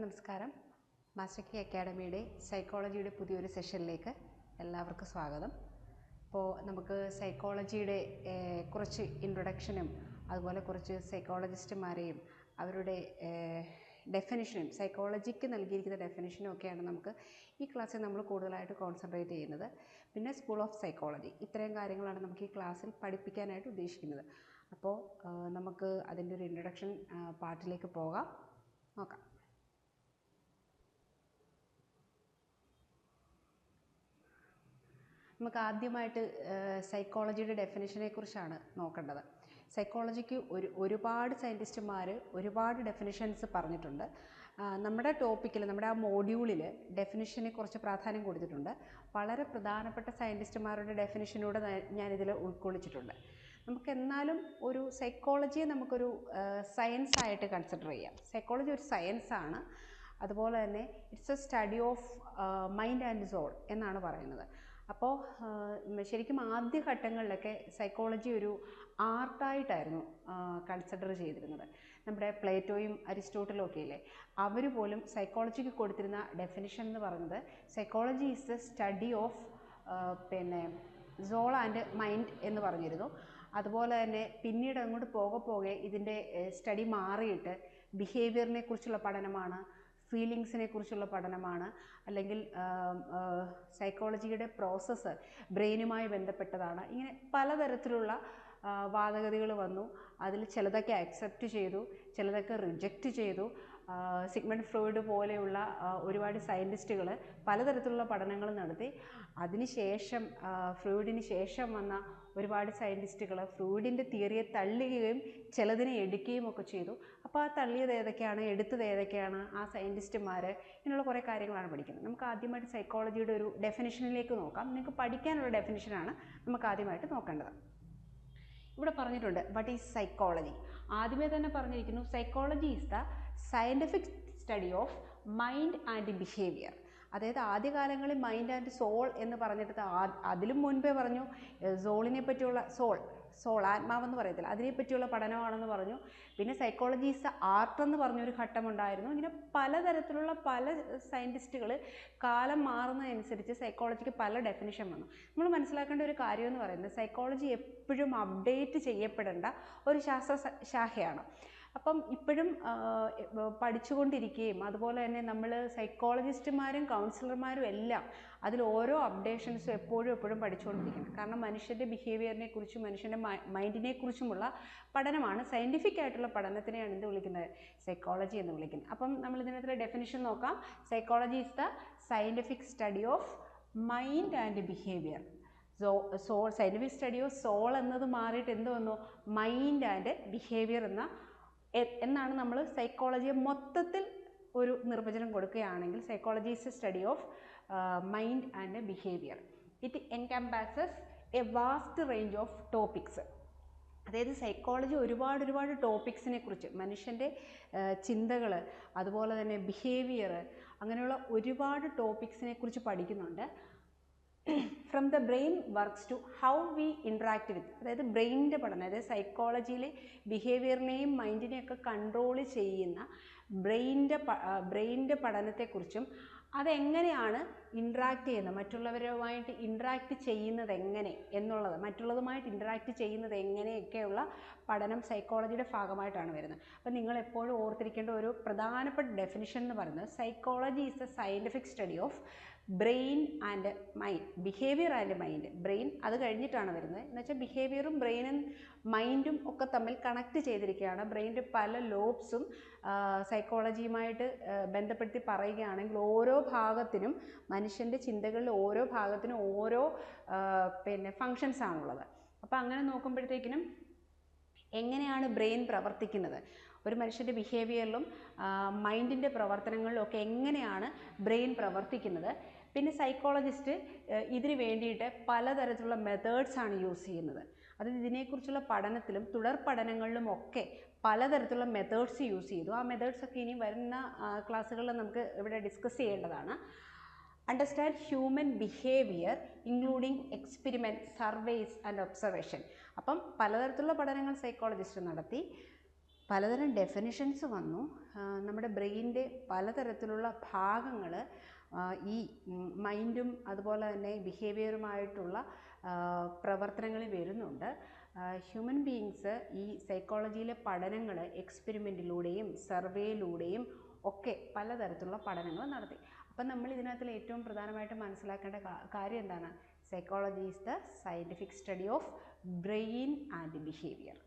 നമസ്കാരം. മാസ്റ്റർ കി അക്കാഡമിയുടെ സൈക്കോളജിയുടെ പുതിയൊരു സെഷനിലേക്ക് എല്ലാവർക്കും സ്വാഗതം. അപ്പോൾ നമുക്ക് സൈക്കോളജിയുടെ കുറച്ച് ഇൻട്രൊഡക്ഷനും അതുപോലെ കുറച്ച് സൈക്കോളജിസ്റ്റുമാരെയും അവരുടെ ഡെഫിനിഷനും സൈക്കോളജിക്ക് നൽകിയിരിക്കുന്ന ഡെഫിനിഷനും ഒക്കെയാണ് നമുക്ക് ഈ ക്ലാസ്സിൽ നമ്മൾ കൂടുതലായിട്ട് കോൺസെൻട്രേറ്റ് ചെയ്യുന്നത്. പിന്നെ സ്കൂൾ ഓഫ് സൈക്കോളജി, ഇത്രയും കാര്യങ്ങളാണ് നമുക്ക് ഈ ക്ലാസ്സിൽ പഠിപ്പിക്കാനായിട്ട് ഉദ്ദേശിക്കുന്നത്. അപ്പോൾ നമുക്ക് അതിൻ്റെ ഒരു ഇൻട്രൊഡക്ഷൻ പാർട്ടിലേക്ക് നോക്കാം. നമുക്ക് ആദ്യമായിട്ട് സൈക്കോളജിയുടെ ഡെഫിനിഷനെ കുറിച്ചാണ് നോക്കേണ്ടത്. സൈക്കോളജിക്ക് ഒരുപാട് സയൻറ്റിസ്റ്റുമാർ ഒരുപാട് ഡെഫിനിഷൻസ് പറഞ്ഞിട്ടുണ്ട്. നമ്മുടെ ടോപ്പിക്കിൽ, നമ്മുടെ ആ മോഡ്യൂളിൽ ഡെഫിനിഷനെ കുറച്ച് പ്രാധാന്യം കൊടുത്തിട്ടുണ്ട്. വളരെ പ്രധാനപ്പെട്ട സയൻറ്റിസ്റ്റുമാരുടെ ഡെഫിനിഷനൂടെ ഞാനിതിൽ ഉൾക്കൊള്ളിച്ചിട്ടുണ്ട്. നമുക്ക് എന്നാലും ഒരു സൈക്കോളജിയെ നമുക്കൊരു സയൻസ് ആയിട്ട് കൺസിഡർ ചെയ്യാം. സൈക്കോളജി ഒരു സയൻസാണ്. അതുപോലെ തന്നെ it's a study of mind and soul എന്നാണ് പറയുന്നത്. അപ്പോൾ ശരിക്കും ആദ്യഘട്ടങ്ങളിലൊക്കെ സൈക്കോളജി ഒരു ആർട്ടായിട്ടായിരുന്നു കൺസിഡർ ചെയ്തിരുന്നത്. നമ്മുടെ പ്ലേറ്റോയും അരിസ്റ്റോട്ടിലും ഒക്കെ ഇല്ലേ, അവർ പോലും സൈക്കോളജിക്ക് കൊടുത്തിരുന്ന ഡെഫിനിഷൻ എന്ന് പറയുന്നത് psychology is the study of soul and mind എന്ന് പറഞ്ഞിരുന്നു. അതുപോലെ തന്നെ പിന്നീട് അങ്ങോട്ട് പോകെ ഇതിൻ്റെ സ്റ്റഡി മാറിയിട്ട് ബിഹേവിയറിനെ കുറിച്ചുള്ള പഠനമാണ്, ഫീലിങ്സിനെ കുറിച്ചുള്ള പഠനമാണ്, അല്ലെങ്കിൽ സൈക്കോളജിയുടെ പ്രോസസ്സ് ബ്രെയിനുമായി ബന്ധപ്പെട്ടതാണ്. ഇങ്ങനെ പലതരത്തിലുള്ള വാദഗതികൾ വന്നു. അതിൽ ചിലതൊക്കെ അക്സെപ്റ്റ് ചെയ്തു, ചിലതൊക്കെ റിജക്റ്റ് ചെയ്തു. സിഗ്മണ്ട് ഫ്രോയിഡ് പോലെയുള്ള ഒരുപാട് സയൻറ്റിസ്റ്റുകൾ പലതരത്തിലുള്ള പഠനങ്ങൾ നടത്തി. അതിനുശേഷം ഫ്രോയിഡിന് ശേഷം വന്ന ഒരുപാട് സയൻറ്റിസ്റ്റുകൾ ഫ്രോയിഡിൻ്റെ തിയറിയെ തള്ളുകയും ചിലതിനെ എടുക്കുകയും ഒക്കെ ചെയ്തു. അപ്പോൾ ആ തള്ളിയത് ഏതൊക്കെയാണ്, എടുത്തത് ഏതൊക്കെയാണ്, ആ സയൻറ്റിസ്റ്റുമാർ, ഇങ്ങനെയുള്ള കുറേ കാര്യങ്ങളാണ് പഠിക്കുന്നത്. നമുക്ക് ആദ്യമായിട്ട് സൈക്കോളജിയുടെ ഒരു ഡെഫിനിഷനിലേക്ക് നോക്കാം. നിങ്ങൾക്ക് പഠിക്കാനുള്ള ഡെഫിനിഷനാണ് നമുക്ക് ആദ്യമായിട്ട് നോക്കേണ്ടത്. ഇവിടെ പറഞ്ഞിട്ടുണ്ട് വാട്ട് ഈസ് സൈക്കോളജി. ആദ്യമേ തന്നെ പറഞ്ഞിരിക്കുന്നു psychology is the scientific study of mind and behaviour. അതായത് ആദ്യകാലങ്ങളിൽ മൈൻഡ് ആൻഡ് സോൾ എന്ന് പറഞ്ഞിട്ട് അതിലും മുൻപേ പറഞ്ഞു സോളിനെ പറ്റിയുള്ള സോൾ ആത്മാവെന്ന് പറയത്തില്ല, അതിനെപ്പറ്റിയുള്ള പഠനമാണെന്ന് പറഞ്ഞു. പിന്നെ സൈക്കോളജി ഈസ് ദ ആർട്ട് എന്ന് പറഞ്ഞൊരു ഘട്ടമുണ്ടായിരുന്നു. ഇങ്ങനെ പലതരത്തിലുള്ള പല സയൻറ്റിസ്റ്റുകൾ കാലം മാറുന്നതനുസരിച്ച് സൈക്കോളജിക്ക് പല ഡെഫിനിഷൻ വന്നു. നമ്മൾ മനസ്സിലാക്കേണ്ട ഒരു കാര്യം എന്ന് പറയുന്നത് സൈക്കോളജി എപ്പോഴും അപ്ഡേറ്റ് ചെയ്യപ്പെടേണ്ട ഒരു ശാസ്ത്രശാഖയാണ്. അപ്പം ഇപ്പോഴും പഠിച്ചുകൊണ്ടിരിക്കുകയും അതുപോലെ തന്നെ നമ്മൾ സൈക്കോളജിസ്റ്റുമാരും കൗൺസിലർമാരും എല്ലാം അതിൽ ഓരോ അപ്ഡേഷൻസും എപ്പോഴും പഠിച്ചുകൊണ്ടിരിക്കണം. കാരണം മനുഷ്യൻ്റെ ബിഹേവിയറിനെ കുറിച്ചും മനുഷ്യൻ്റെ മൈൻഡിനെ കുറിച്ചുമുള്ള പഠനമാണ്. സയൻറ്റിഫിക് ആയിട്ടുള്ള പഠനത്തിനെയാണ് എന്ത് വിളിക്കുന്നത്, സൈക്കോളജി എന്ന് വിളിക്കുന്നത്. അപ്പം നമ്മൾ ഇതിനകത്തുള്ള ഡെഫിനിഷൻ നോക്കാം. Psychology is the scientific study of mind and behaviour. Scientific study of soul എന്നത് മാറിയിട്ട് എന്ത് വന്നു, മൈൻഡ് ആൻഡ് ബിഹേവിയർ എന്നാണ് നമ്മൾ സൈക്കോളജിയെ മൊത്തത്തിൽ ഒരു നിർവചനം കൊടുക്കുകയാണെങ്കിൽ. Psychology is a study of mind and behaviour. It encompasses a vast range of topics. അതായത് സൈക്കോളജി ഒരുപാട് ടോപ്പിക്സിനെ കുറിച്ച്, മനുഷ്യൻ്റെ ചിന്തകൾ, അതുപോലെ തന്നെ ബിഹേവിയർ, അങ്ങനെയുള്ള ഒരുപാട് ടോപ്പിക്സിനെ കുറിച്ച് പഠിക്കുന്നുണ്ട്. From the brain works to how we interact with. അതായത് ബ്രെയിനിൻ്റെ പഠനം, അതായത് സൈക്കോളജിയിലെ ബിഹേവിയറിനെയും മൈൻഡിനെയൊക്കെ കൺട്രോൾ ചെയ്യുന്ന ബ്രെയിനിൻ്റെ പഠനത്തെക്കുറിച്ചും അതെങ്ങനെയാണ് ഇൻട്രാക്ട് ചെയ്യുന്നത്, മറ്റുള്ളവരുമായിട്ട് ഇൻട്രാക്ട് ചെയ്യുന്നത് എങ്ങനെ എന്നുള്ളത്, മറ്റുള്ളതുമായിട്ട് ഇൻട്രാക്ട് ചെയ്യുന്നത് എങ്ങനെയൊക്കെയുള്ള പഠനം സൈക്കോളജിയുടെ ഭാഗമായിട്ടാണ് വരുന്നത്. അപ്പം നിങ്ങൾ എപ്പോഴും ഓർത്തിരിക്കേണ്ട ഒരു പ്രധാനപ്പെട്ട ഡെഫിനിഷൻ എന്ന് പറയുന്നത് psychology is A scientific study of brain and mind, behaviour and mind. Brain അത് കഴിഞ്ഞിട്ടാണ് വരുന്നത്. എന്ന് വെച്ചാൽ ബിഹേവിയറും ബ്രെയിനും മൈൻഡും ഒക്കെ തമ്മിൽ കണക്ട് ചെയ്തിരിക്കുകയാണ്. ബ്രെയിനിൻ്റെ പല ലോബ്സും സൈക്കോളജിയുമായിട്ട് ബന്ധപ്പെടുത്തി പറയുകയാണെങ്കിൽ ഓരോ ഭാഗത്തിനും, മനുഷ്യൻ്റെ ചിന്തകളിൽ ഓരോ ഭാഗത്തിനും ഓരോ ഫങ്ഷൻസ് ആണുള്ളത്. അപ്പോൾ അങ്ങനെ നോക്കുമ്പോഴത്തേക്കിനും എങ്ങനെയാണ് ബ്രെയിൻ പ്രവർത്തിക്കുന്നത്, ഒരു മനുഷ്യൻ്റെ ബിഹേവിയറിലും മൈൻഡിൻ്റെ പ്രവർത്തനങ്ങളിലും ഒക്കെ എങ്ങനെയാണ് ബ്രെയിൻ പ്രവർത്തിക്കുന്നത്. പിന്നെ സൈക്കോളജിസ്റ്റ് ഇതിന് വേണ്ടിയിട്ട് പലതരത്തിലുള്ള മെത്തേഡ്സാണ് യൂസ് ചെയ്യുന്നത്. അത് ഇതിനെക്കുറിച്ചുള്ള പഠനത്തിലും തുടർ പഠനങ്ങളിലും ഒക്കെ പലതരത്തിലുള്ള മെത്തേഡ്സ് യൂസ് ചെയ്തു. ആ മെത്തേഡ്സൊക്കെ ഇനി വരുന്ന ക്ലാസ്സുകളിൽ നമുക്ക് ഇവിടെ ഡിസ്കസ് ചെയ്യേണ്ടതാണ്. Understand human behaviour including experiment, surveys and observation. അപ്പം പലതരത്തിലുള്ള പഠനങ്ങൾ സൈക്കോളജിസ്റ്റ് നടത്തി. പലതരം ഡെഫിനിഷൻസ് വന്നു. നമ്മുടെ ബ്രെയിനിൻ്റെ പലതരത്തിലുള്ള ഭാഗങ്ങൾ ഈ മൈൻഡും അതുപോലെ തന്നെ ബിഹേവിയറുമായിട്ടുള്ള പ്രവർത്തനങ്ങളിൽ വരുന്നുണ്ട്. ഹ്യൂമൻ ബീയിങ്സ് ഈ സൈക്കോളജിയിലെ പഠനങ്ങൾ എക്സ്പെരിമെൻറ്റിലൂടെയും സർവേയിലൂടെയും ഒക്കെ പലതരത്തിലുള്ള പഠനങ്ങൾ നടത്തി. അപ്പം നമ്മൾ ഇതിനകത്തിൽ ഏറ്റവും പ്രധാനമായിട്ട് മനസ്സിലാക്കേണ്ട കാര്യം എന്താണ്? Psychology is the scientific study of brain and behaviour.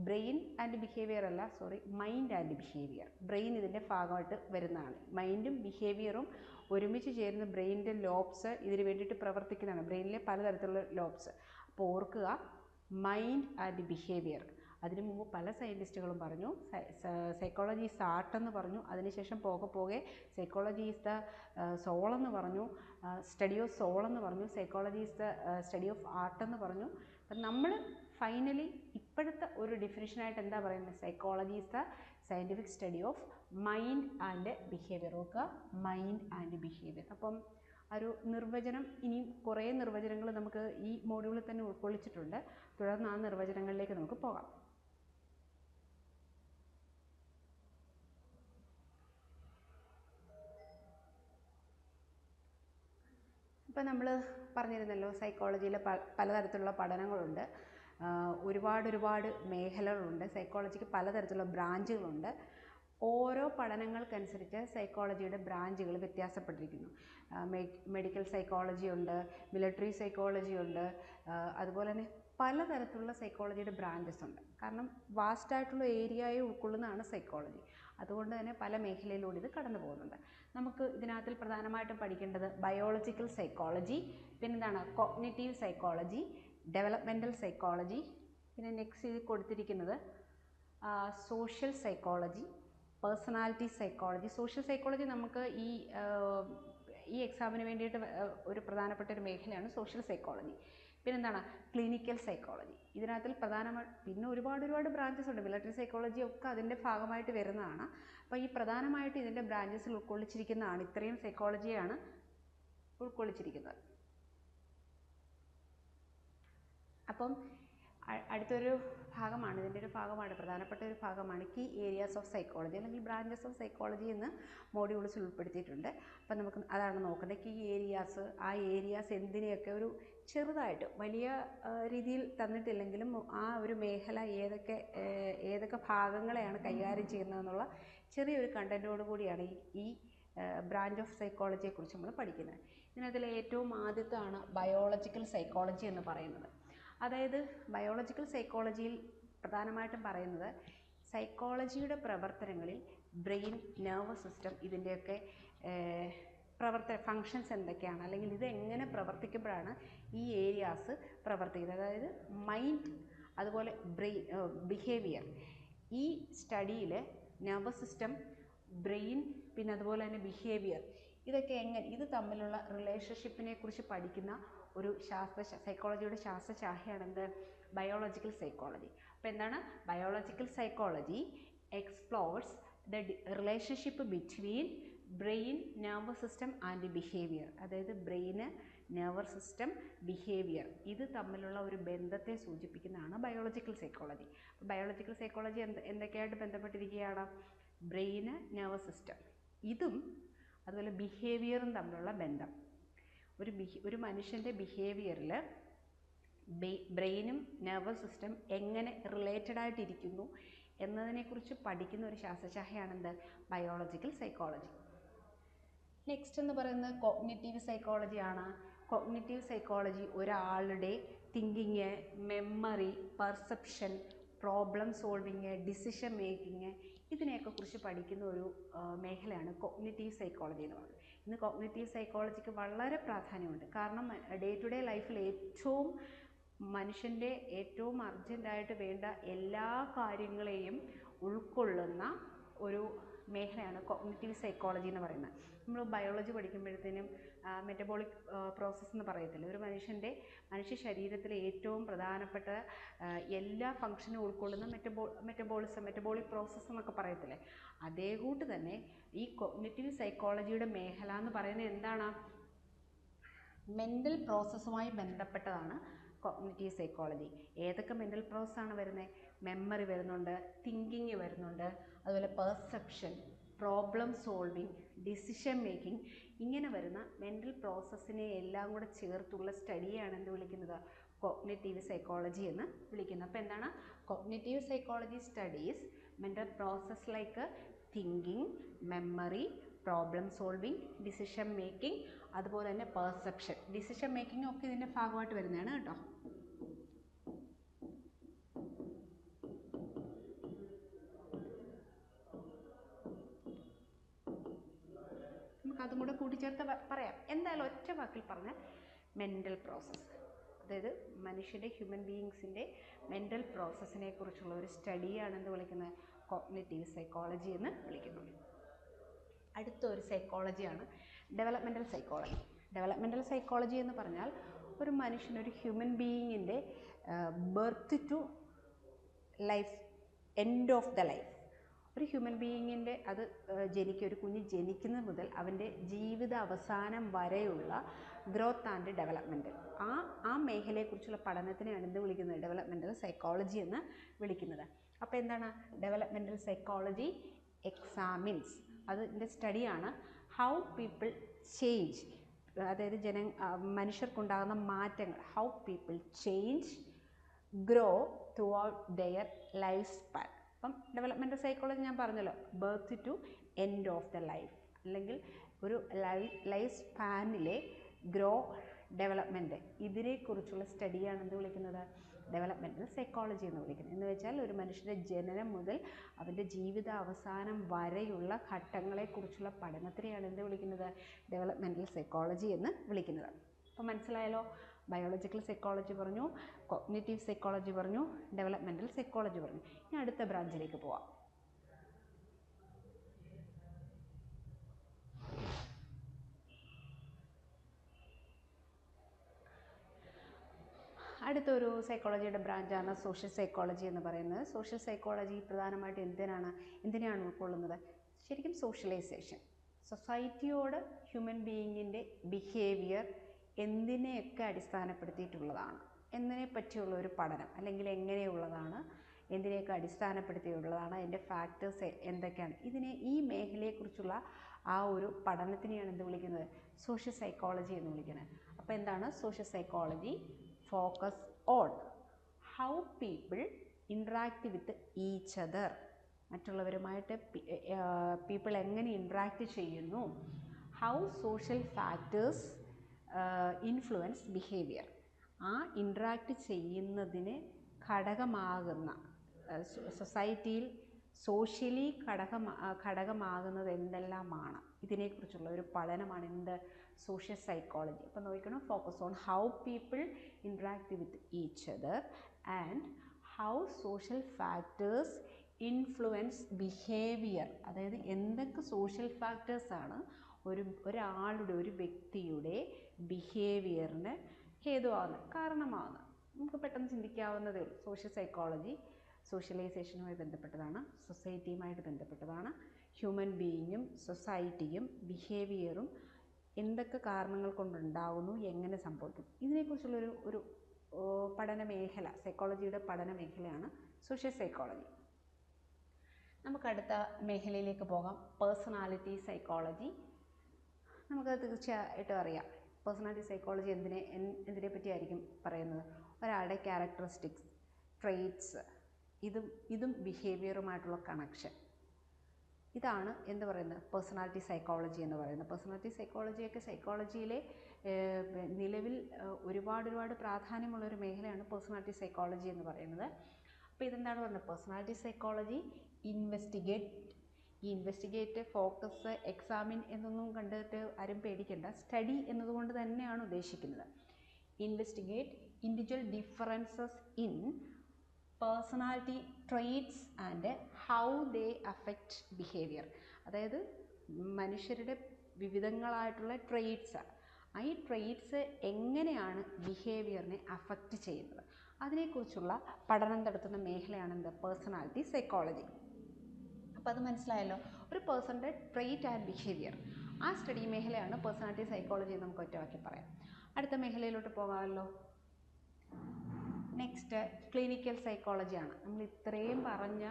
Brain and behaviour അല്ല, sorry, mind and behaviour. Brain ഇതിൻ്റെ ഭാഗമായിട്ട് വരുന്നതാണ്. മൈൻഡും ബിഹേവിയറും ഒരുമിച്ച് ചേരുന്ന ബ്രെയിനിൻ്റെ ലോബ്സ് ഇതിന് വേണ്ടിയിട്ട് പ്രവർത്തിക്കുന്നതാണ്. ബ്രെയിനിലെ പലതരത്തിലുള്ള ലോബ്സ്. അപ്പോൾ ഓർക്കുക, മൈൻഡ് ആൻഡ് ബിഹേവിയർ. അതിനു മുമ്പ് പല സയൻറ്റിസ്റ്റുകളും പറഞ്ഞു സൈക്കോളജി ഈസ് ആർട്ട് എന്ന് പറഞ്ഞു. അതിനുശേഷം പോകെ സൈക്കോളജി ഈസ് ദ സോൾ എന്ന് പറഞ്ഞു, സ്റ്റഡി ഓഫ് സോൾ എന്ന് പറഞ്ഞു, psychology is the study of art എന്ന് പറഞ്ഞു. അപ്പം നമ്മൾ ഫൈനലി ഇപ്പോഴത്തെ ഒരു ഡെഫിനിഷനായിട്ട് എന്താ പറയുന്നത്? Psychology is the scientific study of mind and behaviour. നോക്കുക, മൈൻഡ് ആൻഡ് ബിഹേവിയർ. അപ്പം ഒരു നിർവചനം, ഇനിയും കുറേ നിർവചനങ്ങൾ നമുക്ക് ഈ മോഡ്യൂളിൽ തന്നെ ഉൾക്കൊള്ളിച്ചിട്ടുണ്ട്. തുടർന്ന് ആ നിർവചനങ്ങളിലേക്ക് നമുക്ക് പോകാം. ഇപ്പം നമ്മൾ പറഞ്ഞിരുന്നല്ലോ സൈക്കോളജിയിലെ പലതരത്തിലുള്ള പഠനങ്ങളുണ്ട്. ഒരുപാട് മേഖലകളുണ്ട്. സൈക്കോളജിക്ക് പലതരത്തിലുള്ള ബ്രാഞ്ചുകളുണ്ട്. ഓരോ പഠനങ്ങൾക്കനുസരിച്ച് സൈക്കോളജിയുടെ ബ്രാഞ്ചുകൾ വ്യത്യാസപ്പെട്ടിരിക്കുന്നു. മെഡിക്കൽ സൈക്കോളജി ഉണ്ട്, മിലിറ്ററി സൈക്കോളജി ഉണ്ട്, അതുപോലെ തന്നെ പലതരത്തിലുള്ള സൈക്കോളജിയുടെ ബ്രാഞ്ചസ് ഉണ്ട്. കാരണം വാസ്റ്റായിട്ടുള്ള ഏരിയയെ ഉൾക്കൊള്ളുന്നതാണ് സൈക്കോളജി. അതുകൊണ്ട് തന്നെ പല മേഖലയിലൂടെ ഇത് കടന്നു പോകുന്നുണ്ട്. നമുക്ക് ഇതിനകത്തിൽ പ്രധാനമായിട്ടും പഠിക്കേണ്ടത് ബയോളജിക്കൽ സൈക്കോളജി, പിന്നെന്താണ് കോഗ്നിറ്റീവ് സൈക്കോളജി, ഡെവലപ്മെൻറ്റൽ സൈക്കോളജി, പിന്നെ നെക്സ്റ്റ് ഇത് കൊടുത്തിരിക്കുന്നത് social psychology, personality psychology. Social psychology നമുക്ക് ഈ എക്സാമിന് വേണ്ടിയിട്ട് ഒരു പ്രധാനപ്പെട്ട ഒരു മേഖലയാണ് സോഷ്യൽ സൈക്കോളജി. പിന്നെന്താണ് ക്ലിനിക്കൽ സൈക്കോളജി. ഇതിനകത്തിൽ പിന്നെ ഒരുപാട് ബ്രാഞ്ചസ് ഉണ്ട്. മിലിറ്ററി സൈക്കോളജി ഒക്കെ അതിൻ്റെ ഭാഗമായിട്ട് വരുന്നതാണ്. അപ്പോൾ ഈ പ്രധാനമായിട്ട് ഇതിൻ്റെ ബ്രാഞ്ചസിൽ ഉൾക്കൊള്ളിച്ചിരിക്കുന്നതാണ്, ഇത്രയും സൈക്കോളജിയാണ് ഉൾക്കൊള്ളിച്ചിരിക്കുന്നത്. അപ്പം അടുത്തൊരു ഭാഗമാണ്, ഇതിൻ്റെ ഒരു ഭാഗമാണ്, പ്രധാനപ്പെട്ട ഒരു ഭാഗമാണ് കീ ഏരിയാസ് ഓഫ് സൈക്കോളജി അല്ലെങ്കിൽ ബ്രാഞ്ചസ് ഓഫ് സൈക്കോളജി എന്ന് മോഡ്യൂൾസിൽ ഉൾപ്പെടുത്തിയിട്ടുണ്ട്. അപ്പം നമുക്ക് അതാണ് നോക്കുന്നത്. കീ ഏരിയാസ്, ആ ഏരിയാസ് എന്തിനെയൊക്കെ ഒരു ചെറുതായിട്ട് വലിയ രീതിയിൽ തന്നിട്ടില്ലെങ്കിലും ആ ഒരു മേഖല ഏതൊക്കെ ഭാഗങ്ങളെയാണ് കൈകാര്യം ചെയ്യുന്നതെന്നുള്ള ചെറിയൊരു കണ്ടൻറ്റോട് കൂടിയാണ് ഈ ബ്രാഞ്ച് ഓഫ് സൈക്കോളജിയെക്കുറിച്ച് നമ്മൾ പഠിക്കുന്നത്. ഇതിനകത്തിൽ ഏറ്റവും ആദ്യത്താണ് ബയോളജിക്കൽ സൈക്കോളജി എന്ന് പറയുന്നത്. അതായത് ബയോളജിക്കൽ സൈക്കോളജിയിൽ പ്രധാനമായിട്ടും പറയുന്നത് സൈക്കോളജിയുടെ പ്രവർത്തനങ്ങളിൽ ബ്രെയിൻ, നെർവസ് സിസ്റ്റം ഇതിൻ്റെയൊക്കെ ഫങ്ഷൻസ് എന്തൊക്കെയാണ്, അല്ലെങ്കിൽ ഇതെങ്ങനെ പ്രവർത്തിക്കുമ്പോഴാണ് ഈ ഏരിയാസ് പ്രവർത്തിക്കുന്നത്. അതായത് മൈൻഡ്, അതുപോലെ ബിഹേവിയർ. ഈ സ്റ്റഡിയിൽ നെർവസ് സിസ്റ്റം, ബ്രെയിൻ, പിന്നെ അതുപോലെ തന്നെ ബിഹേവിയർ, ഇതൊക്കെ ഇത് തമ്മിലുള്ള റിലേഷൻഷിപ്പിനെ കുറിച്ച് പഠിക്കുന്ന ഒരു സൈക്കോളജിയുടെ ശാസ്ത്രശാഖയാണ് എന്ത്? Biological psychology. അപ്പോൾ എന്താണ് biological psychology? Explores the relationship between brain, nervous system and behaviour. അതായത് ബ്രെയിന്, നെർവസ് സിസ്റ്റം, ബിഹേവിയർ, ഇത് തമ്മിലുള്ള ഒരു ബന്ധത്തെ സൂചിപ്പിക്കുന്നതാണ് ബയോളജിക്കൽ സൈക്കോളജി. ബയോളജിക്കൽ സൈക്കോളജി എന്തൊക്കെയായിട്ട് ബന്ധപ്പെട്ടിരിക്കുകയാണ്? ബ്രെയിന്, നെർവസ് സിസ്റ്റം, ഇതും അതുപോലെ ബിഹേവിയറും തമ്മിലുള്ള ബന്ധം. ഒരു മനുഷ്യൻ്റെ ബിഹേവിയറിൽ ബ്രെയിനും നെർവസ് സിസ്റ്റം എങ്ങനെ റിലേറ്റഡ് ആയിട്ടിരിക്കുന്നു എന്നതിനെക്കുറിച്ച് പഠിക്കുന്ന ഒരു ശാസ്ത്രശാഖയാണെന്ത്? Biological psychology. നെക്സ്റ്റ് എന്ന് പറയുന്നത് കോഗ്നിറ്റീവ് സൈക്കോളജിയാണ്. കോഗ്നിറ്റീവ് സൈക്കോളജി ഒരാളുടെ thinking, memory, perception, problem solving, decision making, ഇതിനെയൊക്കെ കുറിച്ച് പഠിക്കുന്ന ഒരു മേഖലയാണ് കോഗ്നിറ്റീവ് സൈക്കോളജി എന്ന് പറയുന്നത്. ഇന്ന് കോഗ്നിറ്റീവ് സൈക്കോളജിക്ക് വളരെ പ്രാധാന്യമുണ്ട്. കാരണം ഡേ ടു ഡേ ലൈഫിൽ മനുഷ്യൻ്റെ ഏറ്റവും അർജൻറ്റായിട്ട് വേണ്ട എല്ലാ കാര്യങ്ങളെയും ഉൾക്കൊള്ളുന്ന ഒരു മേഖലയാണ് കോഗ്നിറ്റീവ് സൈക്കോളജി എന്ന് പറയുന്നത്. നമ്മൾ ബയോളജി പഠിക്കുമ്പോഴത്തേനും മെറ്റബോളിക് പ്രോസസ്സ് എന്ന് പറയത്തില്ല, ഒരു മനുഷ്യ ശരീരത്തിലെ ഏറ്റവും പ്രധാനപ്പെട്ട എല്ലാ ഫങ്ഷനും ഉൾക്കൊള്ളുന്ന മെറ്റബോളിക് പ്രോസസ്സ് എന്നൊക്കെ പറയത്തില്ലേ, അതേ കൂട്ട് തന്നെ ഈ കോഗ്നിറ്റീവ് സൈക്കോളജിയുടെ മേഖല എന്ന് പറയുന്നത് എന്താണ്? മെൻ്റൽ പ്രോസസ്സുമായി ബന്ധപ്പെട്ടതാണ് കോഗ്നിറ്റീവ് സൈക്കോളജി. ഏതൊക്കെ മെൻ്റൽ പ്രോസസ്സാണ് വരുന്നത്? മെമ്മറി വരുന്നുണ്ട്, തിങ്കിങ് വരുന്നുണ്ട്, അതുപോലെ perception, problem solving, decision making, ഇങ്ങനെ വരുന്ന മെൻ്റൽ പ്രോസസ്സിനെ എല്ലാം കൂടെ ചേർത്തുള്ള സ്റ്റഡിയാണ് എന്ത് വിളിക്കുന്നത്? കോഗ്നിറ്റീവ് സൈക്കോളജി എന്ന് വിളിക്കുന്നത്. അപ്പോൾ എന്താണ്? Cognitive psychology studies mental process like thinking, memory, problem solving, decision making, അതുപോലെ തന്നെ പെർസെപ്ഷൻ. ഡിസിഷൻ മേക്കിംഗ് ഒക്കെ ഇതിൻ്റെ ഭാഗമായിട്ട് വരുന്നതാണ് കേട്ടോ. അതും കൂടെ കൂട്ടിച്ചേർത്ത് പറയാം. എന്തായാലും ഒറ്റ വാക്കിൽ പറഞ്ഞാൽ മെൻ്റൽ പ്രോസസ്സ്, അതായത് മനുഷ്യൻ്റെ ഹ്യൂമൻ ബീയിങ്സിൻ്റെ മെൻ്റൽ പ്രോസസ്സിനെ കുറിച്ചുള്ള ഒരു സ്റ്റഡിയാണ് എന്ത് വിളിക്കുന്നത്? കോഗ്നിറ്റീവ് സൈക്കോളജി എന്ന് വിളിക്കുന്നത്. അടുത്ത ഒരു സൈക്കോളജിയാണ് ഡെവലപ്മെൻ്റൽ സൈക്കോളജി. ഡെവലപ്മെൻ്റൽ സൈക്കോളജി എന്ന് പറഞ്ഞാൽ ഒരു മനുഷ്യനൊരു ഹ്യൂമൻ ബീയിങ്ങിൻ്റെ birth to life, end of the life, ഒരു ഹ്യൂമൻ ബീയിങ്ങിൻ്റെ അത് ഒരു കുഞ്ഞ് ജനിക്കുന്നത് മുതൽ അവൻ്റെ ജീവിത അവസാനം വരെയുള്ള ഗ്രോത്ത് ആൻഡ് ഡെവലപ്മെൻറ്റ്, ആ മേഖലയെക്കുറിച്ചുള്ള പഠനത്തിനെയാണ് എന്ത് വിളിക്കുന്നത്? ഡെവലപ്മെൻ്റൽ സൈക്കോളജി എന്ന് വിളിക്കുന്നത്. അപ്പോൾ എന്താണ് ഡെവലപ്മെൻ്റൽ സൈക്കോളജി? എക്സാമിൻസ്, അതിൻ്റെ സ്റ്റഡിയാണ് ഹൗ പീപ്പിൾ ചേഞ്ച്, അതായത് മനുഷ്യർക്കുണ്ടാകുന്ന മാറ്റങ്ങൾ, how people change, grow throughout their life span. അപ്പം ഡെവലപ്മെൻ്റൽ സൈക്കോളജി ഞാൻ പറഞ്ഞല്ലോ, birth to end of the life, അല്ലെങ്കിൽ ഒരു ലൈഫ് സ്പാനിലെ ഗ്രോ, ഡെവലപ്മെൻറ്റ്, ഇതിനെക്കുറിച്ചുള്ള സ്റ്റഡിയാണ് എന്ത് വിളിക്കുന്നത്? ഡെവലപ്മെൻ്റൽ സൈക്കോളജി എന്ന് വിളിക്കുന്നത്. എന്ന് വെച്ചാൽ ഒരു മനുഷ്യൻ്റെ ജനനം മുതൽ അവൻ്റെ ജീവിത അവസാനം വരെയുള്ള ഘട്ടങ്ങളെക്കുറിച്ചുള്ള പഠനത്തിനെയാണ് എന്ത് വിളിക്കുന്നത്? ഡെവലപ്മെൻ്റൽ സൈക്കോളജി എന്ന് വിളിക്കുന്നത്. അപ്പോൾ മനസ്സിലായല്ലോ? ബയോളജിക്കൽ സൈക്കോളജി പറഞ്ഞു, കോഗ്നിറ്റീവ് സൈക്കോളജി പറഞ്ഞു, ഡെവലപ്മെൻ്റൽ സൈക്കോളജി പറഞ്ഞു. ഇനി അടുത്ത ബ്രാഞ്ചിലേക്ക് പോവാം. അടുത്തൊരു സൈക്കോളജിയുടെ ബ്രാഞ്ചാണ് സോഷ്യൽ സൈക്കോളജി എന്ന് പറയുന്നത്. സോഷ്യൽ സൈക്കോളജി പ്രധാനമായിട്ട് എന്തിനാണ് ഉൾക്കൊള്ളുന്നത്? ശരിക്കും സോഷ്യലൈസേഷൻ, സൊസൈറ്റിയോട് ഹ്യൂമൻ ബീയിങ്ങിൻ്റെ ബിഹേവിയർ എന്തിനെയൊക്കെ അടിസ്ഥാനപ്പെടുത്തിയിട്ടുള്ളതാണ്, എന്നതിനെ പറ്റിയുള്ള ഒരു പഠനം, അല്ലെങ്കിൽ എങ്ങനെയുള്ളതാണ്, എന്തിനെയൊക്കെ അടിസ്ഥാനപ്പെടുത്തിയുള്ളതാണ്, അതിൻ്റെ ഫാക്ടേഴ്സ് എന്തൊക്കെയാണ്, ഈ മേഖലയെക്കുറിച്ചുള്ള ആ ഒരു പഠനത്തിനെയാണ് എന്ത് വിളിക്കുന്നത്? സോഷ്യൽ സൈക്കോളജി എന്ന് വിളിക്കുന്നത്. അപ്പോൾ എന്താണ് social psychology? Focus on how people interact with each other, മറ്റുള്ളവരുമായിട്ട് പീപ്പിൾ എങ്ങനെ ഇൻട്രാക്ട് ചെയ്യുന്നു, how social factors influence behaviour, ആ ഇൻട്രാക്ട് ചെയ്യുന്നതിന് ഘടകമാകുന്ന സൊസൈറ്റിയിൽ സോഷ്യലി ഘടകമാകുന്നത് എന്തെല്ലാമാണ്, ഇതിനെക്കുറിച്ചുള്ള ഒരു പഠനമാണ് എന്ത്? Social psychology. അപ്പോൾ നോക്കണം, focus on how people interact with each other and how social factors influence behaviour, അതായത് എന്തൊക്കെ സോഷ്യൽ ഫാക്ടേഴ്സാണ് ഒരാളുടെ, ഒരു വ്യക്തിയുടെ ബിഹേവിയറിന് ഹേതുവാകുന്നത്, കാരണമാകുന്നത്. നമുക്ക് പെട്ടെന്ന് ചിന്തിക്കാവുന്നതേ ഉള്ളൂ. സോഷ്യൽ സൈക്കോളജി സോഷ്യലൈസേഷനുമായി ബന്ധപ്പെട്ടതാണ്, സൊസൈറ്റിയുമായിട്ട് ബന്ധപ്പെട്ടതാണ്. ഹ്യൂമൻ ബീയിങ്ങും സൊസൈറ്റിയും ബിഹേവിയറും എന്തൊക്കെ കാരണങ്ങൾ കൊണ്ടുണ്ടാകുന്നു, എങ്ങനെ സംഭവിക്കും, ഇതിനെക്കുറിച്ചുള്ളൊരു ഒരു പഠന മേഖല, സൈക്കോളജിയുടെ പഠന മേഖലയാണ് സോഷ്യൽ സൈക്കോളജി. നമുക്ക് അടുത്ത മേഖലയിലേക്ക് പോകാം, പേഴ്സണാലിറ്റി സൈക്കോളജി. നമുക്കത് തീർച്ചയായിട്ടും അറിയാം. പേഴ്സണാലിറ്റി സൈക്കോളജി എന്തിനെ പറ്റിയായിരിക്കും പറയുന്നത്? ഒരാളുടെ ക്യാരക്ടറിസ്റ്റിക്സ്, ട്രെയ്റ്റ്സ്, ഇതും ബിഹേവിയറുമായിട്ടുള്ള കണക്ഷൻ, ഇതാണ് എന്ത് പറയുന്നത്? പേഴ്സണാലിറ്റി സൈക്കോളജി എന്ന് പറയുന്നത്. പേഴ്സണാലിറ്റി സൈക്കോളജിയൊക്കെ സൈക്കോളജിയിലെ നിലവിൽ ഒരുപാട് പ്രാധാന്യമുള്ളൊരു മേഖലയാണ് പേഴ്സണാലിറ്റി സൈക്കോളജി എന്ന് പറയുന്നത്. അപ്പോൾ ഇതെന്താണ് പറയുന്നത്? Personality psychology investigate, focus, examine എന്നൊന്നും കണ്ടിട്ട് ആരും പേടിക്കേണ്ട. സ്റ്റഡി എന്നതുകൊണ്ട് തന്നെയാണ് ഉദ്ദേശിക്കുന്നത്. Investigate individual differences in personality traits and how they affect behaviour. അതായത് മനുഷ്യരുടെ വിവിധങ്ങളായിട്ടുള്ള ട്രെയ്റ്റ്സ്, ഈ ട്രെയ്റ്റ്സ് എങ്ങനെയാണ് ബിഹേവിയറിനെ അഫക്റ്റ് ചെയ്യുന്നത്, അതിനെക്കുറിച്ചുള്ള പഠനം നടത്തുന്ന മേഖലയാണ് എന്ത്? Personality psychology. അപ്പോൾ അത് മനസ്സിലായല്ലോ. ഒരു പേഴ്സണിൻ്റെ ട്രെയ്റ്റ് ആൻഡ് ബിഹേവിയർ, ആ സ്റ്റഡി മേഖലയാണ് പേഴ്സണാലിറ്റി സൈക്കോളജി എന്ന് നമുക്ക് ഒറ്റവാക്കി പറയാം. അടുത്ത മേഖലയിലോട്ട് പോകാമല്ലോ. Next clinical സൈക്കോളജിയാണ്. നമ്മൾ ഇത്രയും പറഞ്ഞ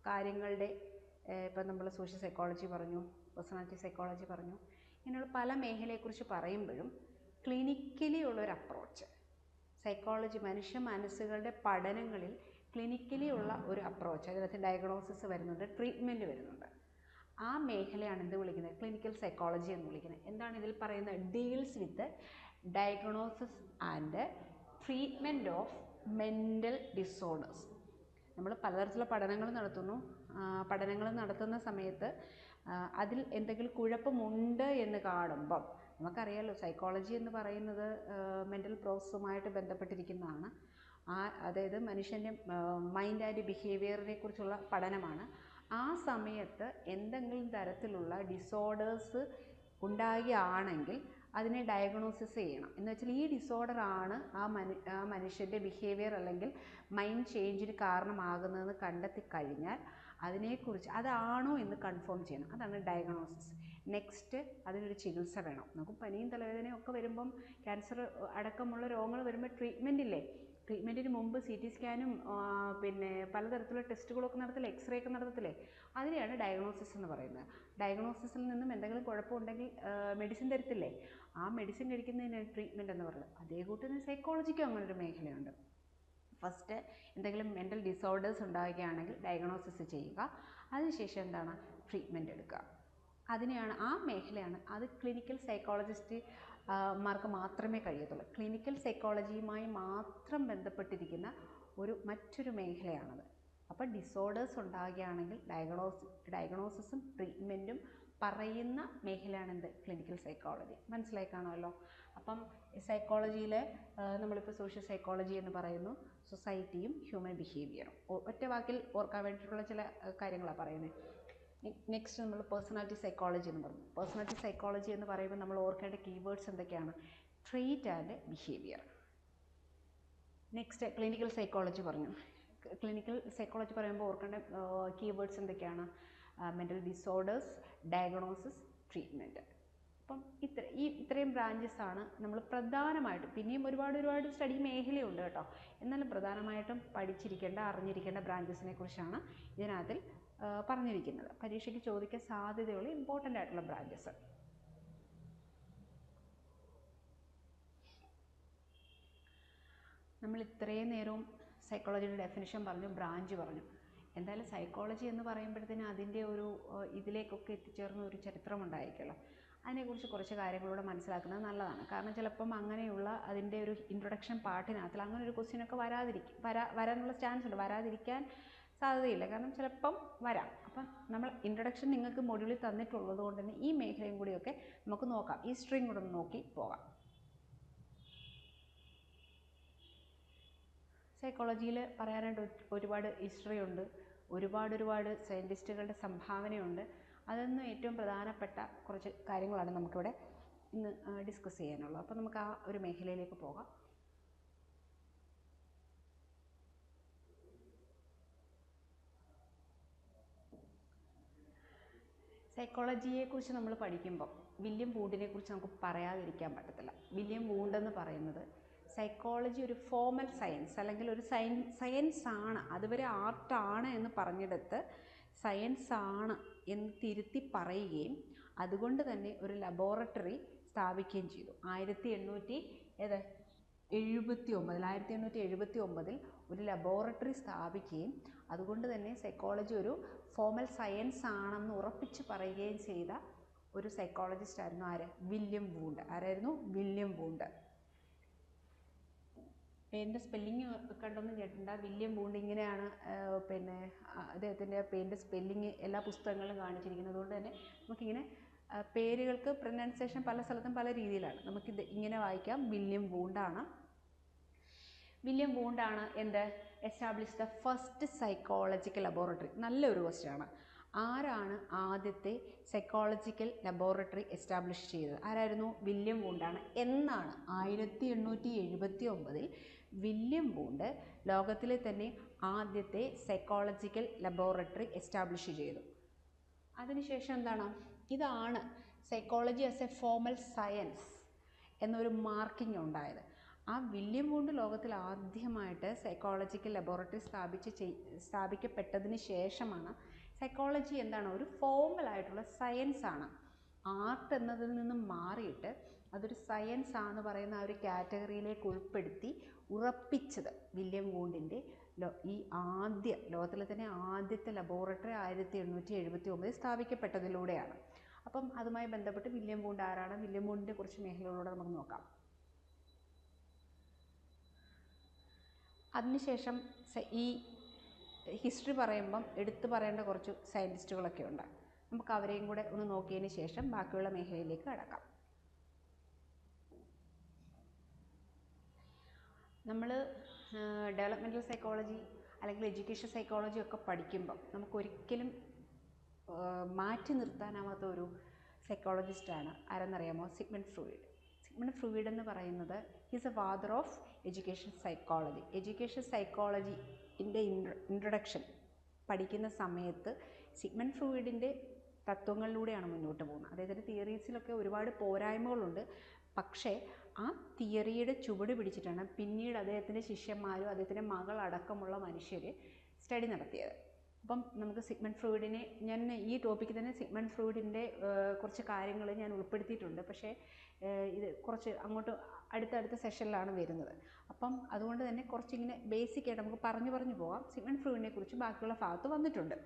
കാര്യങ്ങളുടെ ഇപ്പം നമ്മൾ സോഷ്യൽ സൈക്കോളജി പറഞ്ഞു, പേഴ്സണാലിറ്റി സൈക്കോളജി പറഞ്ഞു, ഇങ്ങനെയുള്ള പല മേഖലയെക്കുറിച്ച് പറയുമ്പോഴും ക്ലിനിക്കലി ഉള്ളൊരു അപ്രോച്ച്, സൈക്കോളജി മനുഷ്യ മനസ്സുകളുടെ പഠനങ്ങളിൽ ക്ലിനിക്കലി ഉള്ള ഒരു അപ്രോച്ച്, അതിനകത്ത് ഡയഗ്നോസിസ് വരുന്നുണ്ട്, ട്രീറ്റ്മെൻറ്റ് വരുന്നുണ്ട്. ആ മേഖലയാണ് എന്ത് വിളിക്കുന്നത്? ക്ലിനിക്കൽ സൈക്കോളജി എന്ന് വിളിക്കുന്നത്. എന്താണ് ഇതിൽ പറയുന്നത്? Deals with diagnosis and treatment of mental disorders. നമ്മൾ പലതരത്തിലുള്ള പഠനങ്ങൾ നടത്തുന്നു. പഠനങ്ങൾ നടത്തുന്ന സമയത്ത് അതിൽ എന്തെങ്കിലും കുഴപ്പമുണ്ട് എന്ന് കാണുമ്പം, നമുക്കറിയാമല്ലോ സൈക്കോളജി എന്ന് പറയുന്നത് മെൻ്റൽ പ്രോസസ്സുമായിട്ട് ബന്ധപ്പെട്ടിരിക്കുന്നതാണ്. അതായത് മനുഷ്യൻ്റെ മൈൻഡ് ആൻഡ് ബിഹേവിയറിനെ കുറിച്ചുള്ള പഠനമാണ്. ആ സമയത്ത് എന്തെങ്കിലും തരത്തിലുള്ള ഡിസോർഡേഴ്സ് ഉണ്ടാകുകയാണെങ്കിൽ അതിനെ ഡയഗ്നോസിസ് ചെയ്യണം. എന്ന് വെച്ചാൽ ഈ ഡിസോർഡറാണ് ആ മനുഷ്യൻ്റെ ബിഹേവിയർ അല്ലെങ്കിൽ മൈൻഡ് ചേഞ്ചിന് കാരണമാകുന്നതെന്ന് കണ്ടെത്തി കഴിഞ്ഞാൽ അതിനെക്കുറിച്ച് അതാണോ എന്ന് കൺഫേം ചെയ്യണം. അതാണ് ഡയഗ്നോസിസ്. നെക്സ്റ്റ് അതിനൊരു ചികിത്സ വേണം. നമുക്ക് പനിയും തലവേദനയും ഒക്കെ വരുമ്പം, ക്യാൻസർ അടക്കമുള്ള രോഗങ്ങൾ വരുമ്പോൾ ട്രീറ്റ്മെൻ്റ് ഇല്ലേ? ട്രീറ്റ്മെൻറ്റിന് മുമ്പ് CT സ്കാനും പിന്നെ പലതരത്തിലുള്ള ടെസ്റ്റുകളൊക്കെ നടത്തില്ലേ, എക്സ്റേ ഒക്കെ നടത്തത്തില്ലേ? അതിനെയാണ് ഡയഗ്നോസിസ് എന്ന് പറയുന്നത്. ഡയഗ്നോസിസിൽ നിന്നും എന്തെങ്കിലും കുഴപ്പമുണ്ടെങ്കിൽ മെഡിസിൻ തരത്തില്ലേ? ആ മെഡിസിൻ കഴിക്കുന്നതിനാണ് ട്രീറ്റ്മെൻറ്റ് എന്ന് പറയുന്നത്. അതേ കൂട്ടി തന്നെ സൈക്കോളജിക്കും അങ്ങനൊരു മേഖലയുണ്ട്. ഫസ്റ്റ് എന്തെങ്കിലും മെൻ്റൽ ഡിസോർഡേഴ്സ് ഉണ്ടാവുകയാണെങ്കിൽ ഡയഗ്നോസിസ് ചെയ്യുക, അതിനുശേഷം എന്താണ്? ട്രീറ്റ്മെൻറ്റ് എടുക്കുക. അതിനെയാണ്, ആ മേഖലയാണ്, അത് ക്ലിനിക്കൽ സൈക്കോളജിസ്റ്റുമാർക്ക് മാത്രമേ കഴിയത്തുള്ളൂ. ക്ലിനിക്കൽ സൈക്കോളജിയുമായി മാത്രം ബന്ധപ്പെട്ടിരിക്കുന്ന മറ്റൊരു മേഖലയാണത്. അപ്പോൾ ഡിസോർഡേഴ്സ് ഉണ്ടാകുകയാണെങ്കിൽ ഡയഗ്നോസിസും ട്രീറ്റ്മെൻറ്റും പറയുന്ന മേഖലയാണ് എന്ത്? Clinical psychology. മനസ്സിലായി കാണുമല്ലോ. അപ്പം സൈക്കോളജിയിൽ നമ്മളിപ്പോൾ സോഷ്യൽ സൈക്കോളജി എന്ന് പറയുന്നു, സൊസൈറ്റിയും ഹ്യൂമൻ ബിഹേവിയറും. ഒറ്റ വാക്കിൽ ഓർക്കാൻ വേണ്ടിയിട്ടുള്ള ചില കാര്യങ്ങളാണ് പറയുന്നത്. നെക്സ്റ്റ് നമ്മൾ പേഴ്സണാലിറ്റി സൈക്കോളജി എന്ന് പറഞ്ഞു. പേഴ്സണാലിറ്റി സൈക്കോളജി എന്ന് പറയുമ്പോൾ നമ്മൾ ഓർക്കേണ്ട കീവേഡ്സ് എന്തൊക്കെയാണ്? Treat and behaviour. Next clinical psychology പറഞ്ഞു. ക്ലിനിക്കൽ സൈക്കോളജി പറയുമ്പോൾ ഓർക്കേണ്ട കീവേഡ്സ് എന്തൊക്കെയാണ്? Mental disorders, diagnosis, treatment. അപ്പം ഇത്രയും ബ്രാഞ്ചസാണ് നമ്മൾ പ്രധാനമായിട്ടും, പിന്നെയും ഒരുപാട് സ്റ്റഡി മേഖലയുണ്ട് കേട്ടോ. എന്നാലും പ്രധാനമായിട്ടും അറിഞ്ഞിരിക്കേണ്ട ബ്രാഞ്ചസിനെ കുറിച്ചാണ് ഇതിനകത്തിൽ പറഞ്ഞിരിക്കുന്നത്. പരീക്ഷയ്ക്ക് ചോദിക്കാൻ സാധ്യതയുള്ള ഇമ്പോർട്ടൻ്റ് ആയിട്ടുള്ള ബ്രാഞ്ചസ്. നമ്മൾ ഇത്രയും നേരവും സൈക്കോളജിയുടെ ഡെഫിനിഷൻ പറഞ്ഞു, ബ്രാഞ്ച് പറഞ്ഞു. എന്തായാലും സൈക്കോളജി എന്ന് പറയുമ്പോഴത്തേന് അതിൻ്റെ ഇതിലേക്കൊക്കെ എത്തിച്ചേർന്ന ഒരു ചരിത്രമുണ്ടായിരിക്കുമല്ലോ. അതിനെക്കുറിച്ച് കുറച്ച് കാര്യങ്ങളൂടെ മനസ്സിലാക്കുന്നത് നല്ലതാണ്. കാരണം ചിലപ്പം അങ്ങനെയുള്ള അതിൻ്റെ ഒരു ഇൻട്രൊഡക്ഷൻ പാർട്ടിനകത്തിൽ അങ്ങനെ ഒരു ക്വസ്റ്റ്യനൊക്കെ വരാനുള്ള ചാൻസ് ഉണ്ട്. വരാതിരിക്കാൻ സാധ്യതയില്ല, കാരണം ചിലപ്പം വരാം. അപ്പം നമ്മൾ ഇൻട്രൊഡക്ഷൻ നിങ്ങൾക്ക് മൊഡ്യൂളിൽ തന്നിട്ടുള്ളത് കൊണ്ട് തന്നെ ഈ മേഖലയും കൂടിയൊക്കെ നമുക്ക് നോക്കാം. ഈ ഹിസ്റ്ററിയും കൂടെ ഒന്ന് നോക്കി പോകാം. സൈക്കോളജിയിൽ പറയാനായിട്ട് ഒരുപാട് ഹിസ്റ്ററി ഉണ്ട്, ഒരുപാട് സയൻറ്റിസ്റ്റുകളുടെ സംഭാവനയുണ്ട്. അതൊന്നും ഏറ്റവും പ്രധാനപ്പെട്ട കുറച്ച് കാര്യങ്ങളാണ് നമുക്കിവിടെ ഇന്ന് ഡിസ്കസ് ചെയ്യാനുള്ളത്. അപ്പോൾ നമുക്ക് ആ ഒരു മേഖലയിലേക്ക് പോകാം. സൈക്കോളജിയെക്കുറിച്ച് നമ്മൾ പഠിക്കുമ്പോൾ വില്യം വൂണ്ടിനെ കുറിച്ച് നമുക്ക് പറയാതിരിക്കാൻ പറ്റത്തില്ല. വില്യം വൂണ്ട് എന്ന് പറയുന്നത് സൈക്കോളജി ഒരു ഫോമൽ സയൻസ് അല്ലെങ്കിൽ ഒരു സയൻസ് ആണ്, അതുവരെ ആർട്ടാണ് എന്ന് പറഞ്ഞെടുത്ത് സയൻസ് ആണ് എന്ന് തിരുത്തി പറയുകയും അതുകൊണ്ട് തന്നെ ഒരു ലബോറട്ടറി സ്ഥാപിക്കുകയും ചെയ്തു. 1879 ഒരു ലബോറട്ടറി സ്ഥാപിക്കുകയും അതുകൊണ്ട് തന്നെ സൈക്കോളജി ഒരു ഫോമൽ സയൻസ് ആണെന്ന് ഉറപ്പിച്ച് പറയുകയും ചെയ്ത ഒരു സൈക്കോളജിസ്റ്റ് ആയിരുന്നു ആര്? William Wundt. ആരായിരുന്നു? William Wundt. പേരിൻ്റെ സ്പെല്ലിങ് കണ്ടൊന്നും കേട്ടിട്ടുണ്ട്. വില്യം വൂണ്ട് ഇങ്ങനെയാണ് പിന്നെ അദ്ദേഹത്തിൻ്റെ പേരിൻ്റെ സ്പെല്ലിങ് എല്ലാ പുസ്തകങ്ങളിലും കാണിച്ചിരിക്കുന്നത്. അതുകൊണ്ട് തന്നെ നമുക്കിങ്ങനെ പേരുകൾക്ക് പ്രൊനൗൺസിയേഷൻ പല സ്ഥലത്തും പല രീതിയിലാണ്. നമുക്കിത് ഇങ്ങനെ വായിക്കാം, വില്യം വൂണ്ടാണ്. വില്യം വൂണ്ടാണ് establish the first psychological laboratory. നല്ലൊരു ക്വസ്റ്റ്യനാണ്. ആരാണ് ആദ്യത്തെ സൈക്കോളജിക്കൽ ലബോറട്ടറി എസ്റ്റാബ്ലിഷ് ചെയ്തത്? ആരായിരുന്നു? വില്യം വൂണ്ടാണ്. എന്നാണ്? 1879 വില്യം വൂണ്ട് ലോകത്തിലെ തന്നെ ആദ്യത്തെ സൈക്കോളജിക്കൽ ലബോറട്ടറി എസ്റ്റാബ്ലിഷ് ചെയ്തു. അതിനുശേഷം എന്താണ്? ഇതാണ് psychology as A formal science എന്നൊരു മാർക്കിംഗ് ഉണ്ടായത്. ആ വില്യം വൂണ്ട് ലോകത്തിൽ ആദ്യമായിട്ട് സൈക്കോളജിക്കൽ ലബോറട്ടറി സ്ഥാപിക്കപ്പെട്ടതിന് ശേഷമാണ് സൈക്കോളജി എന്താണ്, ഒരു ഫോർമലായിട്ടുള്ള സയൻസാണ്. ആർട്ട് എന്നതിൽ നിന്നും മാറിയിട്ട് അതൊരു സയൻസ് ആണെന്ന് പറയുന്ന ആ ഒരു കാറ്റഗറിയിലേക്ക് ഉൾപ്പെടുത്തി ഉറപ്പിച്ചത് വില്യം വൂണ്ടിൻ്റെ ഈ ലോകത്തിലെ തന്നെ ആദ്യത്തെ ലബോറട്ടറി 1879 സ്ഥാപിക്കപ്പെട്ടതിലൂടെയാണ്. അപ്പം അതുമായി ബന്ധപ്പെട്ട് വില്യം വൂണ്ട് ആരാണ്, വില്യം വൂണ്ടിൻ്റെ കുറച്ച് മേഖലകളോടെ നമുക്ക് നോക്കാം. അതിനുശേഷം ഈ ഹിസ്റ്ററി പറയുമ്പം എടുത്തു പറയേണ്ട കുറച്ച് സയൻറ്റിസ്റ്റുകളൊക്കെ ഉണ്ട്. നമുക്ക് അവരെയും കൂടെ ഒന്ന് നോക്കിയതിന് ശേഷം ബാക്കിയുള്ള മേഖലയിലേക്ക് കടക്കാം. നമ്മൾ ഡെവലപ്മെൻറ്റൽ സൈക്കോളജി അല്ലെങ്കിൽ എഡ്യൂക്കേഷൻ സൈക്കോളജി ഒക്കെ പഠിക്കുമ്പം നമുക്കൊരിക്കലും മാറ്റി നിർത്താനാവാത്ത ഒരു സൈക്കോളജിസ്റ്റാണ് ആരെന്നറിയാമോ? Sigmund Freud. സിഗ്മണ്ട് ഫ്രോയിഡ് എന്ന് പറയുന്നത് is a father of education psychology. Education സൈക്കോളജിൻ്റെ ഇൻട്രൊഡക്ഷൻ പഠിക്കുന്ന സമയത്ത് സിഗ്മണ്ട് ഫ്രോയിഡിൻ്റെ തത്വങ്ങളിലൂടെയാണ് മുന്നോട്ട് പോകുന്നത്. അദ്ദേഹത്തിൻ്റെ തിയറീസിലൊക്കെ ഒരുപാട് പോരായ്മകളുണ്ട്. പക്ഷേ ആ തിയറിയുടെ ചുവട് പിടിച്ചിട്ടാണ് പിന്നീട് അദ്ദേഹത്തിൻ്റെ ശിഷ്യന്മാരും അദ്ദേഹത്തിൻ്റെ മകളടക്കമുള്ള മനുഷ്യർ സ്റ്റഡി നടത്തിയത്. അപ്പം നമുക്ക് സിഗ്മണ്ട് ഫ്രോയിഡിനെ, ഞാൻ ഈ ടോപ്പിക്കിൽ തന്നെ സിഗ്മണ്ട് ഫ്രോയിഡിൻ്റെ കുറച്ച് കാര്യങ്ങൾ ഞാൻ ഉൾപ്പെടുത്തിയിട്ടുണ്ട്. പക്ഷേ ഇത് കുറച്ച് അങ്ങോട്ട് അടുത്തടുത്ത സെഷനിലാണ് വരുന്നത്. അപ്പം അതുകൊണ്ട് തന്നെ കുറച്ചിങ്ങനെ ബേസിക്കായിട്ട് നമുക്ക് പറഞ്ഞു പോകാം. സിഗ്മണ്ട് ഫ്രോയിഡിനെ കുറിച്ച് ബാക്കിയുള്ള ഭാഗത്ത് വന്നിട്ടുണ്ട്,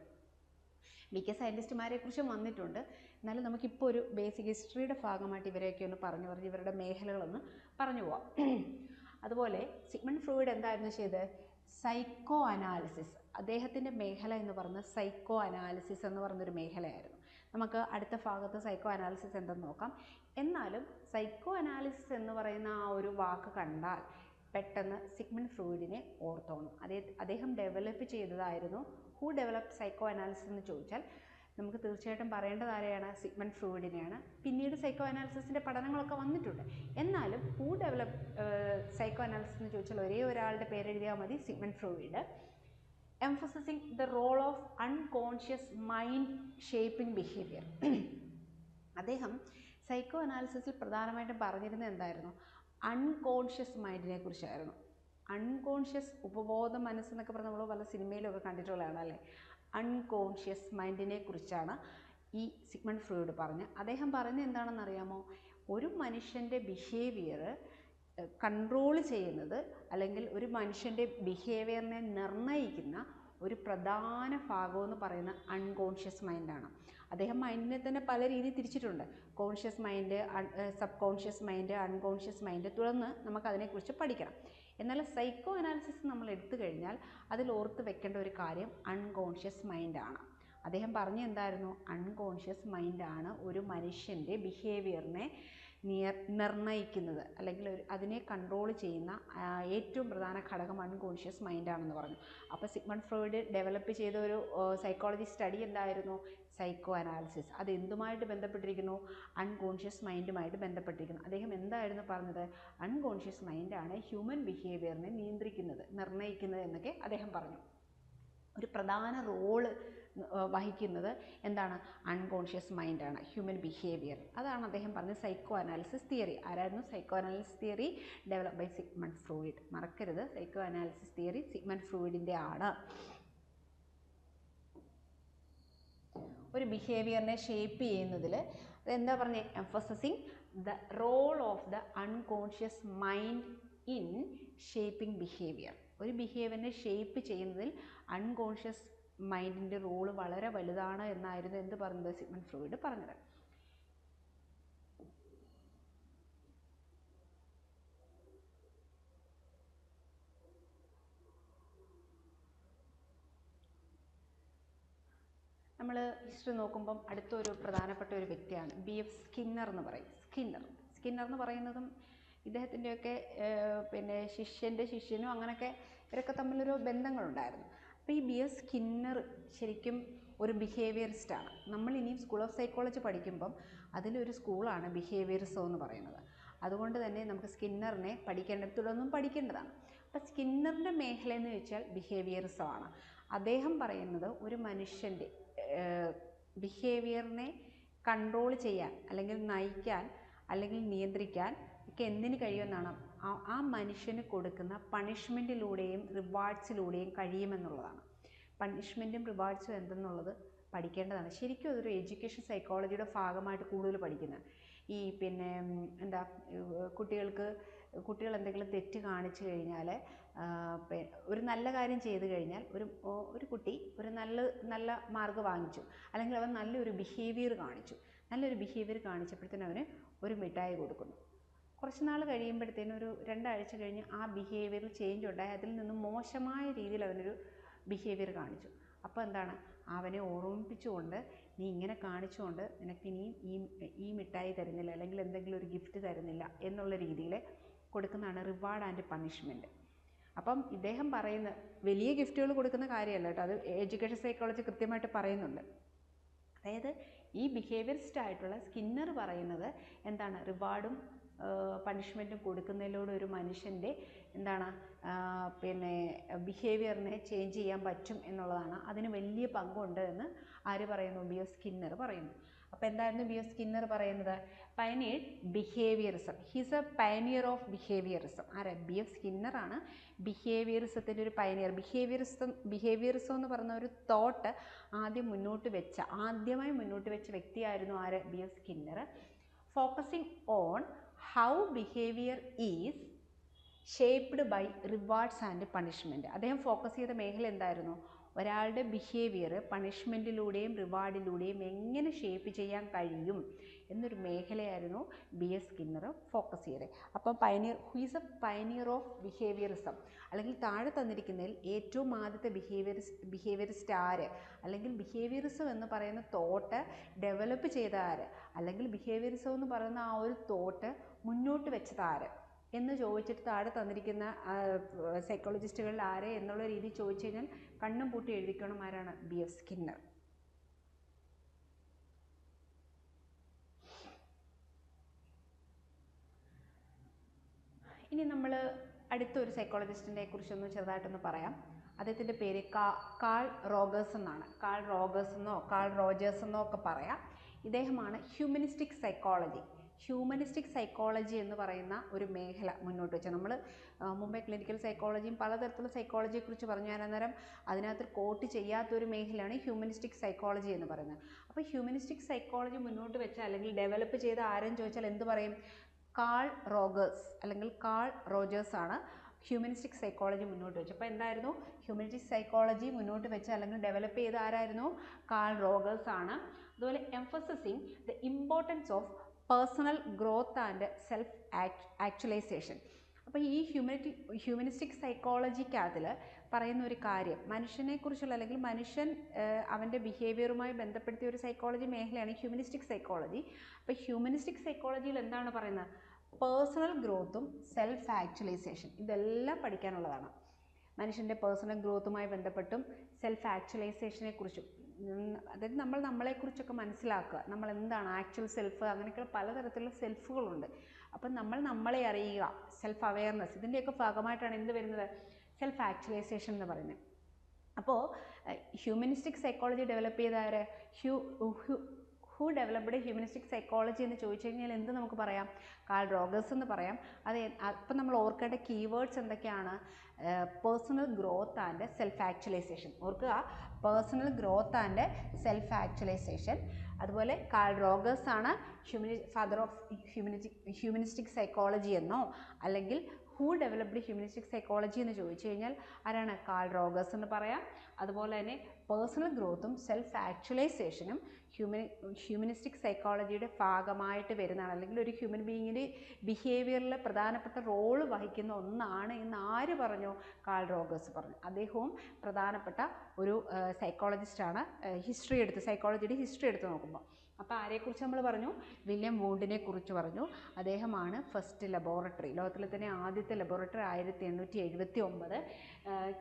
മിക്ക സയൻറ്റിസ്റ്റുമാരെ കുറിച്ചും വന്നിട്ടുണ്ട്. എന്നാലും നമുക്കിപ്പോൾ ഒരു ബേസിക് ഹിസ്റ്ററിയുടെ ഭാഗമായിട്ട് ഇവരെയൊക്കെ ഒന്ന് പറഞ്ഞ് ഇവരുടെ മേഖലകളൊന്ന് പറഞ്ഞു പോവാം. അതുപോലെ സിഗ്മണ്ട് ഫ്രോയിഡ് എന്തായിരുന്നു ചെയ്തത്? Psycho analysis. അദ്ദേഹത്തിൻ്റെ മേഖല എന്ന് പറയുന്നത് സൈക്കോ അനാലിസിസ് എന്ന് പറയുന്നൊരു മേഖലയായിരുന്നു. നമുക്ക് അടുത്ത ഭാഗത്ത് സൈക്കോ അനാലിസിസ് എന്തെന്ന് നോക്കാം. എന്നാലും സൈക്കോ അനാലിസിസ് എന്ന് പറയുന്ന ആ ഒരു വാക്ക് കണ്ടാൽ പെട്ടെന്ന് സിഗ്മണ്ട് ഫ്രോയിഡിനെ ഓർത്തോണം. അദ്ദേഹം ഡെവലപ്പ് ചെയ്തതായിരുന്നു. ഹൂ ഡെവലപ്പ് സൈക്കോ അനാലിസിസ് എന്ന് ചോദിച്ചാൽ നമുക്ക് തീർച്ചയായിട്ടും പറയേണ്ടത് ആരെയാണ്? സിഗ്മണ്ട് ഫ്രോയിഡിനെയാണ്. പിന്നീട് സൈക്കോ അനാലിസിസിൻ്റെ പഠനങ്ങളൊക്കെ വന്നിട്ടുണ്ട്. എന്നാലും ഹൂ ഡെവലപ്പ് സൈക്കോ അനാലിസിസ് എന്ന് ചോദിച്ചാൽ ഒരേ ഒരാളുടെ പേരെഴുതിയാൽ മതി, Sigmund Freud. Emphasising the role of unconscious mind shaping behaviour. അദ്ദേഹം സൈക്കോ അനാലിസിസിൽ പ്രധാനമായിട്ടും പറഞ്ഞിരുന്നത് എന്തായിരുന്നു? അൺകോൺഷ്യസ് മൈൻഡിനെ കുറിച്ചായിരുന്നു. അൺകോൺഷ്യസ് ഉപബോധ മനസ്സെന്നൊക്കെ പറഞ്ഞ് നമ്മൾ പല സിനിമയിലൊക്കെ കണ്ടിട്ടുള്ളതാണ് അല്ലേ. അൺകോൺഷ്യസ് മൈൻഡിനെ കുറിച്ചാണ് ഈ സിഗ്മണ്ട് ഫ്രോയിഡ് പറഞ്ഞ്. അദ്ദേഹം പറഞ്ഞത് എന്താണെന്നറിയാമോ? ഒരു മനുഷ്യൻ്റെ ബിഹേവിയർ കൺട്രോൾ ചെയ്യുന്നത് അല്ലെങ്കിൽ ഒരു മനുഷ്യൻ്റെ ബിഹേവിയറിനെ നിർണ്ണയിക്കുന്ന ഒരു പ്രധാന ഭാഗമെന്ന് പറയുന്ന അൺകോൺഷ്യസ് മൈൻഡാണ്. അദ്ദേഹം മൈൻഡിനെ തന്നെ പല രീതിയിൽ തിരിച്ചിട്ടുണ്ട്. Conscious mind, sub conscious mind, unconscious mind, തുടർന്ന് നമുക്കതിനെക്കുറിച്ച് പഠിക്കണം. എന്നാൽ സൈക്കോ അനാലിസിസ് നമ്മൾ എടുത്തു കഴിഞ്ഞാൽ അതിൽ ഓർത്ത് വെക്കേണ്ട ഒരു കാര്യം അൺകോൺഷ്യസ് മൈൻഡാണ്. അദ്ദേഹം പറഞ്ഞ എന്തായിരുന്നു? അൺകോൺഷ്യസ് മൈൻഡാണ് ഒരു മനുഷ്യൻ്റെ ബിഹേവിയറിനെ നിർണ്ണയിക്കുന്നത് അല്ലെങ്കിൽ അതിനെ കൺട്രോൾ ചെയ്യുന്ന ഏറ്റവും പ്രധാന ഘടകം അൺകോൺഷ്യസ് മൈൻഡാണെന്ന് പറഞ്ഞു. അപ്പോൾ സിഗ്മണ്ട് ഫ്രോയിഡ് ഡെവലപ്പ് ചെയ്ത ഒരു സൈക്കോളജി സ്റ്റഡി എന്തായിരുന്നു? Psycho analysis. അത് എന്തുമായിട്ട് ബന്ധപ്പെട്ടിരിക്കുന്നു? അൺകോൺഷ്യസ് മൈൻഡുമായിട്ട് ബന്ധപ്പെട്ടിരിക്കുന്നു. അദ്ദേഹം എന്തായിരുന്നു പറഞ്ഞത്? അൺകോൺഷ്യസ് മൈൻഡാണ് ഹ്യൂമൻ ബിഹേവിയറിനെ നിയന്ത്രിക്കുന്നത്, നിർണ്ണയിക്കുന്നത് എന്നൊക്കെ അദ്ദേഹം പറഞ്ഞു. ഒരു പ്രധാന റോള് വഹിക്കുന്നത് എന്താണ്? അൺകോൺഷ്യസ് മൈൻഡാണ് ഹ്യൂമൻ ബിഹേവിയർ. അതാണ് അദ്ദേഹം പറഞ്ഞ സൈക്കോ അനാലിസിസ് തിയറി. ആരായിരുന്നു? Psycho analysis theory develop by Sigmund Freud. മറക്കരുത്, സൈക്കോ അനാലിസിസ് തിയറി സിഗ്മണ്ട് ഫ്രോയിഡിൻ്റെ ആണ്. ഒരു ബിഹേവിയറിനെ ഷേപ്പ് ചെയ്യുന്നതിൽ അതെന്താ പറഞ്ഞത്? Emphasising the role of the unconscious mind in shaping behaviour. ഒരു ബിഹേവിയറിനെ ഷേപ്പ് ചെയ്യുന്നതിൽ അൺകോൺഷ്യസ് മൈൻഡിൻ്റെ റോള് വളരെ വലുതാണ് എന്നായിരുന്നു എന്ത് പറഞ്ഞത്? സിഗ്മണ്ട് ഫ്രോയിഡ് പറഞ്ഞത്. നമ്മൾ ഹിസ്റ്ററി നോക്കുമ്പം അടുത്തൊരു പ്രധാനപ്പെട്ട ഒരു വ്യക്തിയാണ് B.F. സ്കിന്നർ എന്ന് പറയും. സ്കിന്നർ എന്ന് പറയുന്നതും ഇദ്ദേഹത്തിൻ്റെയൊക്കെ പിന്നെ ശിഷ്യൻ്റെ ശിഷ്യനും അങ്ങനെയൊക്കെ ഇവരൊക്കെ തമ്മിലൊരു ബന്ധങ്ങളുണ്ടായിരുന്നു. അപ്പോൾ ഈ B.F. സ്കിന്നർ ശരിക്കും ഒരു ബിഹേവിയറിസ്റ്റാണ്. നമ്മൾ ഇനിയും സ്കൂൾ ഓഫ് സൈക്കോളജി പഠിക്കുമ്പം അതിലൊരു സ്കൂളാണ് ബിഹേവിയറിസം എന്ന് പറയുന്നത്. അതുകൊണ്ട് തന്നെ നമുക്ക് സ്കിന്നറിനെ പഠിക്കേണ്ടതൊന്നും പഠിക്കേണ്ടതാണ്. അപ്പോൾ സ്കിന്നറിൻ്റെ മേഖലയെന്ന് വെച്ചാൽ ബിഹേവിയറിസമാണ്. അദ്ദേഹം പറയുന്നത് ഒരു മനുഷ്യൻ്റെ ബിഹേവിയറിനെ കൺട്രോൾ ചെയ്യാൻ അല്ലെങ്കിൽ നയിക്കാൻ അല്ലെങ്കിൽ നിയന്ത്രിക്കാൻ ഒക്കെ എന്തിന് കഴിയുമെന്നാണ്? ആ മനുഷ്യന് കൊടുക്കുന്ന പണിഷ്മെൻറ്റിലൂടെയും റിവാർഡ്സിലൂടെയും കഴിയുമെന്നുള്ളതാണ്. പണിഷ്മെൻറ്റും റിവാർഡ്സും എന്തെന്നുള്ളത് പഠിക്കേണ്ടതാണ്. ശരിക്കും അതൊരു എഡ്യൂക്കേഷൻ സൈക്കോളജിയുടെ ഭാഗമായിട്ട് കൂടുതൽ പഠിക്കുന്നത്. ഈ പിന്നെ എന്താ കുട്ടികൾ എന്തെങ്കിലും തെറ്റ് കാണിച്ചു കഴിഞ്ഞാൽ, ഒരു നല്ല കാര്യം ചെയ്തു കഴിഞ്ഞാൽ ഒരു കുട്ടി ഒരു നല്ല മാർക്ക് വാങ്ങിച്ചു, അല്ലെങ്കിൽ അവൻ നല്ലൊരു ബിഹേവിയർ കാണിച്ചപ്പോഴത്തേനും അവന് ഒരു മിഠായി കൊടുക്കുന്നു. കുറച്ച് നാൾ കഴിയുമ്പോഴത്തേനും ഒരു 2 ആഴ്ച കഴിഞ്ഞ് ആ ബിഹേവിയറിൽ ചേഞ്ച് ഉണ്ടായി, അതിൽ നിന്നും മോശമായ രീതിയിൽ അവനൊരു ബിഹേവിയർ കാണിച്ചു. അപ്പോൾ എന്താണ്, അവനെ ഓർമ്മിപ്പിച്ചുകൊണ്ട് നീ ഇങ്ങനെ കാണിച്ചുകൊണ്ട് നിനക്ക് ഇനിയും ഈ മിഠായി തരുന്നില്ല, അല്ലെങ്കിൽ എന്തെങ്കിലും ഒരു ഗിഫ്റ്റ് തരുന്നില്ല എന്നുള്ള രീതിയിൽ കൊടുക്കുന്നതാണ് റിവാർഡ് ആൻഡ് പണിഷ്മെൻറ്റ്. അപ്പം ഇദ്ദേഹം പറയുന്ന വലിയ ഗിഫ്റ്റുകൾ കൊടുക്കുന്ന കാര്യമല്ല കേട്ടോ, അത് എഡ്യൂക്കേഷൻ സൈക്കോളജി കൃത്യമായിട്ട് പറയുന്നുണ്ട്. അതായത് ഈ ബിഹേവിയറിസ്റ്റ് ആയിട്ടുള്ള സ്കിന്നർ പറയുന്നത് എന്താണ്, റിവാർഡും പണിഷ്മെൻറ്റും കൊടുക്കുന്നതിലൂടെ ഒരു മനുഷ്യൻ്റെ എന്താണ് പിന്നെ ബിഹേവിയറിനെ ചേഞ്ച് ചെയ്യാൻ പറ്റും എന്നുള്ളതാണ്. അതിന് വലിയ പങ്കുണ്ട് എന്ന് ആര് പറയുന്നു? B.F. സ്കിന്നർ പറയുന്നു. അപ്പോൾ എന്തായിരുന്നു B.F. സ്കിന്നർ പറയുന്നത്? Pioneered behaviourism. He's a pioneer of behaviourism. ആരാ? B.F. സ്കിന്നറാണ് ബിഹേവിയറിസത്തിൻ്റെ ഒരു പയനിയർ. ബിഹേവിയറിസം എന്ന് പറയുന്ന ഒരു തോട്ട് ആദ്യമായി മുന്നോട്ട് വെച്ച വ്യക്തിയായിരുന്നു ആര്? B.F. Skinner. Focusing on how behaviour is shaped by rewards and punishment. അദ്ദേഹം ഫോക്കസ് ചെയ്ത മേഖല എന്തായിരുന്നു? ഒരാളുടെ ബിഹേവിയർ പണിഷ്മെൻറ്റിലൂടെയും റിവാർഡിലൂടെയും എങ്ങനെ ഷേപ്പ് ചെയ്യാൻ കഴിയും എന്നൊരു മേഖലയായിരുന്നു B.F. സ്കിന്നർ ഫോക്കസ് ചെയ്തത്. അപ്പോൾ he's a pioneer of behaviourism. അല്ലെങ്കിൽ താഴെ തന്നിരിക്കുന്നതിൽ ഏറ്റവും ആദ്യത്തെ ബിഹേവിയറിസ്റ്റ് ആര്, അല്ലെങ്കിൽ ബിഹേവിയറിസം എന്ന് പറയുന്ന തോട്ട് ഡെവലപ്പ് ചെയ്ത ആര്, അല്ലെങ്കിൽ ബിഹേവിയറിസം എന്ന് പറയുന്ന ആ ഒരു തോട്ട് മുന്നോട്ട് വെച്ചത് ആര് എന്ന് ചോദിച്ചിട്ട് താഴെ തന്നിരിക്കുന്ന സൈക്കോളജിസ്റ്റുകളിൽ ആരെ എന്നുള്ള രീതി ചോദിച്ചു കഴിഞ്ഞാൽ കണ്ണും പൂട്ടി എഴുതിക്കണം ആരാണ്? B.F. സ്കിന്നർ. ഇനി നമ്മൾ അടുത്തൊരു സൈക്കോളജിസ്റ്റിനെ കുറിച്ചൊന്ന് ചെറുതായിട്ടൊന്ന് പറയാം. അദ്ദേഹത്തിൻ്റെ പേര് കാൾ റോജേഴ്സ് എന്നാണ്. കാൾ റോജേഴ്സ് എന്നോ ഒക്കെ പറയാം. ഇദ്ദേഹമാണ് ഹ്യൂമനിസ്റ്റിക് സൈക്കോളജി എന്ന് പറയുന്ന ഒരു മേഖല മുന്നോട്ട് വെച്ചത്. നമ്മൾ മുമ്പേ ക്ലിനിക്കൽ സൈക്കോളജിയും പലതരത്തിലുള്ള സൈക്കോളജിയെക്കുറിച്ച് പറഞ്ഞു. ഞാൻ അന്നേരം അതിനകത്ത് കോട്ട് ചെയ്യാത്തൊരു മേഖലയാണ് ഹ്യൂമനിസ്റ്റിക് സൈക്കോളജി എന്ന് പറയുന്നത്. അപ്പോൾ ഹ്യൂമനിസ്റ്റിക് സൈക്കോളജി മുന്നോട്ട് വെച്ച അല്ലെങ്കിൽ ഡെവലപ്പ് ചെയ്ത ആരെന്ന് ചോദിച്ചാൽ എന്ത് പറയും? കാൾ റോജേഴ്സ് ആണ് ഹ്യൂമനിസ്റ്റിക് സൈക്കോളജി മുന്നോട്ട് വെച്ചു. അപ്പോൾ എന്തായിരുന്നു? ഹ്യൂമനിസ്റ്റിക് സൈക്കോളജി മുന്നോട്ട് വെച്ച അല്ലെങ്കിൽ ഡെവലപ്പ് ചെയ്ത ആരായിരുന്നു? കാൾ റോജേഴ്സ് ആണ്. അതുപോലെ emphasising the importance of personal growth and self actualisation. അപ്പോൾ ഈ ഹ്യൂമനിസ്റ്റിക് സൈക്കോളജിക്കകത്തിൽ പറയുന്ന ഒരു കാര്യം, മനുഷ്യനെക്കുറിച്ചുള്ള അല്ലെങ്കിൽ മനുഷ്യൻ അവൻ്റെ ബിഹേവിയറുമായി ബന്ധപ്പെടുത്തിയ ഒരു സൈക്കോളജി മേഖലയാണ് ഹ്യൂമനിസ്റ്റിക് സൈക്കോളജി. അപ്പോൾ ഹ്യൂമനിസ്റ്റിക് സൈക്കോളജിയിൽ എന്താണ് പറയുന്നത്? പേഴ്സണൽ ഗ്രോത്തും സെൽഫ് ആക്ച്വലൈസേഷൻ ഇതെല്ലാം പഠിക്കാനുള്ളതാണ്. മനുഷ്യൻ്റെ പേഴ്സണൽ ഗ്രോത്തുമായി ബന്ധപ്പെട്ടും സെൽഫ് ആക്ച്വലൈസേഷനെ കുറിച്ചും, അതായത് നമ്മളെക്കുറിച്ചൊക്കെ മനസ്സിലാക്കുക, നമ്മൾ എന്താണ് ആക്ച്വൽ സെൽഫ്, അങ്ങനെയൊക്കെ പലതരത്തിലുള്ള സെൽഫുകളുണ്ട്. അപ്പം നമ്മളെ അറിയുക, സെൽഫ് അവെയർനെസ്, ഇതിൻ്റെയൊക്കെ ഭാഗമായിട്ടാണ് എന്ത് വരുന്നത്? സെൽഫ് ആക്ച്വലൈസേഷൻ എന്ന് പറയുന്നത്. അപ്പോൾ ഹ്യൂമനിസ്റ്റിക് സൈക്കോളജി ഡെവലപ്പ് ചെയ്ത ആര്? ഹു ഡെവലപ്ഡ് ഹ്യൂമനിസ്റ്റിക് സൈക്കോളജി എന്ന് ചോദിച്ചു കഴിഞ്ഞാൽ എന്ത് നമുക്ക് പറയാം? കാൾ റോജേഴ്സ് എന്ന് പറയാം. അപ്പം നമ്മൾ ഓർക്കേണ്ട കീവേഡ്സ് എന്തൊക്കെയാണ്? Personal growth and self actualisation. ഓർക്കുക, personal growth and self actualisation. അതുപോലെ കാൾ റോജേഴ്സ് ആണ് ഫാദർ ഓഫ് ഹ്യൂമനിസ്റ്റിക് സൈക്കോളജി എന്നോ അല്ലെങ്കിൽ ഹു ഡെവലപ്ഡ് ഹ്യൂമനിസ്റ്റിക് സൈക്കോളജി എന്ന് ചോദിച്ചു കഴിഞ്ഞാൽ ആരാണ്? കാൾ റോജേഴ്സ് എന്ന് പറയാം. അതുപോലെ തന്നെ പേഴ്സണൽ ഗ്രോത്തും സെൽഫ് ആക്ച്വലൈസേഷനും ഹ്യൂമനിസ്റ്റിക് സൈക്കോളജിയുടെ ഭാഗമായിട്ട് വരുന്നതാണ്, അല്ലെങ്കിൽ ഒരു ഹ്യൂമൻ ബീയിങ്ങിൻ്റെ ബിഹേവിയറിൽ പ്രധാനപ്പെട്ട റോള് വഹിക്കുന്ന ഒന്നാണ് എന്ന് ആര് പറഞ്ഞു? കാൾ റോജേഴ്സ് പറഞ്ഞു. അദ്ദേഹവും പ്രധാനപ്പെട്ട ഒരു സൈക്കോളജിസ്റ്റാണ്. സൈക്കോളജിയുടെ ഹിസ്റ്ററി എടുത്ത് നോക്കുമ്പോൾ അപ്പോൾ ആരെക്കുറിച്ച് നമ്മൾ പറഞ്ഞു? വില്യം വൂണ്ടിനെ കുറിച്ച് പറഞ്ഞു. അദ്ദേഹമാണ് ഫസ്റ്റ് ലബോറട്ടറി, ലോകത്തിലെ തന്നെ ആദ്യത്തെ ലബോറട്ടറി 1879.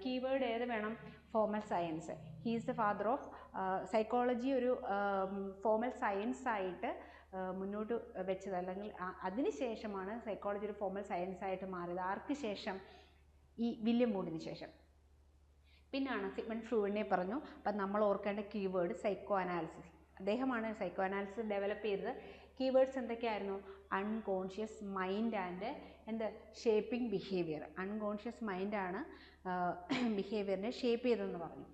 കീവേഡ് ഏത് വേണം? Formal science. He's the father of psychology. ഒരു ഫോമൽ സയൻസ് ആയിട്ട് മുന്നോട്ട് വെച്ചത്, അല്ലെങ്കിൽ അതിനുശേഷമാണ് സൈക്കോളജി ഒരു ഫോമൽ സയൻസ് ആയിട്ട് മാറിയത്. ആർക്ക് ശേഷം? ഈ വില്യം വൂണ്ടിന് ശേഷം. പിന്നാണ് സിഗ്മണ്ട് ഫ്രൂയിഡിനെ പറഞ്ഞു. അപ്പം നമ്മൾ ഓർക്കേണ്ട കീവേഡ് സൈക്കോ അനാലിസിസ്. അദ്ദേഹമാണ് സൈക്കോ അനാലിസിസ് ഡെവലപ്പ് ചെയ്തത്. കീവേഡ്സ് എന്തൊക്കെയായിരുന്നു? അൺകോൺഷ്യസ് മൈൻഡ് ആൻഡ് എന്ത് ഷേപ്പിംഗ് ബിഹേവിയർ. അൺകോൺഷ്യസ് മൈൻഡാണ് ബിഹേവിയറിനെ ഷേപ്പ് ചെയ്തതെന്ന് പറഞ്ഞു.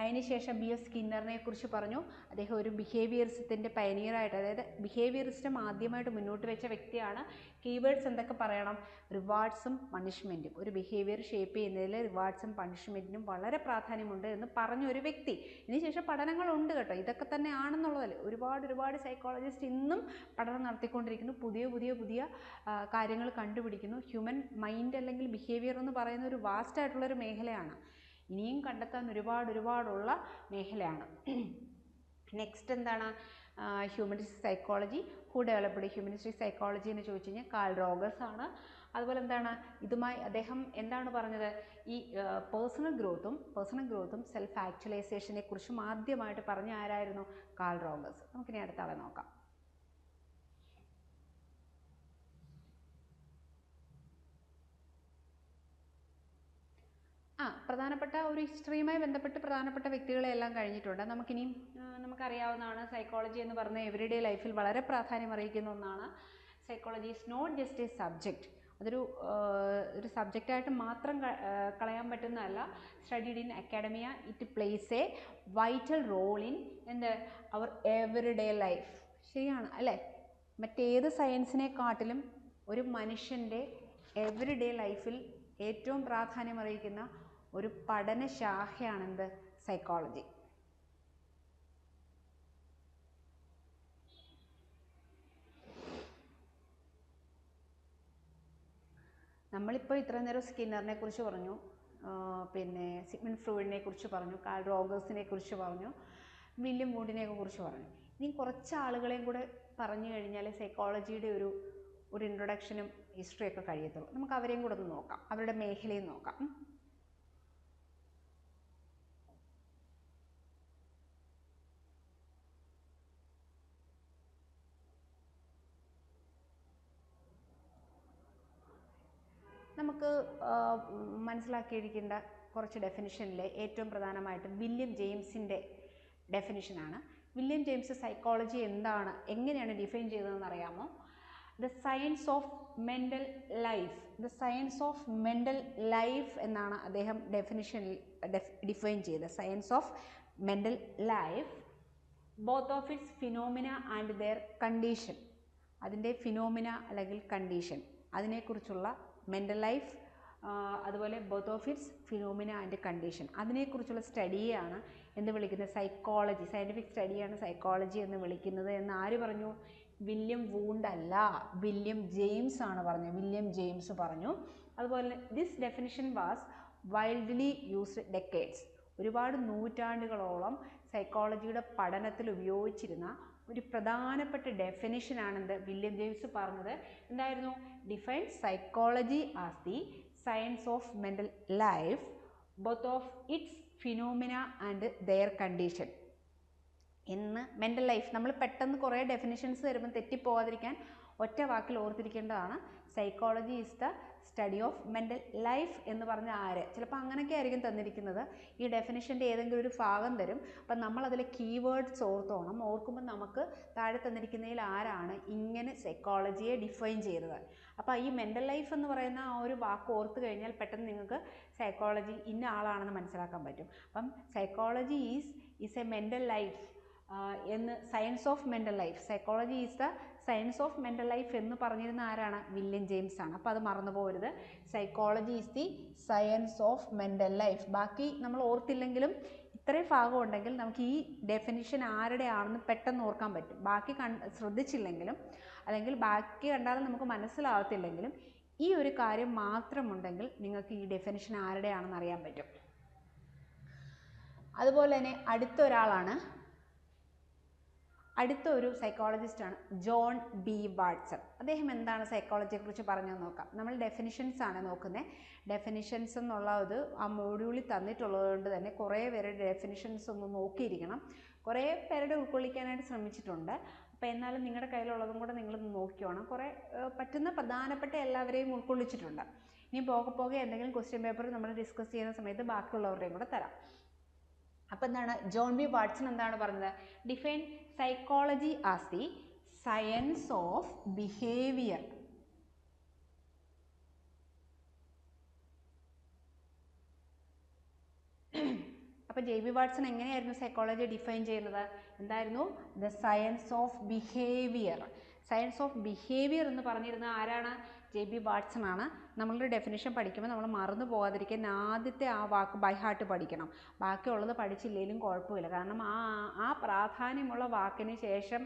അതിനുശേഷം ബി എഫ് സ്കിന്നറിനെ കുറിച്ച് പറഞ്ഞു. അദ്ദേഹം ഒരു ബിഹേവിയറിസത്തിൻ്റെ പയനിയറായിട്ട്, അതായത് ബിഹേവിയറിസം ആദ്യമായിട്ട് മുന്നോട്ട് വെച്ച വ്യക്തിയാണ്. കീവേഡ്സ് എന്തൊക്കെ പറയണം? റിവാർഡ്സും പണിഷ്മെൻറ്റും. ഒരു ബിഹേവിയർ ഷേപ്പ് ചെയ്യുന്നതിൽ റിവാർഡ്സും പണിഷ്മെൻറ്റിനും വളരെ പ്രാധാന്യമുണ്ട് എന്ന് പറഞ്ഞ ഒരു വ്യക്തി. ഇതിനുശേഷം പഠനങ്ങളുണ്ട് കേട്ടോ, ഇതൊക്കെ തന്നെ ആണെന്നുള്ളതല്ല. ഒരുപാട് സൈക്കോളജിസ്റ്റ് ഇന്നും പഠനം നടത്തിക്കൊണ്ടിരിക്കുന്നു. പുതിയ കാര്യങ്ങൾ കണ്ടുപിടിക്കുന്നു. ഹ്യൂമൻ മൈൻഡ് അല്ലെങ്കിൽ ബിഹേവിയർ എന്ന് പറയുന്ന ഒരു വാസ്റ്റ് ആയിട്ടുള്ളൊരു മേഖലയാണ്. ഇനിയും കണ്ടെത്താൻ ഒരുപാടുള്ള മേഖലയാണ്. നെക്സ്റ്റ് എന്താണ്? Humanistic psychology. Who developed humanistic psychology എന്ന് ചോദിച്ചു കഴിഞ്ഞാൽ കാൾ റോഗേഴ്സ് ആണ്. അതുപോലെ എന്താണ് ഇതുമായി അദ്ദേഹം എന്താണ് പറഞ്ഞത്? ഈ പേഴ്സണൽ ഗ്രോത്തും സെൽഫ് ആക്ച്വലൈസേഷനെ കുറിച്ചും ആദ്യമായിട്ട് പറഞ്ഞ ആരായിരുന്നു? കാൾ റോഗേഴ്സ്. നമുക്കിനി അടുത്ത ആളെ നോക്കാം. പ്രധാനപ്പെട്ട ഒരു ഹിസ്റ്ററിയുമായി ബന്ധപ്പെട്ട് പ്രധാനപ്പെട്ട വ്യക്തികളെ എല്ലാം കഴിഞ്ഞിട്ടുണ്ട്. നമുക്കിനിയും നമുക്കറിയാവുന്നതാണ്, സൈക്കോളജി എന്ന് പറഞ്ഞ എവറിഡേ ലൈഫിൽ വളരെ പ്രാധാന്യം അറിയിക്കുന്ന ഒന്നാണ്. Psychology is not just a subject. അതൊരു സബ്ജക്റ്റായിട്ട് മാത്രം കളയാൻ പറ്റുന്നതല്ല. Studied in academia, it plays a vital role in our everyday life. ശരിയാണ് അല്ലേ? മറ്റേത് സയൻസിനെക്കാട്ടിലും ഒരു മനുഷ്യൻ്റെ എവറിഡേ ലൈഫിൽ ഏറ്റവും പ്രാധാന്യം അറിയിക്കുന്ന ഒരു പഠനശാഖയാണെന്ത്? സൈക്കോളജി. നമ്മളിപ്പോൾ ഇത്ര നേരം സ്കിന്നറിനെ കുറിച്ച് പറഞ്ഞു, പിന്നെ സിഗ്മണ്ട് ഫ്രോയിഡിനെ കുറിച്ച് പറഞ്ഞു, കാൾ റോഗേഴ്സിനെ കുറിച്ച് പറഞ്ഞു, വില്യം വൂഡിനെ കുറിച്ച് പറഞ്ഞു. ഇനി കുറച്ച് ആളുകളെയും കൂടെ പറഞ്ഞു കഴിഞ്ഞാൽ സൈക്കോളജിയുടെ ഒരു ഇൻട്രൊഡക്ഷനും ഹിസ്റ്ററിയൊക്കെ കഴിയത്തുള്ളൂ. നമുക്ക് അവരെയും കൂടെ ഒന്ന് നോക്കാം, അവരുടെ മേഖലയും നോക്കാം. നമുക്ക് മനസ്സിലാക്കിയിരിക്കേണ്ട കുറച്ച് ഡെഫിനിഷനിൽ ഏറ്റവും പ്രധാനമായിട്ട് വില്യം ജെയിംസിൻ്റെ ഡെഫിനിഷനാണ്. വില്യം ജെയിംസ് സൈക്കോളജി എന്താണ്, എങ്ങനെയാണ് ഡിഫൈൻ ചെയ്തതെന്ന് അറിയാമോ? The science of mental life എന്നാണ് അദ്ദേഹം ഡെഫിനിഷനിൽ ഡിഫൈൻ ചെയ്തത്. Science of mental life, both of its phenomena and their condition. അതിൻ്റെ ഫിനോമിന അല്ലെങ്കിൽ കണ്ടീഷൻ, അതിനെക്കുറിച്ചുള്ള മെൻ്റൽ ലൈഫ്, അതുപോലെ both of its phenomena and condition, അതിനെക്കുറിച്ചുള്ള സ്റ്റഡിയാണ് എന്ത് വിളിക്കുന്നത്? സൈക്കോളജി. സയൻറ്റിഫിക് സ്റ്റഡിയാണ് സൈക്കോളജി എന്ന് വിളിക്കുന്നത് എന്ന് ആര് പറഞ്ഞു? വില്യം വൂണ്ട് അല്ല, വില്യം ജെയിംസ് ആണ് പറഞ്ഞത്. വില്യം ജെയിംസ് പറഞ്ഞു. അതുപോലെ this definition was wildly used decades. ഒരുപാട് നൂറ്റാണ്ടുകളോളം സൈക്കോളജിയുടെ പഠനത്തിൽ ഉപയോഗിച്ചിരുന്ന ഒരു പ്രധാനപ്പെട്ട ഡെഫിനിഷനാണെന്ത്? വില്യം ജെയിംസ് പറഞ്ഞത് എന്തായിരുന്നു? Define psychology as the science of mental life, both of its phenomena and their condition. എന്ന് മെൻ്റൽ ലൈഫ്, നമ്മൾ പെട്ടെന്ന് കുറേ ഡെഫിനിഷൻസ് വരുമ്പോൾ തെറ്റിപ്പോകാതിരിക്കാൻ ഒറ്റ വാക്കിൽ ഓർത്തിരിക്കേണ്ടതാണ്. Psychology is the study of mental life എന്ന് പറഞ്ഞ ആര്? ചിലപ്പോൾ അങ്ങനെയൊക്കെ ആയിരിക്കും തന്നിരിക്കുന്നത്. ഈ ഡെഫിനിഷൻ്റെ ഏതെങ്കിലും ഒരു ഭാഗം തരും. അപ്പം നമ്മളതിലെ കീവേഡ്സ് ഓർത്തോണം. ഓർക്കുമ്പോൾ നമുക്ക് താഴെ തന്നിരിക്കുന്നതിൽ ആരാണ് ഇങ്ങനെ സൈക്കോളജിയെ ഡിഫൈൻ ചെയ്തത്. അപ്പോൾ ഈ മെൻ്റൽ ലൈഫ് എന്ന് പറയുന്ന ആ ഒരു വാക്ക് ഓർത്ത് കഴിഞ്ഞാൽ പെട്ടെന്ന് നിങ്ങൾക്ക് സൈക്കോളജി ഇന്ന ആളാണെന്ന് മനസ്സിലാക്കാൻ പറ്റും. അപ്പം psychology is a mental life എന്ന്, science of mental life, psychology is the science of mental life എന്ന് പറഞ്ഞിരുന്ന ആരാണ്? വില്യം ജെയിംസ് ആണ്. അപ്പോൾ അത് മറന്നു പോകരുത്. Psychology is the science of mental life. ബാക്കി നമ്മൾ ഓർത്തില്ലെങ്കിലും ഇത്രയും ഭാഗം ഉണ്ടെങ്കിൽ നമുക്ക് ഈ ഡെഫിനിഷൻ ആരുടെ ആണെന്ന് പെട്ടെന്ന് ഓർക്കാൻ പറ്റും. ബാക്കി ശ്രദ്ധിച്ചില്ലെങ്കിലും അല്ലെങ്കിൽ ബാക്കി കണ്ടാലും നമുക്ക് മനസ്സിലാകത്തില്ലെങ്കിലും ഈ ഒരു കാര്യം മാത്രമുണ്ടെങ്കിൽ നിങ്ങൾക്ക് ഈ ഡെഫിനിഷൻ ആരുടെ ആണെന്ന് അറിയാൻ പറ്റും. അതുപോലെ തന്നെ അടുത്ത ഒരു സൈക്കോളജിസ്റ്റാണ് ജോൺ ബി വാട്സൺ. അദ്ദേഹം എന്താണ് സൈക്കോളജിയെക്കുറിച്ച് പറഞ്ഞു നോക്കാം. നമ്മൾ ഡെഫിനിഷൻസ് ആണ് നോക്കുന്നത്. ഡെഫിനിഷൻസ് എന്നുള്ളത് ആ മോഡ്യൂളിൽ തന്നിട്ടുള്ളത് കൊണ്ട് തന്നെ കുറേ പേരുടെ ഡെഫിനിഷൻസ് ഒന്ന് നോക്കിയിരിക്കണം. കുറേ പേരുടെ ഉൾക്കൊള്ളിക്കാനായിട്ട് ശ്രമിച്ചിട്ടുണ്ട്. അപ്പോൾ എന്നാലും നിങ്ങളുടെ കയ്യിലുള്ളതും കൂടെ നിങ്ങളൊന്ന് നോക്കിയോണം. കുറേ പറ്റുന്ന പ്രധാനപ്പെട്ട എല്ലാവരെയും ഉൾക്കൊള്ളിച്ചിട്ടുണ്ട്. ഇനി പോകെ എന്തെങ്കിലും ക്വസ്റ്റ്യൻ പേപ്പർ നമ്മൾ ഡിസ്കസ് ചെയ്യുന്ന സമയത്ത് ബാക്കിയുള്ളവരുടെയും കൂടെ തരാം. അപ്പോൾ എന്താണ് ജോൺ ബി വാട്സൺ എന്താണ് പറഞ്ഞത്? Define psychology as the science of behaviour. അപ്പോൾ ജെ ബി വാട്സൺ എങ്ങനെയായിരുന്നു സൈക്കോളജി ഡിഫൈൻ ചെയ്യുന്നത്? എന്തായിരുന്നു? The science of behaviour. Science of behaviour എന്ന് പറഞ്ഞിരുന്ന ആരാണ്? ജെ ബി വാട്സൺ ആണ്. നമ്മളൊരു ഡെഫിനിഷൻ പഠിക്കുമ്പോൾ നമ്മൾ മറന്നു പോകാതിരിക്കാൻ ആദ്യത്തെ ആ വാക്ക് ബൈ ഹാർട്ട് പഠിക്കണം. ബാക്കിയുള്ളത് പഠിച്ചില്ലെങ്കിലും കുഴപ്പമില്ല. കാരണം ആ പ്രാധാന്യമുള്ള വാക്കിന് ശേഷം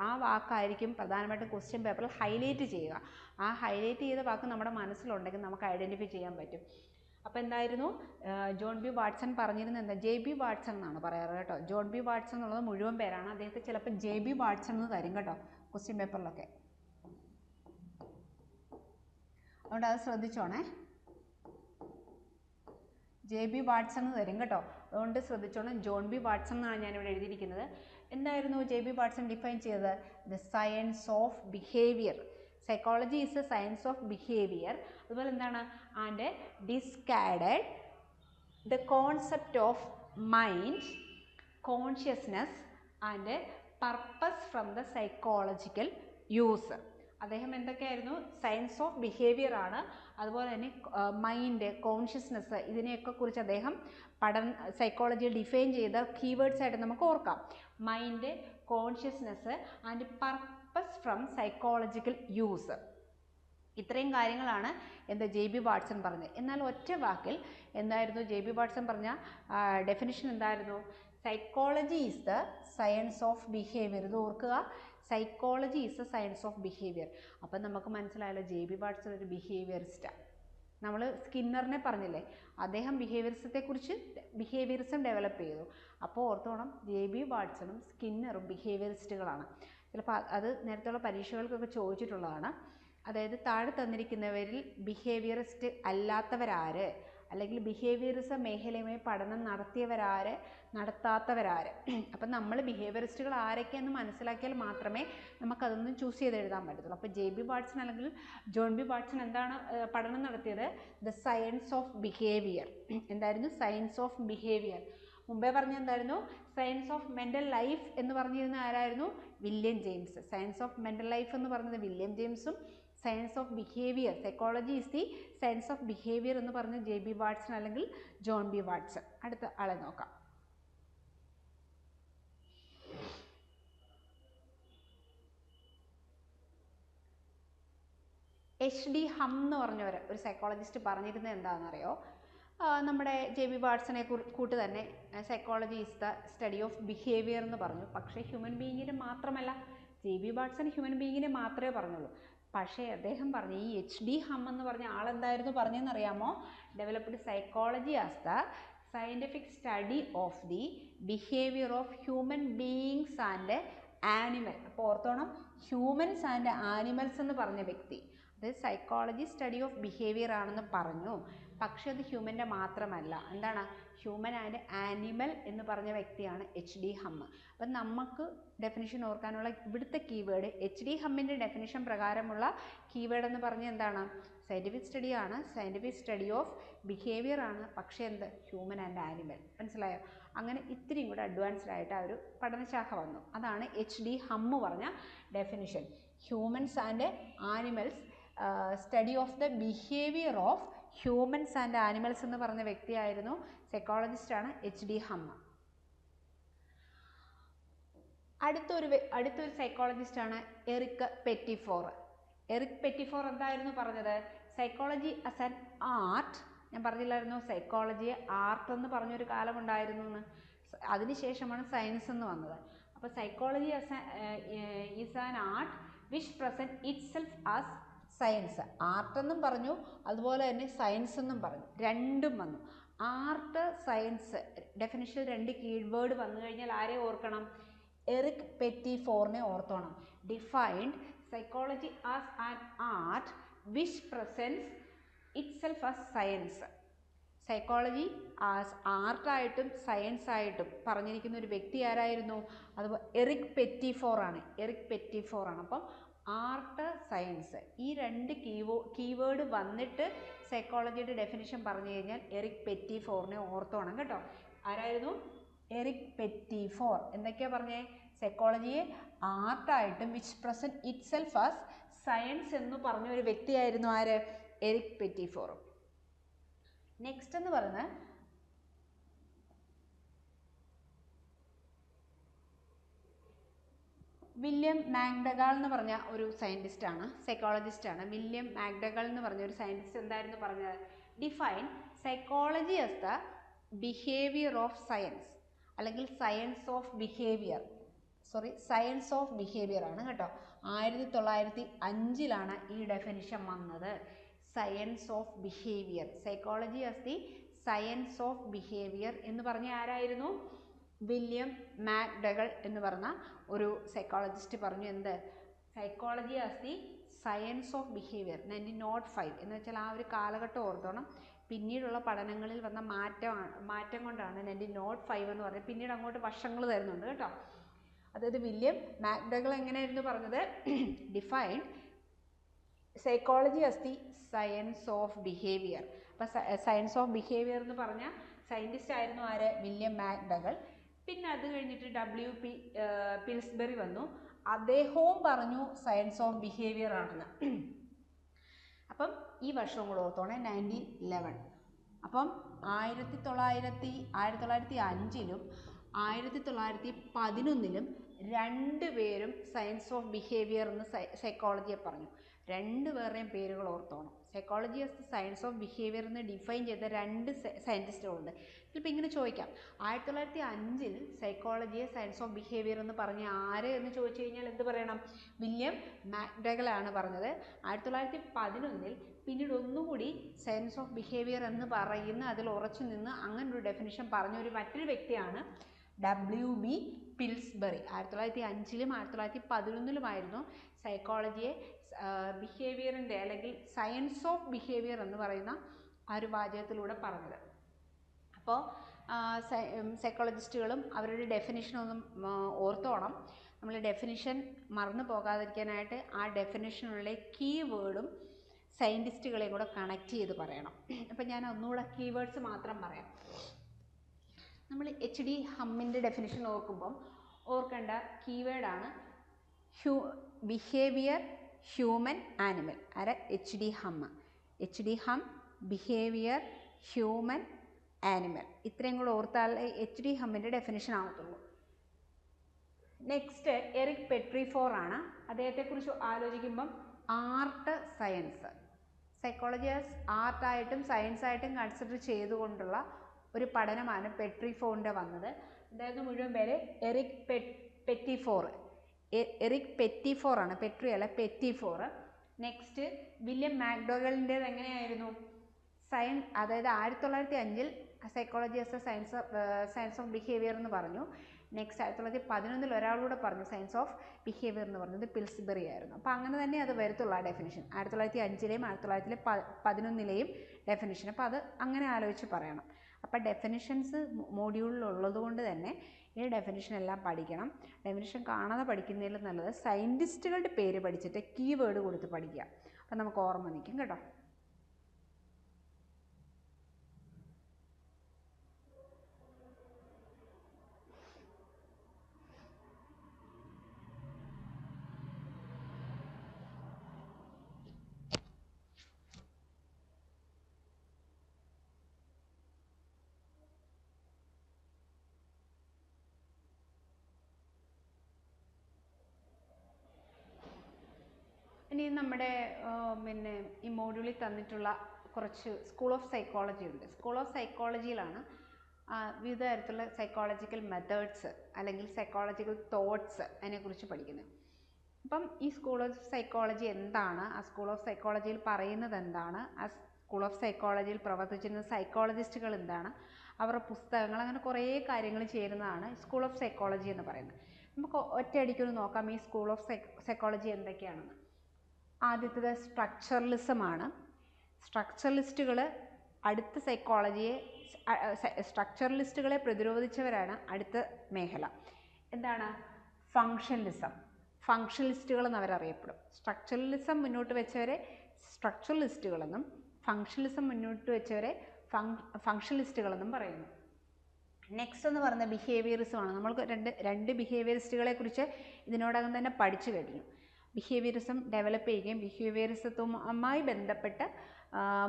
ആ വാക്കായിരിക്കും പ്രധാനമായിട്ടും ക്വസ്റ്റ്യൻ പേപ്പറിൽ ഹൈലൈറ്റ് ചെയ്യുക. ആ ഹൈലൈറ്റ് ചെയ്ത വാക്ക് നമ്മുടെ മനസ്സിലുണ്ടെങ്കിൽ നമുക്ക് ഐഡൻറ്റിഫൈ ചെയ്യാൻ പറ്റും. അപ്പോൾ എന്തായിരുന്നു ജോൺ ബി വാട്സൺ പറഞ്ഞിരുന്നത്? എന്താ? ജെ ബി വാട്സൺ എന്നാണ് പറയാറ് കേട്ടോ. ജോൺ ബി വാട്സൺ എന്നുള്ളത് മുഴുവൻ പേരാണ്. അദ്ദേഹത്തെ ചിലപ്പോൾ ജെ ബി വാട്സൺ എന്ന് തരും കേട്ടോ ക്വസ്റ്റ്യൻ പേപ്പറിലൊക്കെ. അതുകൊണ്ട് അത് ശ്രദ്ധിച്ചോണേ. ജെ ബി വാട്സൺ എന്ന് തരും കേട്ടോ. അതുകൊണ്ട് ശ്രദ്ധിച്ചോണം. ജോൺ ബി വാട്സൺ എന്നാണ് ഞാനിവിടെ എഴുതിയിരിക്കുന്നത്. എന്തായിരുന്നു ജെ ബി വാട്സൺ ഡിഫൈൻ ചെയ്തത്? The science of behaviour. Psychology is A science of behaviour. അതുപോലെ എന്താണ്? And discarded the concept of mind, consciousness and purpose from the psychological use. അദ്ദേഹം എന്തൊക്കെയായിരുന്നു? സയൻസ് ഓഫ് ബിഹേവിയർ ആണ്. അതുപോലെ തന്നെ മൈൻഡ്, കോൺഷ്യസ്നെസ് ഇതിനെയൊക്കെ കുറിച്ച് അദ്ദേഹം സൈക്കോളജി ഡിഫൈൻ ചെയ്ത കീവേഡ്സ് ആയിട്ട് നമുക്ക് ഓർക്കാം. Mind, consciousness and purpose from psychological use. ഇത്രയും കാര്യങ്ങളാണ് എന്താ ജെ ബി വാട്സൺ പറഞ്ഞത്. എന്നാൽ ഒറ്റ വാക്കിൽ എന്തായിരുന്നു ജെ ബി വാട്സൺ പറഞ്ഞ ഡെഫിനിഷൻ? എന്തായിരുന്നു? Psychology is the science of behaviour. ഇത് ഓർക്കുക, psychology is the science of behaviour. അപ്പം നമുക്ക് മനസ്സിലായല്ലോ ജെ ബി വാട്സൺ ഒരു ബിഹേവിയറിസ്റ്റാണ്. നമ്മൾ സ്കിന്നറിനെ പറഞ്ഞില്ലേ, അദ്ദേഹം ബിഹേവിയറിസം ഡെവലപ്പ് ചെയ്തു. അപ്പോൾ ഓർത്തോണം, ജെ ബി വാട്സണും സ്കിന്നറും ബിഹേവിയറിസ്റ്റുകളാണ്. ചിലപ്പോൾ അത് നേരത്തെയുള്ള പരീക്ഷകൾക്കൊക്കെ ചോദിച്ചിട്ടുള്ളതാണ്. അതായത് താഴെ തന്നിരിക്കുന്നവരിൽ ബിഹേവിയറിസ്റ്റ് അല്ലാത്തവരാര്, അല്ലെങ്കിൽ ബിഹേവിയറിസം മേഖലയുമായി പഠനം നടത്താത്തവരാര്. അപ്പം നമ്മൾ ബിഹേവിയറിസ്റ്റുകൾ ആരൊക്കെയെന്ന് മനസ്സിലാക്കിയാൽ മാത്രമേ നമുക്കതൊന്നും ചൂസ് ചെയ്ത് എഴുതാൻ പറ്റത്തുള്ളൂ. അപ്പോൾ ജെ ബി വാട്സൺ അല്ലെങ്കിൽ ജോൺ ബി വാട്സൺ എന്താണ് പഠനം നടത്തിയത്? The science of behaviour. എന്തായിരുന്നു? Science of behaviour. മുമ്പേ പറഞ്ഞ എന്തായിരുന്നു? സയൻസ് ഓഫ് മെൻ്റൽ ലൈഫ് എന്ന് പറഞ്ഞിരുന്ന ആരായിരുന്നു? William James. Science of mental life എന്ന് പറഞ്ഞത് വില്യം ജെയിംസും, science of behaviour, psychology is the science of behaviour എന്ന് പറഞ്ഞ ജെ ബി വാട്സൺ അല്ലെങ്കിൽ ജോൺ ബി വാട്സൺ. അടുത്ത ആളെ നോക്കാം. എച്ച് ഡി ഹം എന്ന് പറഞ്ഞ ഒരു സൈക്കോളജിസ്റ്റ് പറഞ്ഞിരുന്നത് എന്താണെന്നറിയോ? നമ്മുടെ ജെ ബി വാട്സനെ കൂട്ട് തന്നെ psychology is the study of behaviour എന്ന് പറഞ്ഞു. പക്ഷേ ഹ്യൂമൻ ബീയിങ്ങിന് മാത്രമല്ല. ജെ ബി വാട്സൺ ഹ്യൂമൻ ബീയിങ്ങിനെ മാത്രമേ പറഞ്ഞുള്ളൂ. പക്ഷേ അദ്ദേഹം പറഞ്ഞു, ഈ എച്ച് ഡി ഹം എന്ന് പറഞ്ഞ ആളെന്തായിരുന്നു പറഞ്ഞതെന്നറിയാമോ? Developed psychology as the scientific study of the behaviour of human beings and animal. അപ്പോൾ ഓർത്തോണം, ഹ്യൂമൻസ് ആൻഡ് ആനിമൽസ് എന്ന് പറഞ്ഞ വ്യക്തി അത് സൈക്കോളജി സ്റ്റഡി ഓഫ് ബിഹേവിയർ ആണെന്ന് പറഞ്ഞു. പക്ഷെ അത് ഹ്യൂമൻ്റെ മാത്രമല്ല. എന്താണ്? ഹ്യൂമൻ ആൻഡ് ആനിമൽ എന്ന് പറഞ്ഞ വ്യക്തിയാണ് എച്ച് ഡി ഹം. അപ്പം നമുക്ക് ഡെഫിനിഷൻ ഓർക്കാനുള്ള ഇവിടുത്തെ കീവേഡ്, എച്ച് ഡി ഹമ്മിൻ്റെ ഡെഫിനിഷൻ പ്രകാരമുള്ള കീവേഡ് എന്ന് പറഞ്ഞാൽ എന്താണ്? സയൻറ്റിഫിക് സ്റ്റഡിയാണ്, സയൻറ്റിഫിക് സ്റ്റഡി ഓഫ് ബിഹേവിയർ ആണ്. പക്ഷേ എന്ത്? Human and animal. മനസ്സിലായോ? അങ്ങനെ ഇത്തിരിയും കൂടെ അഡ്വാൻസ്ഡ് ആയിട്ട് ആ ഒരു പഠനശാഖ വന്നു. അതാണ് എച്ച് ഡി ഹം പറഞ്ഞ definition. Humans and animals study of the behaviour of humans and animals എന്ന് പറഞ്ഞ വ്യക്തിയായിരുന്നു, സൈക്കോളജിസ്റ്റാണ് എച്ച് ഡി ഹം. അടുത്തൊരു സൈക്കോളജിസ്റ്റാണ് എറിക് പെറ്റിഫോർ. എറിക് പെറ്റിഫോർ എന്തായിരുന്നു പറഞ്ഞത്? Psychology as an art. ഞാൻ പറഞ്ഞില്ലായിരുന്നു സൈക്കോളജിയെ ആർട്ട് എന്ന് പറഞ്ഞൊരു കാലമുണ്ടായിരുന്നു എന്ന്. അതിനുശേഷമാണ് സയൻസ് എന്ന് വന്നത്. അപ്പോൾ psychology is an art which present itself as science. ആർട്ടെന്നും പറഞ്ഞു, അതുപോലെ തന്നെ സയൻസ് എന്നും പറഞ്ഞു, രണ്ടും വന്നു. ആർട്ട്, സയൻസ് ഡെഫിനിഷനിൽ രണ്ട് കീവേഡ് വന്നു കഴിഞ്ഞാൽ ആരെ ഓർക്കണം? എറിക് പെറ്റിഫോറിനെ ഓർത്തോണം. Defined psychology as an art which presents itself as science. Psychology as ആർട്ടായിട്ടും സയൻസ് ആയിട്ടും പറഞ്ഞിരിക്കുന്ന ഒരു വ്യക്തി ആരായിരുന്നു? അതുപോലെ എറിക് പെറ്റിഫോറാണ്. എറിക് പെറ്റിഫോറാണ്. അപ്പം ആർട്ട്, സയൻസ് ഈ രണ്ട് കീവേഡ് വന്നിട്ട് സൈക്കോളജിയുടെ ഡെഫിനിഷൻ പറഞ്ഞു കഴിഞ്ഞാൽ എറിക് പെറ്റിഫോറിനെ ഓർത്തോണം കേട്ടോ. ആരായിരുന്നു? Eric Pettifor. എന്തൊക്കെയാണ് പറഞ്ഞേ? സൈക്കോളജിയെ ആർട്ടായിട്ടും which present itself as science എന്ന് പറഞ്ഞ ഒരു വ്യക്തിയായിരുന്നു ആര്? എറിക് പെറ്റിഫോർ. നെക്സ്റ്റ് എന്ന് പറയുന്നത് വില്യം മാക്ഡഗാൾ എന്ന് പറഞ്ഞ ഒരു സയൻറ്റിസ്റ്റാണ്, സൈക്കോളജിസ്റ്റാണ്. വില്യം മാക്ഡഗാൾ എന്ന് പറഞ്ഞ ഒരു സയൻറ്റിസ്റ്റ് എന്തായിരുന്നു പറഞ്ഞത്? Define psychology as the behaviour of science, അല്ലെങ്കിൽ science of behaviour. Science of behaviour ആണ് കേട്ടോ. 1905 ഈ ഡെഫിനിഷൻ വന്നത്. Science of behaviour, psychology as the science of behaviour എന്ന് പറഞ്ഞ ആരായിരുന്നു? വില്യം മാക്ഡഗാൾ എന്ന് പറഞ്ഞ ഒരു സൈക്കോളജിസ്റ്റ് പറഞ്ഞു എന്ത്? Psychology as the science of behaviour. 1905 എന്ന് വെച്ചാൽ ആ ഒരു കാലഘട്ടം ഓർത്തോണം. പിന്നീടുള്ള പഠനങ്ങളിൽ വന്ന മാറ്റം കൊണ്ടാണ് 1905 എന്ന് പറയുന്നത്. പിന്നീട് അങ്ങോട്ട് വർഷങ്ങൾ തരുന്നുണ്ട് കേട്ടോ. അതായത് വില്യം മാക്ഡഗാൾ എങ്ങനെയായിരുന്നു പറഞ്ഞത്? Define psychology as the science of behaviour. അപ്പം സയൻസ് ഓഫ് ബിഹേവിയർ എന്ന് പറഞ്ഞ സയൻറ്റിസ്റ്റ് ആയിരുന്നു ആര്? വില്യം മാക്ഡഗാൾ. പിന്നെ അത് കഴിഞ്ഞിട്ട് WP പിൽസ്ബറി വന്നു. അദ്ദേഹവും പറഞ്ഞു സയൻസ് ഓഫ് ബിഹേവിയർ ആണെന്ന്. അപ്പം ഈ വർഷവും കൂടെ ഓർത്തോണേ, 1911. അപ്പം 1905 1911 രണ്ടുപേരും സയൻസ് ഓഫ് ബിഹേവിയർ എന്ന് സൈക്കോളജിയെ പറഞ്ഞു. രണ്ടുപേരുടെയും പേരുകൾ ഓർത്തോണം. Psychology as the science of behaviour എന്ന് ഡിഫൈൻ ചെയ്ത രണ്ട് സയൻറ്റിസ്റ്റുകളുണ്ട്. ചിലപ്പോൾ ഇങ്ങനെ ചോദിക്കാം, 1905 സൈക്കോളജിയെ സയൻസ് ഓഫ് ബിഹേവിയർ എന്ന് പറഞ്ഞ ആര് എന്ന് ചോദിച്ചു കഴിഞ്ഞാൽ എന്ത് പറയണം? വില്യം മാക്ഡഗാൾ ആണ് പറഞ്ഞത്. 1911 പിന്നീട് ഒന്നുകൂടി സയൻസ് ഓഫ് ബിഹേവിയർ എന്ന് പറയുന്ന അതിൽ ഉറച്ചു നിന്ന് അങ്ങനെ ഒരു ഡെഫിനിഷൻ പറഞ്ഞ മറ്റൊരു വ്യക്തിയാണ് WB പിൽസ്ബറി. 1905 1911 സൈക്കോളജിയെ ബിഹേവിയറിൻ്റെ അല്ലെങ്കിൽ സയൻസ് ഓഫ് ബിഹേവിയർ എന്ന് പറയുന്ന ആ ഒരു വാചകത്തിലൂടെ പറഞ്ഞത്. അപ്പോൾ സൈക്കോളജിസ്റ്റുകളും അവരുടെ ഡെഫിനിഷനൊന്നും ഓർത്തോണം. നമ്മൾ ഡെഫിനിഷൻ മറന്നു പോകാതിരിക്കാനായിട്ട് ആ ഡെഫിനിഷനുള്ള കീവേഡും സയൻറ്റിസ്റ്റുകളെയും കൂടെ കണക്ട് ചെയ്ത് പറയണം. അപ്പം ഞാൻ ഒന്നുകൂടെ കീവേഡ്സ് മാത്രം പറയാം. നമ്മൾ HD ഹമ്മിൻ്റെ ഡെഫിനിഷൻ നോക്കുമ്പം ഓർക്കേണ്ട കീവേഡാണ് ബിഹേവിയർ, ഹ്യൂമൻ, ആനിമൽ. ആരെ? HD ഹം. HD ഹം, ബിഹേവിയർ, ഹ്യൂമൻ, ആനിമൽ. ഇത്രയും കൂടെ ഓർത്താൽ HD ഹമ്മിൻ്റെ ഡെഫിനിഷൻ ആവത്തുള്ളൂ. നെക്സ്റ്റ് എറിക് പെട്രിഫോർ ആണ്. അദ്ദേഹത്തെക്കുറിച്ച് ആലോചിക്കുമ്പം ആർട്ട്, സയൻസ്, സൈക്കോളജി ആർട്ടായിട്ടും സയൻസായിട്ടും കൺസിഡർ ചെയ്തുകൊണ്ടുള്ള ഒരു പഠനമാണ് പെട്രിഫോറിൻ്റെ വന്നത്. അതായത് മുഴുവൻ പേര് എറിക് പെറ്റിഫോർ. എറിക് പെറ്റിഫോർ ആണ്, പെട്രി അല്ല, പെറ്റിഫോർ. നെക്സ്റ്റ് വില്യം മാക്ഡഗാളിൻ്റേത് എങ്ങനെയായിരുന്നു? അതായത് 1905 psychology as A science of behaviour എന്ന് പറഞ്ഞു. നെക്സ്റ്റ് 1911 ഒരാളൂടെ പറഞ്ഞു സയൻസ് ഓഫ് ബിഹേവിയർ എന്ന് പറഞ്ഞത് പിൽസ്ബറി ആയിരുന്നു. അപ്പോൾ അങ്ങനെ തന്നെ അത് വരത്തുള്ള ആ ഡെഫിനിഷൻ 1905 1911 ഡെഫിനിഷൻ. അപ്പോൾ അത് അങ്ങനെ ആലോചിച്ച് പറയണം. അപ്പോൾ ഡെഫിനിഷൻസ് മോഡ്യൂളിലുള്ളത് കൊണ്ട് തന്നെ ഈ ഡെഫിനിഷൻ എല്ലാം പഠിക്കണം. ഡെഫിനിഷൻ കാണാതെ പഠിക്കുന്നതിൽ നല്ലത് സയൻറ്റിസ്റ്റുകളുടെ പേര് പഠിച്ചിട്ട് കീവേഡ് കൊടുത്ത് പഠിക്കുക. അപ്പം നമുക്ക് ഓർമ്മ നിൽക്കും കേട്ടോ. ഇനി നമ്മുടെ ഈ മോഡ്യൂളിൽ തന്നിട്ടുള്ള കുറച്ച് സ്കൂൾ ഓഫ് സൈക്കോളജി ഉണ്ട്. സ്കൂൾ ഓഫ് സൈക്കോളജിയിലാണ് വിവിധ തരത്തിലുള്ള സൈക്കോളജിക്കൽ മെത്തേഡ്സ് അല്ലെങ്കിൽ സൈക്കോളജിക്കൽ തോട്ട്സ് അതിനെക്കുറിച്ച് പഠിക്കുന്നത്. അപ്പം ഈ സ്കൂൾ ഓഫ് സൈക്കോളജി എന്താണ്, ആ സ്കൂൾ ഓഫ് സൈക്കോളജിയിൽ പറയുന്നത് എന്താണ്, ആ സ്കൂൾ ഓഫ് സൈക്കോളജിയിൽ പ്രവർത്തിച്ചിരുന്ന സൈക്കോളജിസ്റ്റുകൾ എന്താണ്, അവരുടെ പുസ്തകങ്ങൾ, അങ്ങനെ കുറേ കാര്യങ്ങൾ ചേരുന്നതാണ് സ്കൂൾ ഓഫ് സൈക്കോളജി എന്ന് പറയുന്നത്. നമുക്ക് ഒറ്റയടിക്കൊന്ന് നോക്കാം ഈ സ്കൂൾ ഓഫ് സൈക്കോളജി എന്തൊക്കെയാണെന്ന്. ആദ്യത്തേത് സ്ട്രക്ചറലിസമാണ്. സ്ട്രക്ചറലിസ്റ്റുകൾ അടുത്ത സ്ട്രക്ചറലിസ്റ്റുകളെ പ്രതിരോധിച്ചവരാണ് അടുത്ത മേഖല. എന്താണ്? ഫങ്ഷണലിസ്റ്റുകൾ എന്ന് അവരറിയപ്പെടും. സ്ട്രക്ചറലിസം മുന്നോട്ട് വെച്ചവരെ സ്ട്രക്ചറലിസ്റ്റുകളെന്നും ഫങ്ഷണലിസം മുന്നോട്ട് വെച്ചവരെ ഫങ്ഷണലിസ്റ്റുകളെന്നും പറയുന്നു. നെക്സ്റ്റ് എന്ന് പറയുന്നത് ബിഹേവിയറിസമാണ്. നമ്മൾക്ക് രണ്ട് ബിഹേവിയറിസ്റ്റുകളെ കുറിച്ച് ഇതിനോടകം തന്നെ പഠിച്ചു കഴിഞ്ഞു. ബിഹേവിയറിസം ഡെവലപ്പ് ചെയ്യുകയും ബിഹേവിയറിസവുമായി ബന്ധപ്പെട്ട്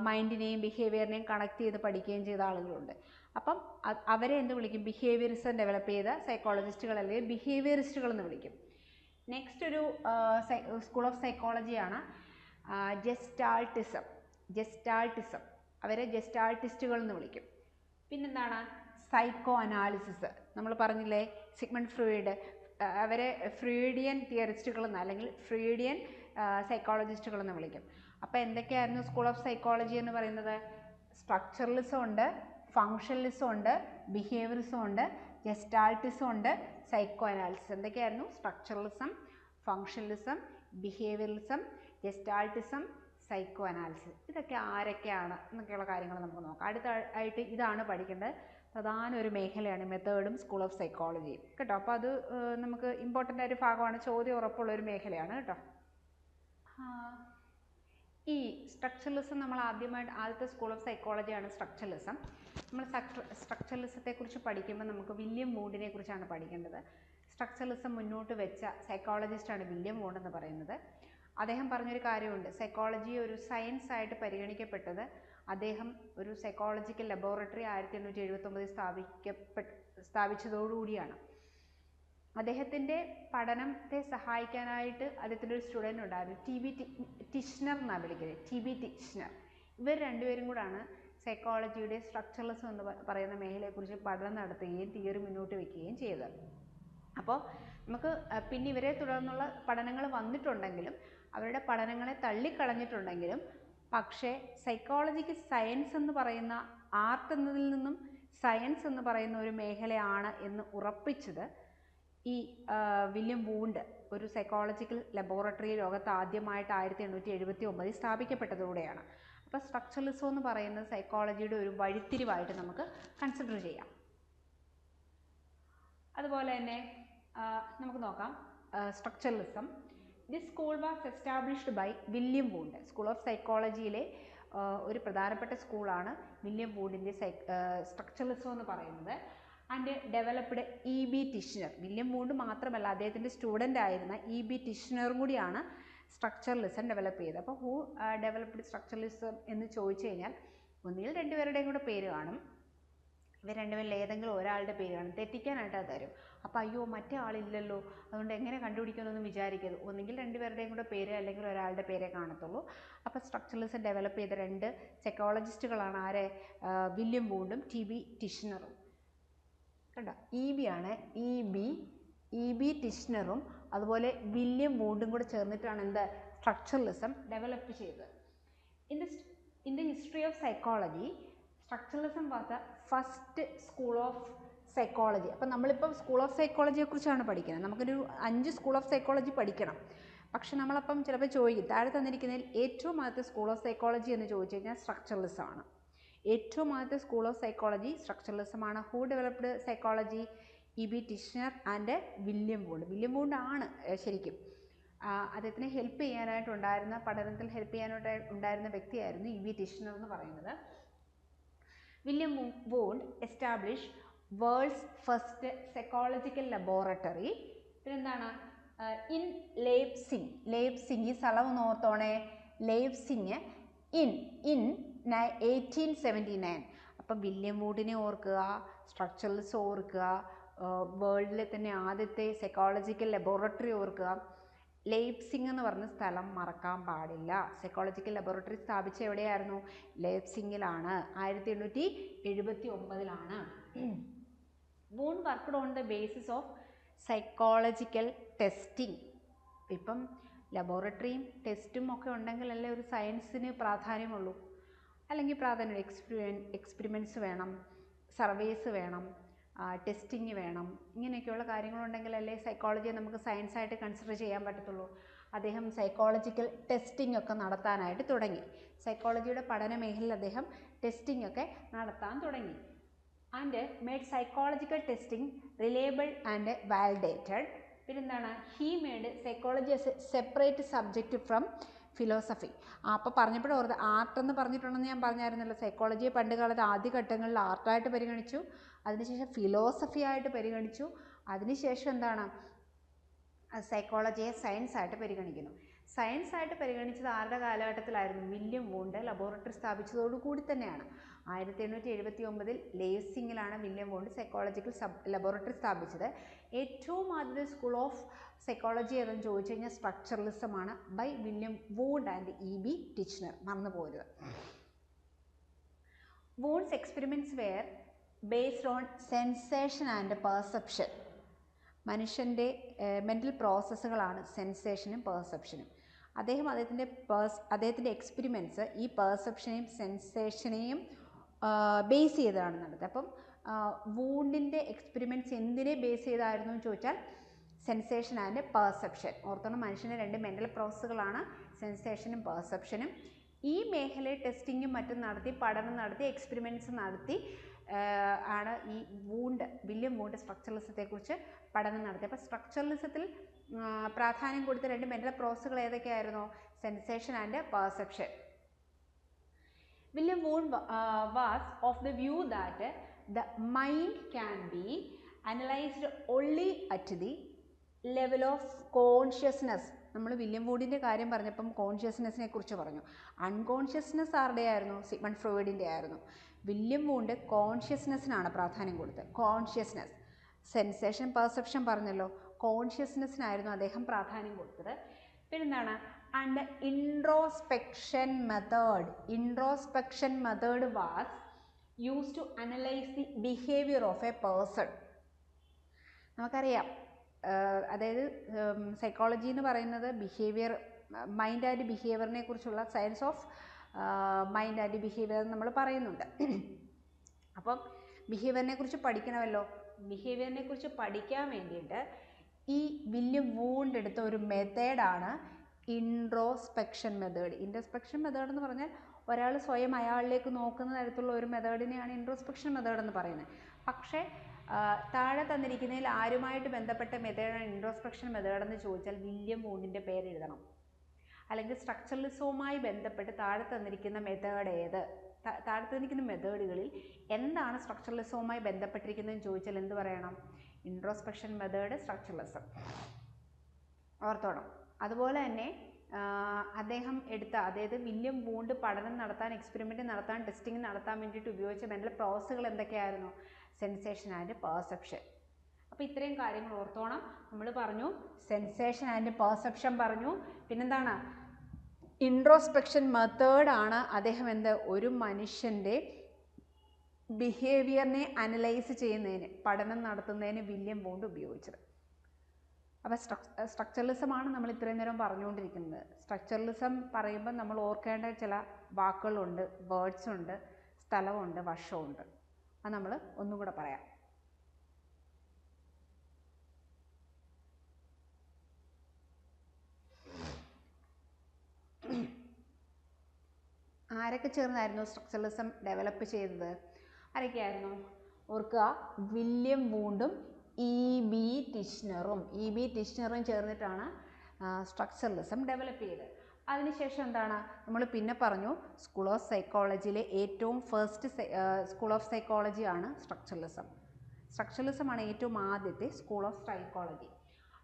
മൈൻഡിനെയും ബിഹേവിയറിനെയും കണക്ട് ചെയ്ത് പഠിക്കുകയും ചെയ്ത ആളുകളുണ്ട്. അപ്പം അവരെ എന്ത് വിളിക്കും? ബിഹേവിയറിസം ഡെവലപ്പ് ചെയ്ത സൈക്കോളജിസ്റ്റുകൾ അല്ലെങ്കിൽ ബിഹേവിയറിസ്റ്റുകൾ എന്ന് വിളിക്കും. നെക്സ്റ്റ് ഒരു സ്കൂൾ ഓഫ് സൈക്കോളജിയാണ് ജെസ്റ്റാൾട്ടിസം. അവരെ ജെസ്റ്റാൾട്ടിസ്റ്റുകൾ എന്ന് വിളിക്കും. പിന്നെന്താണ്? Psycho analysis. നമ്മൾ പറഞ്ഞില്ലേ സിഗ്മണ്ട് ഫ്രോയിഡ്, അവരെ ഫ്രോയിഡിയൻ തിയറിസ്റ്റുകളെന്ന് അല്ലെങ്കിൽ ഫ്രോയിഡിയൻ സൈക്കോളജിസ്റ്റുകളെന്ന് വിളിക്കും. അപ്പോൾ എന്തൊക്കെയായിരുന്നു സ്കൂൾ ഓഫ് സൈക്കോളജി എന്ന് പറയുന്നത്? സ്ട്രക്ചറലിസം ഉണ്ട്, ഫങ്ഷണലിസം ഉണ്ട്, ബിഹേവിയറിസം ഉണ്ട്, ജെസ്റ്റാൾട്ടിസം ഉണ്ട്, സൈക്കോ അനാലിസിസ്. എന്തൊക്കെയായിരുന്നു? Structuralism, functionalism, behaviourism, gestaltism, psycho analysis. ഇതൊക്കെ ആരൊക്കെയാണ് എന്നൊക്കെയുള്ള കാര്യങ്ങൾ നമുക്ക് നോക്കാം. അടുത്തായിട്ട് ഇതാണ് പഠിക്കേണ്ടത്. പ്രധാന ഒരു മേഖലയാണ് മെത്തേഡും സ്കൂൾ ഓഫ് സൈക്കോളജിയും കേട്ടോ. അപ്പോൾ അത് നമുക്ക് ഇമ്പോർട്ടൻ്റ് ആയൊരു ഭാഗമാണ്, ചോദ്യം ഉറപ്പുള്ളൊരു മേഖലയാണ് കേട്ടോ. ഈ സ്ട്രക്ചറലിസം നമ്മൾ ആദ്യത്തെ സ്കൂൾ ഓഫ് സൈക്കോളജിയാണ് സ്ട്രക്ചറലിസം. നമ്മൾ സ്ട്രക്ചറലിസത്തെക്കുറിച്ച് പഠിക്കുമ്പോൾ നമുക്ക് വില്യം വൂണ്ടിനെ കുറിച്ചാണ് പഠിക്കേണ്ടത്. സ്ട്രക്ചറലിസം മുന്നോട്ട് വെച്ച സൈക്കോളജിസ്റ്റാണ് വില്യം വൂണ്ട് എന്ന് പറയുന്നത്. അദ്ദേഹം പറഞ്ഞൊരു കാര്യമുണ്ട്, സൈക്കോളജിയെ ഒരു സയൻസ് ആയിട്ട് പരിഗണിക്കപ്പെട്ടത് അദ്ദേഹം ഒരു സൈക്കോളജിക്കൽ ലബോറട്ടറി 1879 സ്ഥാപിച്ചതോടുകൂടിയാണ്. അദ്ദേഹത്തിൻ്റെ പഠനത്തെ സഹായിക്കാനായിട്ട് അദ്ദേഹത്തിൻ്റെ ഒരു സ്റ്റുഡൻ്റ് ഉണ്ടായിരുന്നു, ടി.ബി. ടിഷ്നർ എന്നാണ് വിളിക്കുന്നത്, ടി.ബി. ടിഷ്നർ. ഇവർ രണ്ടുപേരും കൂടാണ് സൈക്കോളജിയുടെ സ്ട്രക്ചറലിസം എന്ന് പറയുന്ന മേഖലയെക്കുറിച്ച് പഠനം നടത്തുകയും തിയറി മുന്നോട്ട് വയ്ക്കുകയും ചെയ്തത്. അപ്പോൾ നമുക്ക് പിന്നെ ഇവരെ തുടർന്നുള്ള പഠനങ്ങൾ വന്നിട്ടുണ്ടെങ്കിലും അവരുടെ പഠനങ്ങളെ തള്ളിക്കളഞ്ഞിട്ടുണ്ടെങ്കിലും പക്ഷേ സൈക്കോളജിക്ക് സയൻസ് എന്ന് പറയുന്ന ആർട്ട് എന്നതിൽ നിന്നും സയൻസ് എന്ന് പറയുന്ന ഒരു മേഖലയാണ് എന്ന് ഉറപ്പിച്ചത് ഈ വില്യം വൂണ്ട് ഒരു സൈക്കോളജിക്കൽ ലബോറട്ടറി ലോകത്ത് ആദ്യമായിട്ട് 1879 സ്ഥാപിക്കപ്പെട്ടതോടെയാണ്. അപ്പോൾ സ്ട്രക്ചറലിസം എന്ന് പറയുന്നത് സൈക്കോളജിയുടെ ഒരു വഴിത്തിരിവായിട്ട് നമുക്ക് കൺസിഡർ ചെയ്യാം. അതുപോലെ തന്നെ നമുക്ക് നോക്കാം structuralism. This school was established by William Wundt. School of സൈക്കോളജിയിലെ ഒരു പ്രധാനപ്പെട്ട സ്കൂളാണ് വില്യം വൂണ്ടിൻ്റെ സ്ട്രക്ചറലിസം എന്ന് പറയുന്നത്. ആൻഡ് ഡെവലപ്ഡ് ഇ.ബി. ടിഷ്നർ. വില്യം വൂണ്ട് മാത്രമല്ല, അദ്ദേഹത്തിൻ്റെ സ്റ്റുഡൻ്റ് ആയിരുന്ന ഇ.ബി. ടിഷ്നറും കൂടിയാണ് സ്ട്രക്ചറലിസം ഡെവലപ്പ് ചെയ്തത്. അപ്പോൾ ഹൂ ഡെവലപ്ഡ് സ്ട്രക്ചറലിസം എന്ന് ചോദിച്ചു കഴിഞ്ഞാൽ ഒന്നുകിൽ രണ്ടുപേരുടെയും കൂടെ പേര് കാണും, ഇവർ രണ്ടുപേരിൽ ഏതെങ്കിലും ഒരാളുടെ പേര് കാണും, തെറ്റിക്കാനായിട്ട് അത് തരും. അപ്പോൾ അയ്യോ മറ്റേ ആളില്ലല്ലോ, അതുകൊണ്ട് എങ്ങനെ കണ്ടുപിടിക്കുമെന്നൊന്നും വിചാരിക്കരുത്. ഒന്നുകിൽ രണ്ടുപേരുടെയും കൂടെ പേര് അല്ലെങ്കിൽ ഒരാളുടെ പേരേ കാണത്തുള്ളൂ. അപ്പോൾ സ്ട്രക്ചറലിസം ഡെവലപ്പ് ചെയ്ത രണ്ട് സൈക്കോളജിസ്റ്റുകളാണ് ആരെ? വില്യം വൂണ്ടും ടി.ബി. ടിഷ്നറും. കണ്ടോ, ഇ.ബി. ടിഷ്നറും അതുപോലെ വില്യം വൂണ്ടും കൂടെ ചേർന്നിട്ടാണ് എന്ത് സ്ട്രക്ചറലിസം ഡെവലപ്പ് ചെയ്തത്. In the history of psychology structuralism was the first school of psychology. അപ്പം നമ്മളിപ്പം സ്കൂൾ ഓഫ് സൈക്കോളജിയെക്കുറിച്ചാണ് പഠിക്കുന്നത്. നമുക്കൊരു 5 സ്കൂൾ ഓഫ് സൈക്കോളജി പഠിക്കണം. പക്ഷെ നമ്മളപ്പം ചിലപ്പോൾ ചോദിക്കും, താഴെ തന്നിരിക്കുന്നതിൽ ഏറ്റവും ആദ്യത്തെ സ്കൂൾ ഓഫ് സൈക്കോളജി എന്ന് ചോദിച്ചു കഴിഞ്ഞാൽ സ്ട്രക്ചറലിസം ആണ്. ഏറ്റവും ആദ്യത്തെ സ്കൂൾ ഓഫ് സൈക്കോളജി സ്ട്രക്ചറലിസമാണ്. Who developed psychology? ഇ.ബി. Titchener and William Wundt. William Wundt ആണ് ശരിക്കും അദ്ദേഹത്തിനെ ഹെൽപ്പ് ചെയ്യാനായിട്ടുണ്ടായിരുന്ന, പഠനത്തിൽ ഹെൽപ്പ് ചെയ്യാനായിട്ടുണ്ടായിരുന്ന വ്യക്തിയായിരുന്നു ഇ.ബി. ടിഷ്നർ എന്ന് പറയുന്നത്. William Wundt establish world's first psychological laboratory. പിന്നെന്താണ്? ഇൻ ലേപ്സിംഗ്. ഈ സ്ഥലം ഒന്ന് ഓർത്തോണേ, ലേപ്സിംഗ് ഇൻ 1879. അപ്പം വില്യം വൂഡിനെ ഓർക്കുക, സ്ട്രക്ചറലിസം ഓർക്കുക, വേൾഡിലെ തന്നെ ആദ്യത്തെ സൈക്കോളജിക്കൽ ലബോറട്ടറി ഓർക്കുക. ലേപ്സിംഗ് എന്ന് പറഞ്ഞ സ്ഥലം മറക്കാൻ പാടില്ല. സൈക്കോളജിക്കൽ ലബോറട്ടറി സ്ഥാപിച്ച എവിടെയായിരുന്നു? ലേപ്സിംഗിലാണ്, 1879. Wundt worked on the basis of psychological testing. ഇപ്പം ലബോറട്ടറിയും ടെസ്റ്റും ഒക്കെ ഉണ്ടെങ്കിലല്ലേ ഒരു സയൻസിന് പ്രാധാന്യമുള്ളൂ. അല്ലെങ്കിൽ എക്സ്പെരിമെൻറ്റ്സ് വേണം, സർവേസ് വേണം, ടെസ്റ്റിങ് വേണം. ഇങ്ങനെയൊക്കെയുള്ള കാര്യങ്ങളുണ്ടെങ്കിലല്ലേ സൈക്കോളജിയെ നമുക്ക് സയൻസായിട്ട് കൺസിഡർ ചെയ്യാൻ പറ്റത്തുള്ളൂ. അദ്ദേഹം സൈക്കോളജിക്കൽ ടെസ്റ്റിംഗ് ഒക്കെ നടത്താനായിട്ട് തുടങ്ങി. സൈക്കോളജിയുടെ പഠന മേഖലയിൽ അദ്ദേഹം ടെസ്റ്റിംഗ് ഒക്കെ നടത്താൻ തുടങ്ങി. And made psychological testing reliable and validated. പിന്നെന്താണ്? He made psychology as a separate subject from philosophy. അപ്പോൾ പറഞ്ഞപ്പോഴും ഓർത്ത് ആർട്ട് എന്ന് പറഞ്ഞിട്ടുണ്ടെന്ന് ഞാൻ പറഞ്ഞായിരുന്നല്ലോ. സൈക്കോളജിയെ പണ്ട് കാലത്ത് ആദ്യഘട്ടങ്ങളിൽ ആർട്ടായിട്ട് പരിഗണിച്ചു. അതിനുശേഷം ഫിലോസഫി ആയിട്ട് പരിഗണിച്ചു. അതിനുശേഷം എന്താണ്, സൈക്കോളജിയെ സയൻസ് ആയിട്ട് പരിഗണിക്കുന്നു. സയൻസ് ആയിട്ട് പരിഗണിച്ചത് ആരുടെ കാലഘട്ടത്തിലായിരുന്നു? വില്യം വൂണ്ട് ലബോറട്ടറി സ്ഥാപിച്ചതോടുകൂടി തന്നെയാണ്. 1879 ലേസിങ്ങിലാണ് വില്യം വൂണ്ട് സൈക്കോളജിക്കൽ ലബോറട്ടറി സ്ഥാപിച്ചത്. ഏറ്റവും ആദ്യത്തെ സ്കൂൾ ഓഫ് സൈക്കോളജി ഏതെന്ന് ചോദിച്ചു കഴിഞ്ഞാൽ സ്ട്രക്ചറലിസമാണ്, by William Wundt and E.B. Titchener. മറന്നു പോരുത്. Wundt's experiments were based on sensation and perception. മനുഷ്യൻ്റെ മെൻ്റൽ പ്രോസസ്സുകളാണ് സെൻസേഷനും പെർസെപ്ഷനും. അദ്ദേഹത്തിൻ്റെ എക്സ്പെരിമെൻറ്റ്സ് ഈ പെർസെപ്ഷനെയും സെൻസേഷനെയും ബേസ് ചെയ്താണ് നടത്തുന്നത്. അപ്പം വൂണ്ടിൻ്റെ എക്സ്പെരിമെൻറ്റ്സ് എന്തിനെ ബേസ് ചെയ്തായിരുന്നു എന്ന് ചോദിച്ചാൽ സെൻസേഷൻ ആൻഡ് പെർസെപ്ഷൻ. ഓർത്തോണം, മനുഷ്യൻ്റെ രണ്ട് മെൻ്റൽ പ്രോസസ്സുകളാണ് സെൻസേഷനും പെർസെപ്ഷനും. ഈ മേഖലയിൽ ടെസ്റ്റിങ്ങും മറ്റും നടത്തി, പഠനം നടത്തി, എക്സ്പെരിമെൻറ്റ്സ് നടത്തി ആണ് ഈ വില്യം വൂണ്ട് സ്ട്രക്ചറലിസത്തെക്കുറിച്ച് പഠനം നടത്തി. അപ്പോൾ സ്ട്രക്ചറലിസത്തിൽ പ്രാധാന്യം കൊടുത്ത രണ്ട് മെൻ്റൽ പ്രോസസ്സുകൾ ഏതൊക്കെയായിരുന്നു? Sensation and perception. William Wundt was of the view that the mind can be analysed only at the level of consciousness. നമ്മൾ വില്യം വൂഡിൻ്റെ കാര്യം പറഞ്ഞപ്പം കോൺഷ്യസ്നെസ്സിനെ കുറിച്ച് പറഞ്ഞു. അൺകോൺഷ്യസ്നെസ് ആരുടെ ആയിരുന്നു? സിഗ്മണ്ട് ഫ്രോയിഡിൻ്റെ ആയിരുന്നു. വില്യം വൂണ്ട് കോൺഷ്യസ്നെസ്സിനാണ് പ്രാധാന്യം കൊടുത്തത്. കോൺഷ്യസ്നെസ്, സെൻസേഷൻ, പെർസെപ്ഷൻ പറഞ്ഞല്ലോ, കോൺഷ്യസ്നെസ്സിനായിരുന്നു അദ്ദേഹം പ്രാധാന്യം കൊടുത്തത്. പിന്നെന്താണ്? And introspection method. Introspection method was use to analyse the behaviour of a person. നമുക്കറിയാം, അതായത് സൈക്കോളജി എന്ന് പറയുന്നത് ബിഹേവിയർ, മൈൻഡ് ആൻഡ് ബിഹേവിയറിനെ കുറിച്ചുള്ള science of mind and behaviour നമ്മൾ പറയുന്നുണ്ട്. അപ്പം ബിഹേവിയറിനെ കുറിച്ച് പഠിക്കണമല്ലോ. ബിഹേവിയറിനെ കുറിച്ച് പഠിക്കാൻ വേണ്ടിയിട്ട് ഈ വില്യം വൂണ്ട് എടുത്ത ഒരു മെത്തേഡാണ് ഇൻട്രോസ്പെക്ഷൻ മെത്തേഡ്. ഇൻട്രോസ്പെക്ഷൻ മെത്തേഡ് എന്ന് പറഞ്ഞാൽ ഒരാൾ സ്വയം അയാളിലേക്ക് നോക്കുന്ന തരത്തിലുള്ള ഒരു മെത്തേഡിനെയാണ് ഇൻട്രോസ്പെക്ഷൻ മെത്തേഡ് എന്ന് പറയുന്നത്. പക്ഷേ താഴെ തന്നിരിക്കുന്നതിൽ ആരുമായിട്ട് ബന്ധപ്പെട്ട മെത്തേഡാണ് ഇൻട്രോസ്പെക്ഷൻ മെത്തേഡ് എന്ന് ചോദിച്ചാൽ വില്യം വൂണ്ടിൻ്റെ പേര് എഴുതണം. അല്ലെങ്കിൽ സ്ട്രക്ചറലിസവുമായി ബന്ധപ്പെട്ട് താഴെ തന്നിരിക്കുന്ന മെത്തേഡ് ഏത്, താഴെ തന്നിരിക്കുന്ന മെത്തേഡുകളിൽ എന്താണ് സ്ട്രക്ചറലിസവുമായി ബന്ധപ്പെട്ടിരിക്കുന്നതെന്ന് ചോദിച്ചാൽ എന്ത് പറയണം? Introspection method, structuralism. ഓർത്തോണം. അതുപോലെ തന്നെ അദ്ദേഹം എടുത്ത, അതായത് വില്യം വൂണ്ട് പഠനം നടത്താൻ, എക്സ്പെരിമെൻ്റ് നടത്താൻ, ടെസ്റ്റിംഗ് നടത്താൻ വേണ്ടിയിട്ട് ഉപയോഗിച്ച മെൻ്റൽ പ്രോസസ്സുകൾ എന്തൊക്കെയായിരുന്നു? Sensation and perception. അപ്പോൾ ഇത്രയും കാര്യങ്ങൾ ഓർത്തോണം. നമ്മൾ പറഞ്ഞു സെൻസേഷൻ ആൻഡ് പെർസെപ്ഷൻ പറഞ്ഞു. പിന്നെന്താണ്? ഇൻട്രോസ്പെക്ഷൻ മെത്തേഡാണ് അദ്ദേഹം ഒരു മനുഷ്യൻ്റെ ബിഹേവിയറിനെ അനലൈസ് ചെയ്യുന്നതിന്, പഠനം നടത്തുന്നതിന് വില്യം വൂണ്ട് ഉപയോഗിച്ചത്. അപ്പോൾ സ്ട്രക്ചറലിസമാണ് നമ്മൾ ഇത്രയും നേരം പറഞ്ഞുകൊണ്ടിരിക്കുന്നത്. സ്ട്രക്ചറലിസം പറയുമ്പോൾ നമ്മൾ ഓർക്കേണ്ട ചില വാക്കുകളുണ്ട്, വേർഡ്സ് ഉണ്ട്, സ്ഥലമുണ്ട്, വർഷമുണ്ട്. അത് നമ്മൾ ഒന്നും കൂടെ പറയാം. ആരൊക്കെ ചേർന്നായിരുന്നു സ്ട്രക്ചറലിസം ഡെവലപ്പ് ചെയ്തത്? ആരൊക്കെയായിരുന്നു? ഓർക്കുക, വില്യം വൂണ്ടും E.B. ടിച്ച്നറും ചേർന്നിട്ടാണ് സ്ട്രക്ചറലിസം ഡെവലപ്പ് ചെയ്തത്. അതിനുശേഷം എന്താണ്? നമ്മൾ പിന്നെ പറഞ്ഞു സ്കൂൾ ഓഫ് സൈക്കോളജിയിലെ ഏറ്റവും ഫസ്റ്റ് സ്കൂൾ ഓഫ് സൈക്കോളജിയാണ് സ്ട്രക്ചറലിസം. സ്ട്രക്ചറലിസമാണ് ഏറ്റവും ആദ്യത്തെ സ്കൂൾ ഓഫ് സൈക്കോളജി.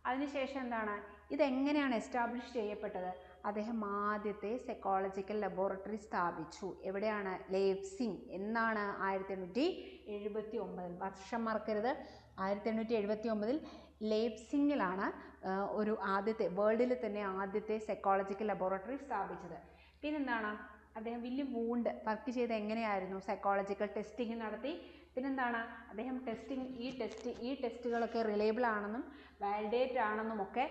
അതിനുശേഷം എന്താണ്? ഇതെങ്ങനെയാണ് എസ്റ്റാബ്ലിഷ് ചെയ്യപ്പെട്ടത്? അദ്ദേഹം ആദ്യത്തെ സൈക്കോളജിക്കൽ ലബോറട്ടറി സ്ഥാപിച്ചു. എവിടെയാണ്? ലേപ്സിംഗ്. എന്നാണ്? 1879. വർഷം മറക്കരുത്. 1879 ലേപ്സിംഗിലാണ് ഒരു ആദ്യത്തെ, വേൾഡിൽ തന്നെ ആദ്യത്തെ സൈക്കോളജിക്കൽ ലബോറട്ടറി സ്ഥാപിച്ചത്. പിന്നെന്താണ്? അദ്ദേഹം വില്യം വൂണ്ട് വർക്ക് ചെയ്ത് എങ്ങനെയായിരുന്നു? സൈക്കോളജിക്കൽ ടെസ്റ്റിംഗ് നടത്തി. പിന്നെന്താണ്? അദ്ദേഹം ഈ ടെസ്റ്റുകളൊക്കെ റിലയബിൾ ആണെന്നും വാലിഡേറ്റ് ആണെന്നും ഒക്കെ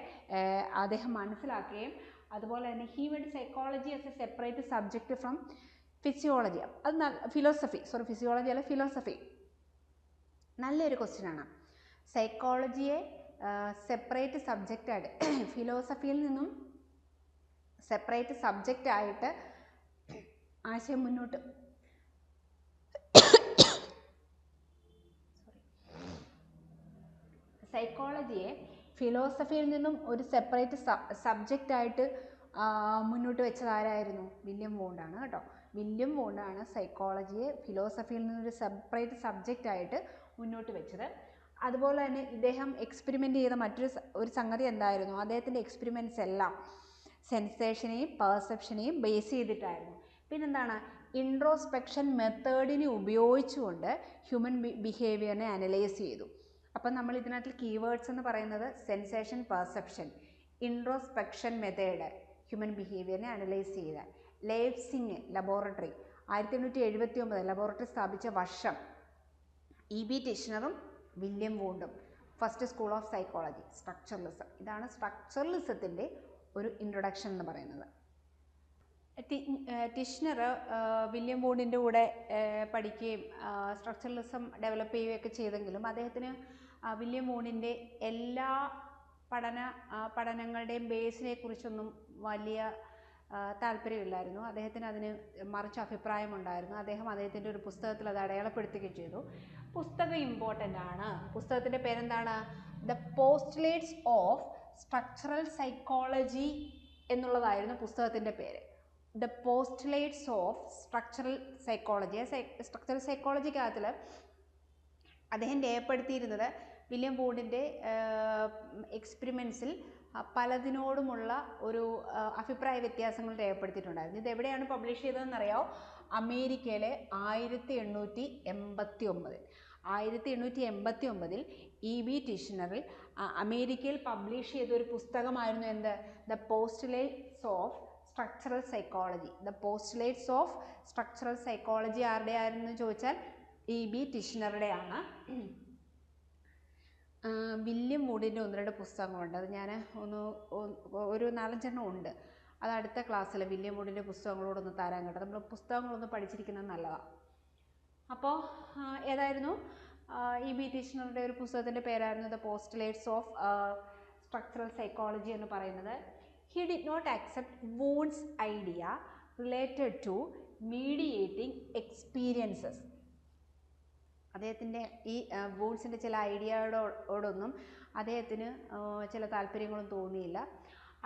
അദ്ദേഹം മനസ്സിലാക്കുകയും, അതുപോലെ തന്നെ he went psychology as a separate subject from physiology. അത് ഫിസിയോളജി അല്ല, ഫിലോസഫി. നല്ലൊരു ക്വസ്റ്റ്യനാണ്. സൈക്കോളജിയെ സെപ്പറേറ്റ് സബ്ജക്റ്റായിട്ട്, ഫിലോസഫിയിൽ നിന്നും സെപ്പറേറ്റ് സബ്ജക്റ്റായിട്ട് ആശയം മുന്നോട്ട് സൈക്കോളജിയെ ഫിലോസഫിയിൽ നിന്നും ഒരു സെപ്പറേറ്റ് സബ്ജക്റ്റായിട്ട് മുന്നോട്ട് വെച്ചത് ആരായിരുന്നു? വില്യം വൂണ്ടാണ് കേട്ടോ. വില്യം വൂണ്ടാണ് സൈക്കോളജിയെ ഫിലോസഫിയിൽ നിന്നൊരു സെപ്പറേറ്റ് സബ്ജക്റ്റായിട്ട് മുന്നോട്ട് വെച്ചത്. അതുപോലെ തന്നെ ഇദ്ദേഹം എക്സ്പെരിമെൻ്റ് ചെയ്ത ഒരു സംഗതി എന്തായിരുന്നു? അദ്ദേഹത്തിൻ്റെ എക്സ്പെരിമെൻറ്റ്സ് എല്ലാം സെൻസേഷനെയും പെർസെപ്ഷനെയും ബേസ് ചെയ്തിട്ടായിരുന്നു. പിന്നെന്താണ്? ഇൻട്രോസ്പെക്ഷൻ മെത്തേഡിനെ ഉപയോഗിച്ചുകൊണ്ട് ഹ്യൂമൻ ബിഹേവിയറിനെ അനലൈസ് ചെയ്തു. അപ്പം നമ്മൾ ഇതിനകത്ത് കീവേഡ്സ് എന്ന് പറയുന്നത് sensation, perception, introspection method, human ബിഹേവിയറിനെ അനലൈസ് ചെയ്ത. ലെയ്പ്സിഗ് ലബോറട്ടറി 1879 ലബോറട്ടറി സ്ഥാപിച്ച വർഷം. E.B. ടിഷ്നറും വില്യം വൂണ്ടും. First school of psychology, structuralism. ഇതാണ് സ്ട്രക്ചറലിസത്തിൻ്റെ ഒരു ഇൻട്രൊഡക്ഷൻ എന്ന് പറയുന്നത്. ടിഷ്നർ വില്യം വൂണ്ടിൻ്റെ കൂടെ പഠിക്കുകയും സ്ട്രക്ചറലിസം ഡെവലപ്പ് ചെയ്യുകയൊക്കെ ചെയ്തെങ്കിലും അദ്ദേഹത്തിന് വില്യം വൂണ്ടിൻ്റെ എല്ലാ പഠനങ്ങളുടെയും ബേസിനെ കുറിച്ചൊന്നും വലിയ താല്പര്യമില്ലായിരുന്നു. അദ്ദേഹത്തിന് അതിന് മറിച്ച് അഭിപ്രായമുണ്ടായിരുന്നു. അദ്ദേഹത്തിൻ്റെ ഒരു പുസ്തകത്തിൽ അത് അടയാളപ്പെടുത്തുകയും ചെയ്തു. പുസ്തകം ഇമ്പോർട്ടൻ്റ് ആണ്. പുസ്തകത്തിൻ്റെ പേരെന്താണ്? The postulates of structural psychology എന്നുള്ളതായിരുന്നു പുസ്തകത്തിൻ്റെ പേര്. The postulates of structural psychology. Structural സൈക്കോളജിക്കകത്തിൽ അദ്ദേഹം രേഖപ്പെടുത്തിയിരുന്നത് വില്യം വൂണ്ടിൻ്റെ എക്സ്പെരിമെൻറ്റ്സിൽ പലതിനോടുമുള്ള ഒരു അഭിപ്രായ വ്യത്യാസങ്ങൾ രേഖപ്പെടുത്തിയിട്ടുണ്ടായിരുന്നു. ഇത് എവിടെയാണ് പബ്ലിഷ് ചെയ്തതെന്നറിയാമോ? അമേരിക്കയിലെ 1889 E.B. ടിഷ്നറിൽ അമേരിക്കയിൽ പബ്ലിഷ് ചെയ്ത ഒരു പുസ്തകമായിരുന്നു എന്ത്? The postulates of structural psychology. The postulates of structural psychology ആരുടെ ആയിരുന്നു ചോദിച്ചാൽ E.B. ടിഷ്നറുടെയാണ്. വില്യം വൂഡിൻ്റെ 1-2 പുസ്തകങ്ങളുണ്ട്. അത് ഞാൻ ഒരു 4-5 ഉണ്ട്. അത് അടുത്ത ക്ലാസ്സിൽ വില്യം വൂഡിൻ്റെ പുസ്തകങ്ങളോടൊന്ന് തരാൻ കേട്ടോ. നമ്മൾ പുസ്തകങ്ങളൊന്ന് പഠിച്ചിരിക്കുന്നത് നല്ലതാണ്. അപ്പോൾ ഏതായിരുന്നു? E.B. ടിഷ്നറുടെ ഒരു പുസ്തകത്തിൻ്റെ പേരായിരുന്നു the postulates of structural psychology എന്ന് പറയുന്നത്. He did not accept Wundt's idea related to mediating experiences. അദ്ദേഹത്തിൻ്റെ ഈ വൂൺസിൻ്റെ ചില ഐഡിയയോടൊന്നും അദ്ദേഹത്തിന് ചില താല്പര്യങ്ങളും തോന്നിയില്ല.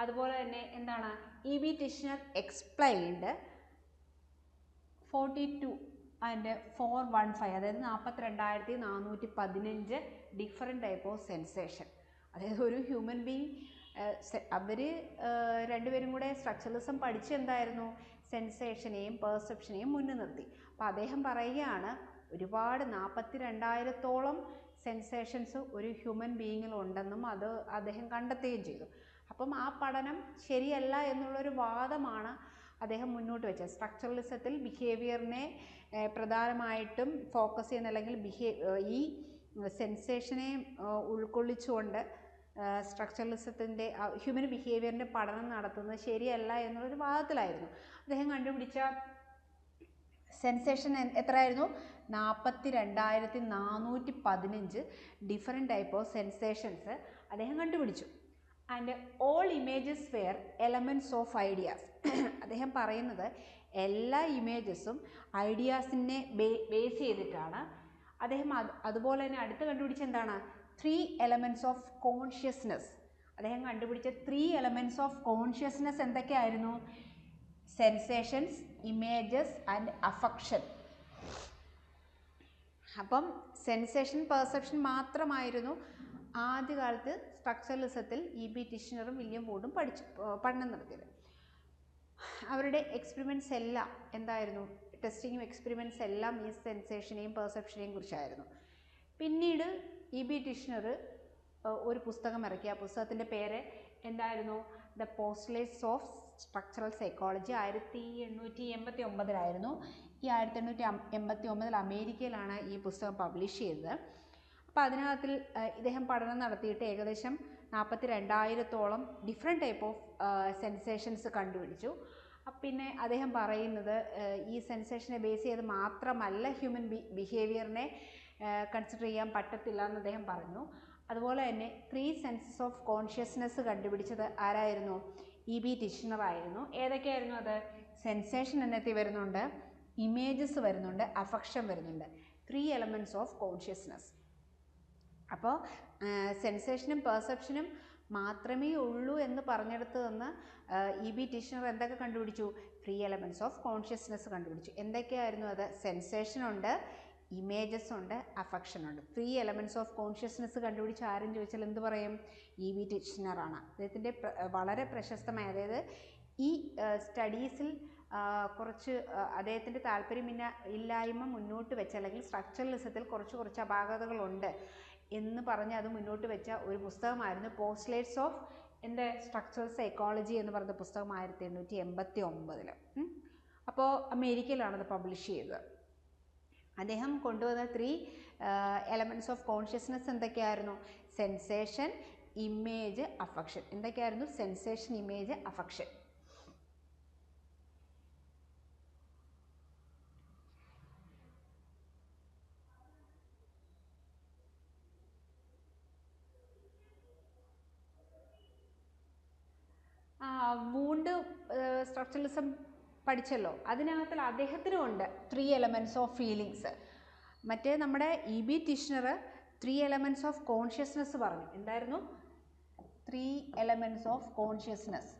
അതുപോലെ തന്നെ എന്താണ്? E.B. ടിഷ്നർ എക്സ്പ്ലെയിൻഡ് 42 and 415, അതായത് 42,415 ഡിഫറെൻറ്റ് ടൈപ്പ് ഓഫ് സെൻസേഷൻ. അതായത് ഒരു ഹ്യൂമൻ ബീങ് അവർ രണ്ടുപേരും കൂടെ സ്ട്രക്ചറലിസം പഠിച്ചെന്തായിരുന്നു? സെൻസേഷനെയും പെർസെപ്ഷനെയും മുന്നിൽ നിർത്തി. അപ്പോൾ അദ്ദേഹം പറയുകയാണ് ഒരുപാട് 42,000-ഓളം സെൻസേഷൻസ് ഒരു ഹ്യൂമൻ ബീയിങ്ങിൽ ഉണ്ടെന്നും അത് അദ്ദേഹം കണ്ടെത്തുകയും ചെയ്തു. അപ്പം ആ പഠനം ശരിയല്ല എന്നുള്ളൊരു വാദമാണ് അദ്ദേഹം മുന്നോട്ട് വെച്ചത്. സ്ട്രക്ചറലിസത്തിൽ ബിഹേവിയറിനെ പ്രധാനമായിട്ടും ഫോക്കസ് ചെയ്യുന്ന, അല്ലെങ്കിൽ ഈ സെൻസേഷനെ ഉൾക്കൊള്ളിച്ചുകൊണ്ട് സ്ട്രക്ചറലിസത്തിൻ്റെ ഹ്യൂമൻ ബിഹേവിയറിൻ്റെ പഠനം നടത്തുന്നത് ശരിയല്ല എന്നുള്ളൊരു വാദത്തിലായിരുന്നു. അദ്ദേഹം കണ്ടുപിടിച്ച സെൻസേഷൻ എത്രയായിരുന്നു? 42,415 ഡിഫറെൻറ്റ് ടൈപ്പ് ഓഫ് സെൻസേഷൻസ് അദ്ദേഹം കണ്ടുപിടിച്ചു. And all images were elements of ideas. അദ്ദേഹം പറയുന്നത് എല്ലാ ഇമേജസും ഐഡിയാസിനെ ബേസ് ചെയ്തിട്ടാണ്. അദ്ദേഹം അതുപോലെ തന്നെ അടുത്ത് കണ്ടുപിടിച്ച എന്താണ്? 3 എലമെൻറ്റ്സ് ഓഫ് കോൺഷ്യസ്നെസ്. അദ്ദേഹം കണ്ടുപിടിച്ച 3 എലമെൻറ്റ്സ് ഓഫ് കോൺഷ്യസ്നെസ് എന്തൊക്കെയായിരുന്നു? Sensations, images and affection. അപ്പം സെൻസേഷൻ, പെർസെപ്ഷൻ മാത്രമായിരുന്നു ആദ്യകാലത്ത് സ്ട്രക്ചറലിസത്തിൽ E.B. ടിഷ്നറും വില്യം വൂണ്ടും പഠനം നടത്തിയത്. അവരുടെ എക്സ്പെരിമെൻറ്റ്സ് എല്ലാം എന്തായിരുന്നു? ടെസ്റ്റിങ്ങും എക്സ്പെരിമെൻറ്റ്സ് എല്ലാം ഈ സെൻസേഷനെയും പെർസെപ്ഷനെയും കുറിച്ചായിരുന്നു. പിന്നീട് E.B. ടിഷ്നർ ഒരു പുസ്തകം ഇറക്കി. ആ പുസ്തകത്തിൻ്റെ പേര് എന്തായിരുന്നു? The postulates of structural psychology. 1889 ഈ 1889 അമേരിക്കയിലാണ് ഈ പുസ്തകം പബ്ലിഷ് ചെയ്തത്. അപ്പോൾ അതിനകത്തിൽ ഇദ്ദേഹം പഠനം നടത്തിയിട്ട് ഏകദേശം 42,000-ഓളം ഡിഫറെൻറ്റ് ടൈപ്പ് ഓഫ് സെൻസേഷൻസ് കണ്ടുപിടിച്ചു. പിന്നെ അദ്ദേഹം പറയുന്നത് ഈ സെൻസേഷനെ ബേസ് ചെയ്ത് മാത്രമല്ല ഹ്യൂമൻ ബിഹേവിയറിനെ കൺസിഡർ ചെയ്യാൻ പറ്റത്തില്ല എന്ന് അദ്ദേഹം പറഞ്ഞു. അതുപോലെ തന്നെ 3 സെൻസസ് ഓഫ് കോൺഷ്യസ്നെസ് കണ്ടുപിടിച്ചത് ആരായിരുന്നു? E.B. ടിഷ്നർ ആയിരുന്നു. ഏതൊക്കെയായിരുന്നു അത്? സെൻസേഷൻ എന്നത്തിൽ വരുന്നുണ്ട്, ഇമേജസ് വരുന്നുണ്ട്, അഫക്ഷൻ വരുന്നുണ്ട്. 3 എലമെൻറ്റ്സ് ഓഫ് കോൺഷ്യസ്നെസ്. അപ്പോൾ സെൻസേഷനും പെർസെപ്ഷനും മാത്രമേ ഉള്ളൂ എന്ന് പറഞ്ഞെടുത്ത് നിന്ന് E.B. ടിഷ്നർ എന്തൊക്കെ കണ്ടുപിടിച്ചു? 3 എലമെൻറ്റ്സ് ഓഫ് കോൺഷ്യസ്നെസ് കണ്ടുപിടിച്ചു. എന്തൊക്കെയായിരുന്നു അത്? സെൻസേഷൻ ഉണ്ട്, ഇമേജസ് ഉണ്ട്, അഫക്ഷൻ ഉണ്ട്. 3 എലമെൻറ്റ്സ് ഓഫ് കോൺഷ്യസ്നെസ് കണ്ടുപിടിച്ച ആരും ചോദിച്ചാൽ എന്ത് പറയും? E.B. ടിഷ്നറാണ്. അദ്ദേഹത്തിൻ്റെ വളരെ പ്രശസ്തമായ, അതായത് ഈ സ്റ്റഡീസിൽ കുറച്ച് അദ്ദേഹത്തിൻ്റെ ഇല്ലായ്മ മുന്നോട്ട് വെച്ച, അല്ലെങ്കിൽ സ്ട്രക്ചറലിസത്തിൽ കുറച്ച് അപാകതകളുണ്ട് എന്ന് പറഞ്ഞ് അത് മുന്നോട്ട് വെച്ച ഒരു പുസ്തകമായിരുന്നു പോസ്റ്റ്ലേറ്റ്സ് ഓഫ് സ്ട്രക്ചറൽ സൈക്കോളജി എന്ന് പറയുന്ന പുസ്തകം 1889. അപ്പോൾ അമേരിക്കയിലാണത് പബ്ലിഷ് ചെയ്തത്. അദ്ദേഹം കൊണ്ടുവന്ന 3 എലമെൻറ്റ്സ് ഓഫ് കോൺഷ്യസ്നെസ് എന്തൊക്കെയായിരുന്നു? Sensation, image, affection. എന്തൊക്കെയായിരുന്നു? Sensation, image, affection. Wundt structuralism പഠിച്ചല്ലോ, അതിനകത്തിൽ അദ്ദേഹത്തിനും ഉണ്ട് 3 എലമെൻറ്റ്സ് ഓഫ് ഫീലിങ്സ്. മറ്റേ നമ്മുടെ E.B. Titchener 3 elements of consciousness പറഞ്ഞു. എന്തായിരുന്നു? 3 elements of consciousness.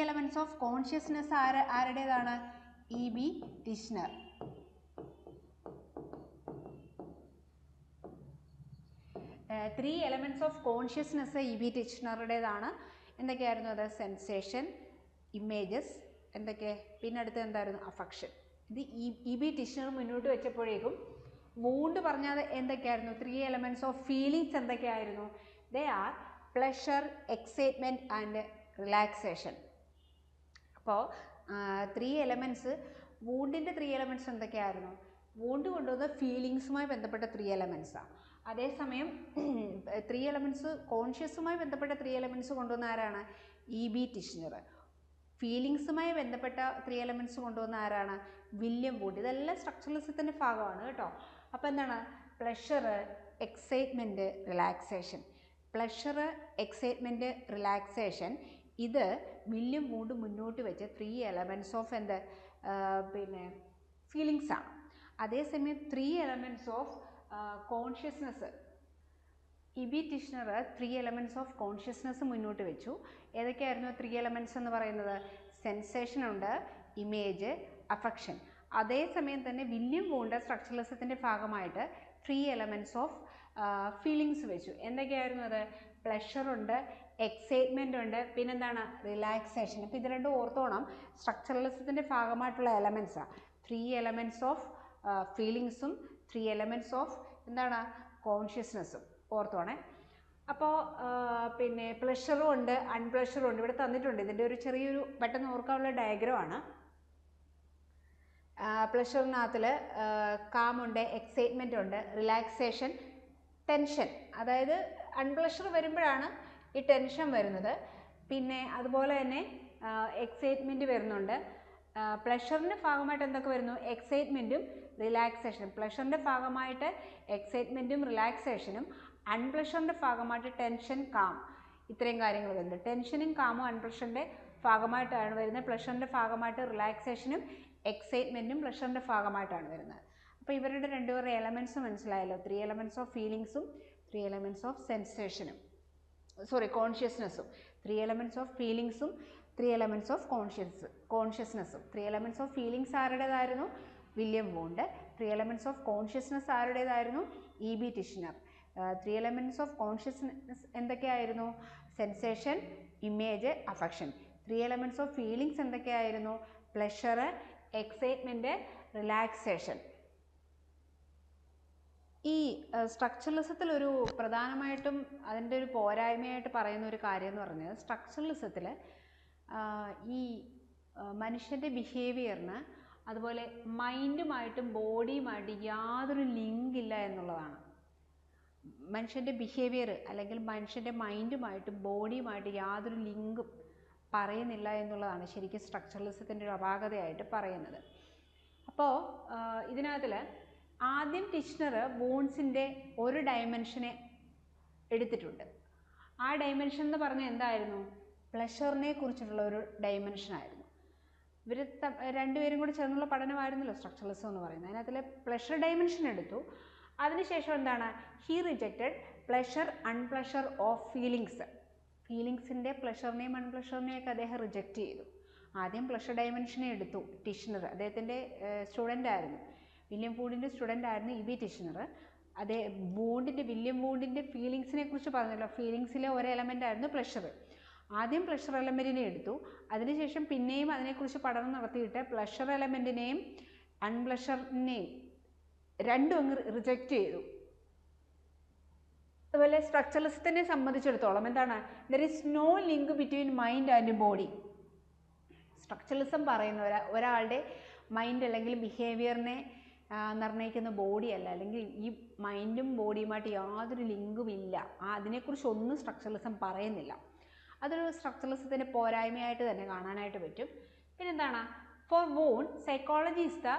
Elements of consciousness ആരുടേതാണ്? E.B. Titchener. 3 elements of consciousness E.B. ടിഷ്നറുടേതാണ്. എന്തൊക്കെയായിരുന്നു അത്? സെൻസേഷൻ, ഇമേജസ്, എന്തൊക്കെ, പിന്നെ അടുത്ത് എന്തായിരുന്നു? അഫക്ഷൻ. ഇത് E.B. ടിഷ്നർ മുന്നോട്ട് വെച്ചപ്പോഴേക്കും വൂണ്ട് പറഞ്ഞത് എന്തൊക്കെയായിരുന്നു? 3 എലമെൻറ്റ്സ് ഓഫ് ഫീലിങ്സ് എന്തൊക്കെയായിരുന്നു? They are pleasure, excitement and relaxation. അപ്പോൾ 3 എലമെൻറ്റ്സ്, വൂണ്ടിൻ്റെ 3 എലമെൻറ്റ്സ് എന്തൊക്കെയായിരുന്നു? വൂണ്ട് കൊണ്ടുവന്ന ഫീലിങ്സുമായി ബന്ധപ്പെട്ട 3 എലമെൻറ്റ്സാണ്. അതേസമയം 3 എലമെൻറ്റ്സ് കോൺഷ്യസുമായി ബന്ധപ്പെട്ട 3 എലമെൻറ്റ്സ് കൊണ്ടുവന്ന ആരാണ്? E.B. ടിഷ്നർ. ഫീലിങ്സുമായി ബന്ധപ്പെട്ട 3 എലമെൻറ്റ്സ് കൊണ്ടുവന്ന ആരാണ്? William Wundt. ഇതെല്ലാം സ്ട്രക്ചറലിസത്തിൻ്റെ ഭാഗമാണ് കേട്ടോ. അപ്പോൾ എന്താണ്? Pleasure, excitement, relaxation. Pleasure, excitement, relaxation, ഇത് വില്യം വൂണ്ട് മുന്നോട്ട് വെച്ച 3 എലമെൻറ്റ്സ് ഓഫ് ഫീലിങ്സാണ്. അതേസമയം 3 elements of consciousness, E.B. Titchener 3 elements of consciousness മുന്നോട്ട് വെച്ചു. ഏതൊക്കെയായിരുന്നു 3 എലമെൻറ്റ്സ് എന്ന് പറയുന്നത്? സെൻസേഷൻ ഉണ്ട്, ഇമേജ്, അഫക്ഷൻ. അതേസമയം തന്നെ വില്യം വൂണ്ട് സ്ട്രക്ചറലിസത്തിൻ്റെ ഭാഗമായിട്ട് 3 എലമെൻറ്റ്സ് ഓഫ് ഫീലിങ്സ് വെച്ചു. എന്തൊക്കെയായിരുന്നു അത്? പ്ലഷറുണ്ട്, എക്സൈറ്റ്മെൻ്റ് ഉണ്ട്, പിന്നെന്താണ്? റിലാക്സേഷൻ. അപ്പോൾ ഇത് രണ്ടും ഓർത്തോണം, സ്ട്രക്ചറലിസത്തിൻ്റെ ഭാഗമായിട്ടുള്ള എലമെൻറ്റ്സാണ്. 3 എലമെൻറ്റ്സ് ഓഫ് ഫീലിങ്സും 3 എലമെൻറ്റ്സ് ഓഫ് കോൺഷ്യസ്നെസ്സും ഓർത്തോണേ. അപ്പോൾ പിന്നെ പ്ലഷറും ഉണ്ട്, അൺപ്ലഷറും ഉണ്ട്. ഇവിടെ തന്നിട്ടുണ്ട്, ഇതിൻ്റെ ഒരു ചെറിയൊരു പെട്ടെന്ന് ഓർക്കാനുള്ള ഡയഗ്രമാണ്. പ്ലഷറിനകത്തിൽ കാമുണ്ട്, എക്സൈറ്റ്മെൻ്റ് ഉണ്ട്, റിലാക്സേഷൻ, ടെൻഷൻ. അതായത് അൺപ്ലഷർ വരുമ്പോഴാണ് ഈ ടെൻഷൻ വരുന്നത്. പിന്നെ അതുപോലെ തന്നെ എക്സൈറ്റ്മെൻറ്റ് വരുന്നുണ്ട്. പ്ലഷറിൻ്റെ ഭാഗമായിട്ട് എന്തൊക്കെ വരുന്നു? എക്സൈറ്റ്മെൻറ്റും റിലാക്സേഷനും. പ്ലഷറിൻ്റെ ഭാഗമായിട്ട് എക്സൈറ്റ്മെൻറ്റും റിലാക്സേഷനും, അൺപ്ലഷറിൻ്റെ ഭാഗമായിട്ട് ടെൻഷൻ, കാം, ഇത്രയും കാര്യങ്ങൾ വരുന്നുണ്ട്. ടെൻഷനും കാമും അൺപ്ലഷറിൻ്റെ ഭാഗമായിട്ടാണ് വരുന്നത്. പ്ലഷറിൻ്റെ ഭാഗമായിട്ട് റിലാക്സേഷനും എക്സൈറ്റ്മെൻറ്റും പ്ലഷറിൻ്റെ ഭാഗമായിട്ടാണ് വരുന്നത്. അപ്പോൾ ഇവരുടെ രണ്ടുപേരുടെ എലമെൻറ്റ്സ് മനസ്സിലായല്ലോ. 3 എലമെൻറ്റ്സ് ഓഫ് ഫീലിങ്സും 3 എലമെൻറ്റ്സ് ഓഫ് സെൻസേഷനും, കോൺഷ്യസ്നെസ്സും. 3 എലമെൻറ്റ്സ് ഓഫ് ഫീലിങ്സും 3 എലമെൻറ്റ്സ് ഓഫ് കോൺഷ്യസ്നെസ്സും. 3 എലമെൻറ്റ്സ് ഓഫ് ഫീലിങ്സ് ആരുടേതായിരുന്നു? William Wundt. 3 elements of consciousness ആരുടേതായിരുന്നു? E.B. Titchener. 3 elements of consciousness എന്തൊക്കെയായിരുന്നു? Sensation, image, affection. 3 elements of feelings എന്തൊക്കെയായിരുന്നു? Pleasure, excitement, relaxation. ഈ സ്ട്രക്ചറലിസത്തിൽ ഒരു പ്രധാനമായിട്ടും അതിൻ്റെ ഒരു പോരായ്മയായിട്ട് പറയുന്ന ഒരു കാര്യം എന്ന് പറഞ്ഞത്, സ്ട്രക്ചറലിസത്തിൽ ഈ മനുഷ്യൻ്റെ ബിഹേവിയറിന് അതുപോലെ മൈൻഡുമായിട്ടും ബോഡിയുമായിട്ടും യാതൊരു ലിങ്ക് ഇല്ല എന്നുള്ളതാണ്. മനുഷ്യൻ്റെ ബിഹേവിയർ അല്ലെങ്കിൽ മനുഷ്യൻ്റെ മൈൻഡുമായിട്ടും ബോഡിയുമായിട്ട് യാതൊരു ലിങ്കും പറയുന്നില്ല എന്നുള്ളതാണ് ശരിക്കും സ്ട്രക്ചറലിസത്തിൻ്റെ ഒരു അപാകതയായിട്ട് പറയുന്നത്. അപ്പോൾ ഇതിനകത്തിൽ ആദ്യം ടിഷ്നർ വൂൺസിൻ്റെ ഒരു ഡയമെൻഷനെ എടുത്തിട്ടുണ്ട്. ആ ഡയമെൻഷൻ എന്ന് പറഞ്ഞാൽ എന്തായിരുന്നു? പ്ലഷറിനെ കുറിച്ചിട്ടുള്ള ഒരു ഡയമെൻഷനായിരുന്നു. ഇവർ രണ്ടുപേരും കൂടി ചേർന്നുള്ള പഠനമായിരുന്നല്ലോ സ്ട്രക്ചറലിസം എന്ന് പറയുന്നത്. അതിനകത്തിൽ പ്ലഷർ ഡയമെൻഷൻ എടുത്തു. അതിനുശേഷം എന്താണ്? He rejected pleasure, unpleasure of feelings. ഫീലിങ്സിൻ്റെ പ്ലഷറിനെയും അൺപ്ലഷറിനെയും ഒക്കെ അദ്ദേഹം റിജക്റ്റ് ചെയ്തു. ആദ്യം പ്ലഷർ ഡയമെൻഷനെ എടുത്തു ടിഷ്നർ, അദ്ദേഹത്തിൻ്റെ സ്റ്റുഡൻ്റ് ആയിരുന്നു, വില്യം വൂഡിൻ്റെ സ്റ്റുഡൻ്റ് ആയിരുന്നു ഇ ബി ടിഷ്നർ. അതേ വില്യം വൂഡിൻ്റെ ഫീലിങ്സിനെ കുറിച്ച് പറഞ്ഞല്ലോ, ഫീലിങ്സിലെ ഒരു എലമെൻ്റ് ആയിരുന്നു പ്ലഷർ. ആദ്യം പ്ലഷർ എലമെൻറ്റിനെ എടുത്തു, അതിനുശേഷം പിന്നെയും അതിനെക്കുറിച്ച് പഠനം നടത്തിയിട്ട് പ്ലഷർ എലമെൻറ്റിനെയും അൺപ്ലഷറിനെയും രണ്ടും അങ്ങ് റിജക്റ്റ് ചെയ്തു. അതുപോലെ സ്ട്രക്ചറലിസത്തിനെ സംബന്ധിച്ചിടത്തോളം എന്താണ്, there is no link between mind and body. Structuralism പറയുന്ന ഒരാളുടെ മൈൻഡ് അല്ലെങ്കിൽ ബിഹേവിയറിനെ നിർണ്ണയിക്കുന്ന ബോഡിയല്ല, അല്ലെങ്കിൽ ഈ മൈൻഡും ബോഡിയുമായിട്ട് യാതൊരു ലിങ്കും ഇല്ല, അതിനെക്കുറിച്ച് ഒന്നും സ്ട്രക്ചറലിസം പറയുന്നില്ല. അതൊരു സ്ട്രക്ചറലിസത്തിൻ്റെ പോരായ്മയായിട്ട് തന്നെ കാണാനായിട്ട് പറ്റും. പിന്നെന്താണ്, for Wundt psychology is the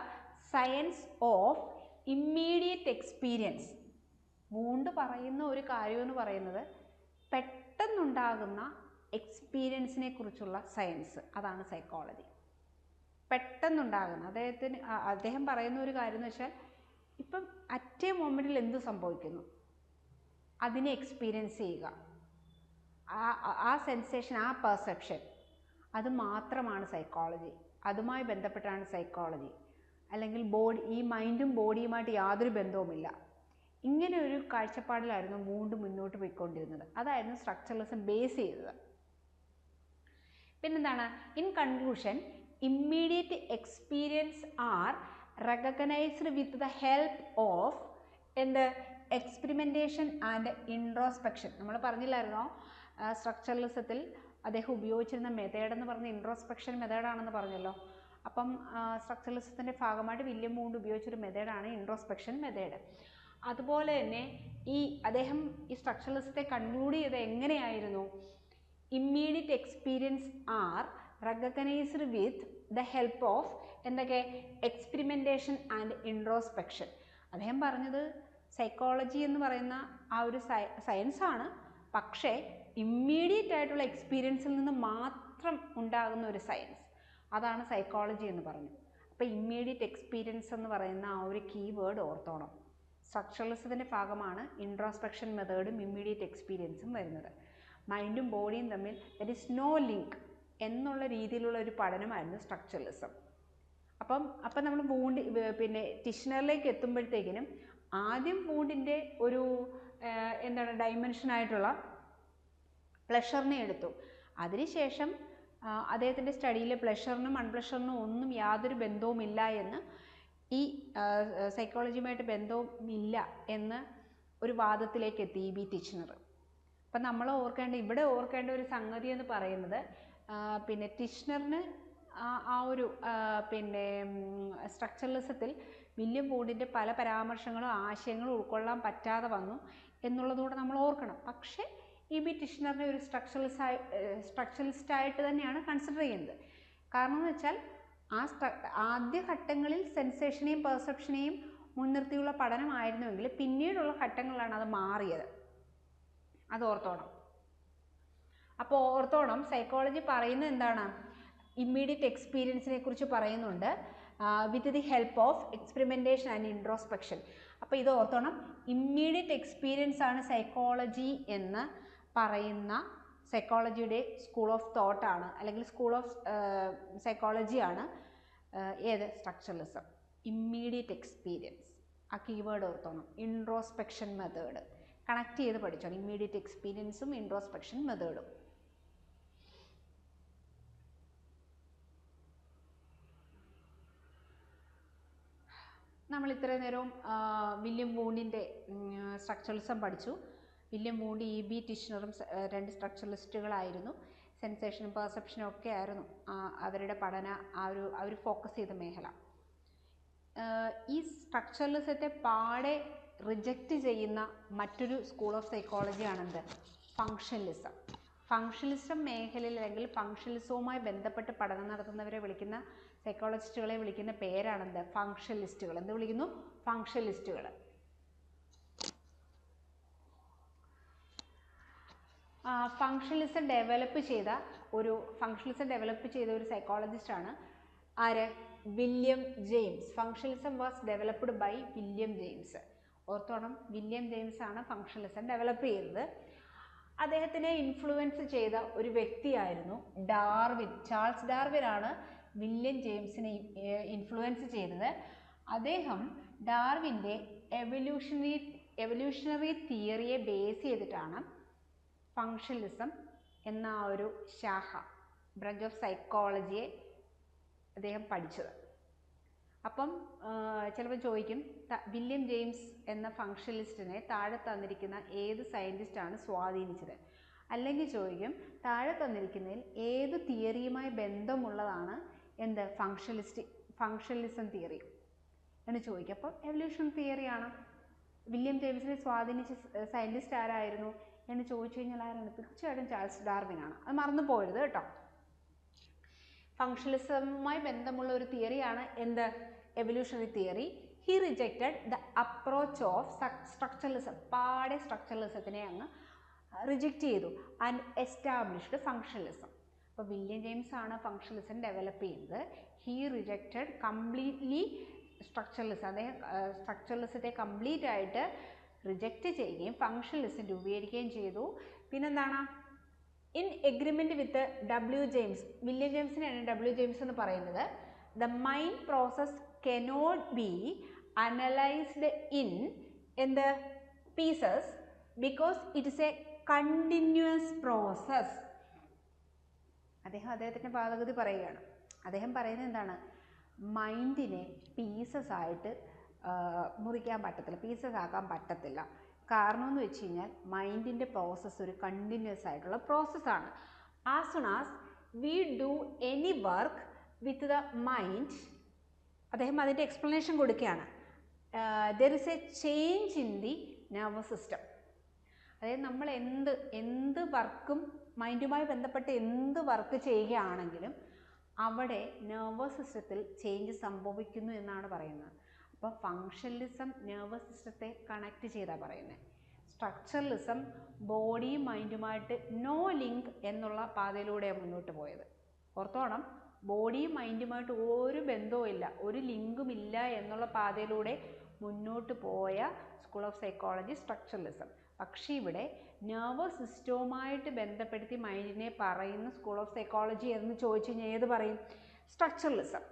science of immediate experience. Wundt പറയുന്ന ഒരു കാര്യം എന്ന് പറയുന്നത് പെട്ടെന്നുണ്ടാകുന്ന എക്സ്പീരിയൻസിനെ കുറിച്ചുള്ള സയൻസ്, അതാണ് സൈക്കോളജി. പെട്ടെന്നുണ്ടാകുന്ന അദ്ദേഹം പറയുന്ന ഒരു കാര്യം എന്ന് വെച്ചാൽ, ഇപ്പം അറ്റ് എ മൊമെൻറ്റിൽ എന്ത് സംഭവിക്കുന്നു അതിനെ എക്സ്പീരിയൻസ് ചെയ്യുക, ആ സെൻസേഷൻ, ആ പെർസെപ്ഷൻ, അത് മാത്രമാണ് സൈക്കോളജി. അതുമായി ബന്ധപ്പെട്ടാണ് സൈക്കോളജി. അല്ലെങ്കിൽ ഈ മൈൻഡും ബോഡിയുമായിട്ട് യാതൊരു ബന്ധവുമില്ല. ഇങ്ങനെ ഒരു കാഴ്ചപ്പാടിലായിരുന്നു വൂണ്ട് മുന്നോട്ട് പോയിക്കൊണ്ടിരുന്നത്. അതായിരുന്നു സ്ട്രക്ചറലിസം ബേസ് ചെയ്തത്. പിന്നെന്താണ്, in conclusion immediate experience are recognised with the help of experimentation and introspection. നമ്മൾ പറഞ്ഞില്ലായിരുന്നോ, സ്ട്രക്ചറലിസത്തിൽ അദ്ദേഹം ഉപയോഗിച്ചിരുന്ന മെത്തേഡ് എന്ന് പറഞ്ഞ ഇൻട്രോസ്പെക്ഷൻ മെത്തേഡാണെന്ന് പറഞ്ഞല്ലോ. അപ്പം സ്ട്രക്ചറലിസത്തിൻ്റെ ഭാഗമായിട്ട് വില്യം വൂണ്ട് ഉപയോഗിച്ചൊരു മെത്തേഡാണ് ഇൻട്രോസ്പെക്ഷൻ മെത്തേഡ്. അതുപോലെ തന്നെ അദ്ദേഹം ഈ സ്ട്രക്ചറലിസത്തെ കൺക്ലൂഡ് ചെയ്ത് എങ്ങനെയായിരുന്നു, immediate experience are recognised with the help of experimentation and introspection. അദ്ദേഹം പറഞ്ഞത് സൈക്കോളജി എന്ന് പറയുന്ന ആ ഒരു സയൻസാണ്, പക്ഷേ ഇമ്മീഡിയറ്റ് ആയിട്ടുള്ള എക്സ്പീരിയൻസിൽ നിന്ന് മാത്രം ഉണ്ടാകുന്ന ഒരു സയൻസ്, അതാണ് സൈക്കോളജി എന്ന് പറഞ്ഞു. അപ്പോൾ ഇമ്മീഡിയറ്റ് എക്സ്പീരിയൻസ് എന്ന് പറയുന്ന ആ ഒരു കീവേഡ് ഓർത്തോണം. സ്ട്രക്ചറലിസത്തിൻ്റെ ഭാഗമാണ് ഇൻട്രോസ്പെക്ഷൻ മെത്തേഡും ഇമ്മീഡിയറ്റ് എക്സ്പീരിയൻസും വരുന്നത്. മൈൻഡും ബോഡിയും തമ്മിൽ ദർ ഈസ് നോ ലിങ്ക് എന്നുള്ള രീതിയിലുള്ള ഒരു പഠനമായിരുന്നു സ്ട്രക്ചറലിസം. അപ്പം നമ്മൾ പിന്നെ ടിഷ്നറിലേക്ക് എത്തുമ്പോഴത്തേക്കിനും ആദ്യം വൂണ്ടിൻ്റെ ഒരു ഡയമെൻഷനായിട്ടുള്ള പ്ലഷറിനെ എടുത്തു. അതിനുശേഷം അദ്ദേഹത്തിൻ്റെ സ്റ്റഡിയിൽ പ്ലഷറിനും അൺപ്ലഷറിനും ഒന്നും യാതൊരു ബന്ധവുമില്ല എന്ന്, ഈ സൈക്കോളജിയുമായിട്ട് ബന്ധവുമില്ല എന്ന് ഒരു വാദത്തിലേക്ക് എത്തി ഇ ബി ടിഷ്നർ. അപ്പം നമ്മൾ ഇവിടെ ഓർക്കേണ്ട ഒരു സംഗതി എന്ന് പറയുന്നത്, പിന്നെ ടിഷ്നറിന് ആ ഒരു സ്ട്രക്ചറലിസത്തിൽ വില്യം വൂഡിൻ്റെ പല പരാമർശങ്ങളും ആശയങ്ങളും ഉൾക്കൊള്ളാൻ പറ്റാതെ വന്നു എന്നുള്ളതുകൂടെ നമ്മൾ ഓർക്കണം. പക്ഷേ ഇ ബി ടിഷ്നറിനെ ഒരു സ്ട്രക്ചറലിസ്റ്റായിട്ട് തന്നെയാണ് കൺസിഡർ ചെയ്യുന്നത്. കാരണം എന്ന് വെച്ചാൽ ആദ്യഘട്ടങ്ങളിൽ സെൻസേഷനെയും പെർസെപ്ഷനെയും മുൻനിർത്തിയുള്ള പഠനമായിരുന്നുവെങ്കിൽ പിന്നീടുള്ള ഘട്ടങ്ങളിലാണ് അത് മാറിയത്. അത് ഓർത്തോണം. അപ്പോൾ ഓർത്തോണം, സൈക്കോളജി പറയുന്നത് എന്താണ്, ഇമ്മീഡിയറ്റ് എക്സ്പീരിയൻസിനെ കുറിച്ച് പറയുന്നുണ്ട്, വിത്ത് the help of experimentation and introspection. അപ്പോൾ ഇത് ഓർത്തോണം, ഇമ്മീഡിയറ്റ് എക്സ്പീരിയൻസ് ആണ് സൈക്കോളജി എന്ന് പറയുന്ന സൈക്കോളജിയുടെ സ്കൂൾ ഓഫ് തോട്ടാണ്, അല്ലെങ്കിൽ സ്കൂൾ ഓഫ് സൈക്കോളജിയാണ് സ്ട്രക്ചറലിസം. ഇമ്മീഡിയറ്റ് എക്സ്പീരിയൻസ്, ആ കീവേഡ് ഓർത്തോണം. ഇൻട്രോസ്പെക്ഷൻ മെത്തേഡ് കണക്ട് ചെയ്ത് പഠിച്ചോണം, ഇമ്മീഡിയറ്റ് എക്സ്പീരിയൻസും ഇൻട്രോസ്പെക്ഷൻ മെത്തേഡും. നമ്മൾ ഇത്രയും നേരവും വില്യം വൂണ്ടിൻ്റെ സ്ട്രക്ചറലിസം പഠിച്ചു. വില്യം വൂണ്ട് ഇ ബി ടിഷ്നറും രണ്ട് സ്ട്രക്ചറലിസ്റ്റുകളായിരുന്നു. സെൻസേഷനും പെർസെപ്ഷനും ഒക്കെ ആയിരുന്നു അവരുടെ പഠന അവർ ഫോക്കസ് ചെയ്ത മേഖല. ഈ സ്ട്രക്ചറലിസത്തെ പാടെ റിജക്റ്റ് ചെയ്യുന്ന മറ്റൊരു സ്കൂൾ ഓഫ് സൈക്കോളജിയാണെന്ത്, ഫങ്ഷണലിസം. ഫങ്ഷണലിസം മേഖലയിൽ അല്ലെങ്കിൽ ഫങ്ഷണലിസവുമായി ബന്ധപ്പെട്ട് പഠനം നടത്തുന്നവരെ വിളിക്കുന്ന സൈക്കോളജിസ്റ്റുകളെ വിളിക്കുന്ന പേരാണെന്ത്, ഫങ്ഷണലിസ്റ്റുകൾ. എന്ത് വിളിക്കുന്നു, ഫങ്ഷണലിസ്റ്റുകൾ. ഫങ്ഷണലിസം ഡെവലപ്പ് ചെയ്ത ഒരു സൈക്കോളജിസ്റ്റാണ് ആര്, William James. Functionalism was developed by William James. ഓർത്തോണം, വില്യം ജെയിംസ് ആണ് ഫങ്ഷണലിസം ഡെവലപ്പ് ചെയ്തത്. അദ്ദേഹത്തിനെ ഇൻഫ്ലുവൻസ് ചെയ്ത ഒരു വ്യക്തിയായിരുന്നു ഡാർവിൻ. ചാൾസ് ഡാർവിൻ ആണ് വില്യം ജെയിംസിനെ ഇൻഫ്ലുവൻസ് ചെയ്തത്. അദ്ദേഹം ഡാർവിൻ്റെ എവല്യൂഷണറി തിയറിയെ ബേസ് ചെയ്തിട്ടാണ് ഫങ്ഷണലിസം എന്ന ഒരു ശാഖ, ബ്രാഞ്ച് ഓഫ് സൈക്കോളജിയെ അദ്ദേഹം പഠിച്ചത്. അപ്പം ചിലപ്പോൾ ചോദിക്കും, വില്യം ജെയിംസ് എന്ന ഫങ്ഷണലിസ്റ്റിനെ താഴെ തന്നിരിക്കുന്ന ഏത് സയൻറ്റിസ്റ്റാണ് സ്വാധീനിച്ചത്? അല്ലെങ്കിൽ ചോദിക്കും, താഴെ തന്നിരിക്കുന്നതിൽ ഏത് തിയറിയുമായി ബന്ധമുള്ളതാണ് എന്ത് ഫങ്ഷണലിസം തിയറി എന്ന് ചോദിക്കും. അപ്പം എവല്യൂഷൻ തിയറിയാണ്. വില്യം ജെയിംസിനെ സ്വാധീനിച്ച സയൻറ്റിസ്റ്റ് ആരായിരുന്നു എന്ന് ചോദിച്ചു കഴിഞ്ഞാൽ ആരാണ്? തീർച്ചയായിട്ടും ചാൾസ് ഡാർവിനാണ്. അത് മറന്നു പോകരുത് കേട്ടോ. ഫങ്ഷണലിസവുമായി ബന്ധമുള്ള ഒരു തിയറിയാണ് എന്ത്? Evolutionary theory. He rejected the approach of structuralism. പാടെ സ്ട്രക്ചറലിസത്തിനെ അങ്ങ് റിജക്റ്റ് ചെയ്തു. And established functionalism. അപ്പോൾ വില്യം ജെയിംസ് ആണ് ഫങ്ഷണലിസം ഡെവലപ്പ് ചെയ്യുന്നത്. He rejected completely structuralism. അദ്ദേഹം സ്ട്രക്ചറലിസത്തെ കംപ്ലീറ്റ് ആയിട്ട് റിജക്റ്റ് ചെയ്യുകയും ഫങ്ഷണലിസം രൂപീകരിക്കുകയും ചെയ്തു. പിന്നെന്താണ്? In agreement with W James. William ജെയിംസിനെയാണ് ഡബ്ല്യു ജെയിംസ് എന്ന് പറയുന്നത്. The mind process cannot be analysed in എന്ത് pieces because it is a continuous process. അദ്ദേഹത്തിൻ്റെ വാദഗതി പറയുകയാണ്. അദ്ദേഹം പറയുന്നത് എന്താണ്? മൈൻഡിനെ പീസസ് ആയിട്ട് മുറിക്കാൻ പറ്റത്തില്ല, പീസസ് ആക്കാൻ പറ്റത്തില്ല. കാരണം എന്ന് വെച്ച് കഴിഞ്ഞാൽ മൈൻഡിൻ്റെ പ്രോസസ്സ് ഒരു കണ്ടിന്യൂസ് ആയിട്ടുള്ള പ്രോസസ്സാണ്. As soon as we do any work with the mind, അദ്ദേഹം അതിൻ്റെ എക്സ്പ്ലനേഷൻ കൊടുക്കുകയാണ്. There is a change in the nervous system. അതായത് നമ്മൾ എന്ത് വർക്കും മൈൻഡുമായി ബന്ധപ്പെട്ട് എന്ത് വർക്ക് ചെയ്യുകയാണെങ്കിലും അവിടെ നെർവസ് സിസ്റ്റത്തിൽ ചേഞ്ച് സംഭവിക്കുന്നു എന്നാണ് പറയുന്നത്. അപ്പോൾ ഫങ്ഷണലിസം നെർവസ് സിസ്റ്റത്തെ കണക്ട് ചെയ്താണ് പറയുന്നത്. സ്ട്രക്ചറലിസം ബോഡിയും മൈൻഡുമായിട്ട് നോ ലിങ്ക് എന്നുള്ള പാതയിലൂടെയാണ് മുന്നോട്ട് പോയത്. ഓർത്തോണം, ബോഡിയും മൈൻഡുമായിട്ട് ഒരു ബന്ധവും ഇല്ല, ഒരു ലിങ്കും ഇല്ല എന്നുള്ള പാതയിലൂടെ മുന്നോട്ട് പോയ സ്കൂൾ ഓഫ് സൈക്കോളജി സ്ട്രക്ചറലിസം. പക്ഷേ ഇവിടെ നെർവസ് സിസ്റ്റവുമായിട്ട് ബന്ധപ്പെടുത്തി മൈൻഡിനെ പറയുന്ന സ്കൂൾ ഓഫ് സൈക്കോളജി എന്ന് ചോദിച്ചു കഴിഞ്ഞാൽ ഏത് പറയും? സ്ട്രക്ചറലിസം.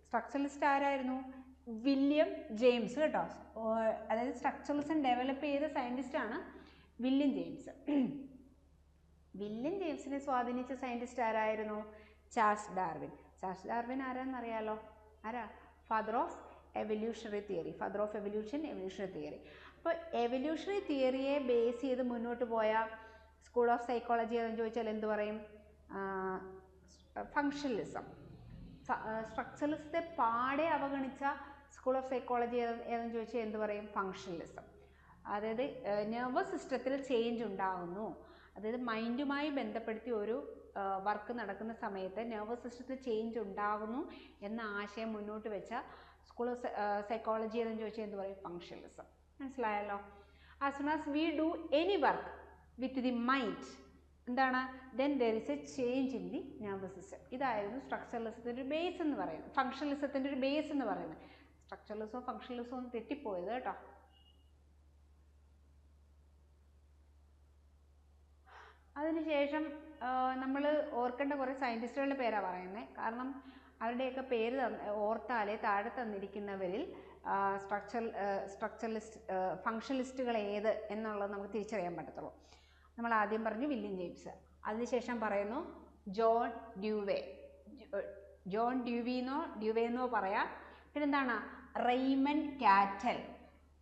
സ്ട്രക്ചറലിസ്റ്റ് ആരായിരുന്നു? വില്യം ജെയിംസ് കേട്ടോ. അതായത് സ്ട്രക്ചറലിസം ഡെവലപ്പ് ചെയ്ത സയൻറ്റിസ്റ്റാണ് വില്യം ജെയിംസ്. വില്യം ജെയിംസിനെ സ്വാധീനിച്ച സയൻറ്റിസ്റ്റ് ആരായിരുന്നു? Charles Darwin. ചാൾസ് ഡാർവിൻ ആരാന്നറിയാലോ? ആരാ? Father of evolutionary theory. Father of evolutionary theory. അപ്പോൾ എവല്യൂഷണറി തിയറിയെ ബേസ് ചെയ്ത് മുന്നോട്ട് പോയ സ്കൂൾ ഓഫ് സൈക്കോളജി എന്ന് ചോദിച്ചാൽ എന്ത് പറയും? ഫങ്ഷണലിസം. സ്ട്രക്ചറലിസത്തെ പാടെ അവഗണിച്ച സ്കൂൾ ഓഫ് സൈക്കോളജി ഏതെന്ന് ചോദിച്ചാൽ എന്ത് പറയും? ഫങ്ഷണലിസം. അതായത് നെർവസ് സിസ്റ്റത്തിൽ ചേഞ്ച് ഉണ്ടാകുന്നു, അതായത് മൈൻഡുമായി ബന്ധപ്പെടുത്തി ഒരു വർക്ക് നടക്കുന്ന സമയത്ത് നെർവസ് സിസ്റ്റത്തിൽ ചേഞ്ച് ഉണ്ടാകുന്നു എന്ന ആശയം മുന്നോട്ട് വെച്ച സ്കൂൾ ഓഫ് സൈക്കോളജി എന്ന് ചോദിച്ചാൽ എന്ത് പറയും? ഫങ്ഷണലിസം. മനസ്സിലായല്ലോ? As soon as we do any work with the mind എന്താണ്? Then there is a change in the nervous system. ഇതായിരുന്നു സ്ട്രക്ചറലിസത്തിൻ്റെ ഒരു ബേസ് എന്ന് പറയുന്നത്, ഫങ്ഷണലിസത്തിൻ്റെ ഒരു ബേസ് എന്ന് പറയുന്നത്. സ്ട്രക്ചറലിസവും ഫങ്ഷണലിസവും ഒന്നും തെറ്റിപ്പോയത് കേട്ടോ. അതിനുശേഷം നമ്മൾ ഓർക്കേണ്ട കുറേ സയൻറ്റിസ്റ്റുകളുടെ പേരാണ് പറയുന്നത്. കാരണം അവരുടെയൊക്കെ പേര് ഓർത്താലേ താഴെ തന്നിരിക്കുന്നവരിൽ ഫങ്ഷണലിസ്റ്റുകൾ ഏത് എന്നുള്ളത് നമുക്ക് തിരിച്ചറിയാൻ പറ്റത്തുള്ളൂ. നമ്മൾ ആദ്യം പറഞ്ഞു വില്യം ജെയിംസ്, അതിനുശേഷം പറയുന്നു ജോൺ ഡ്യൂവേ. ജോൺ ഡ്യൂവേന്നോ പറയാം. പിന്നെന്താണ്? Raymond Cattell.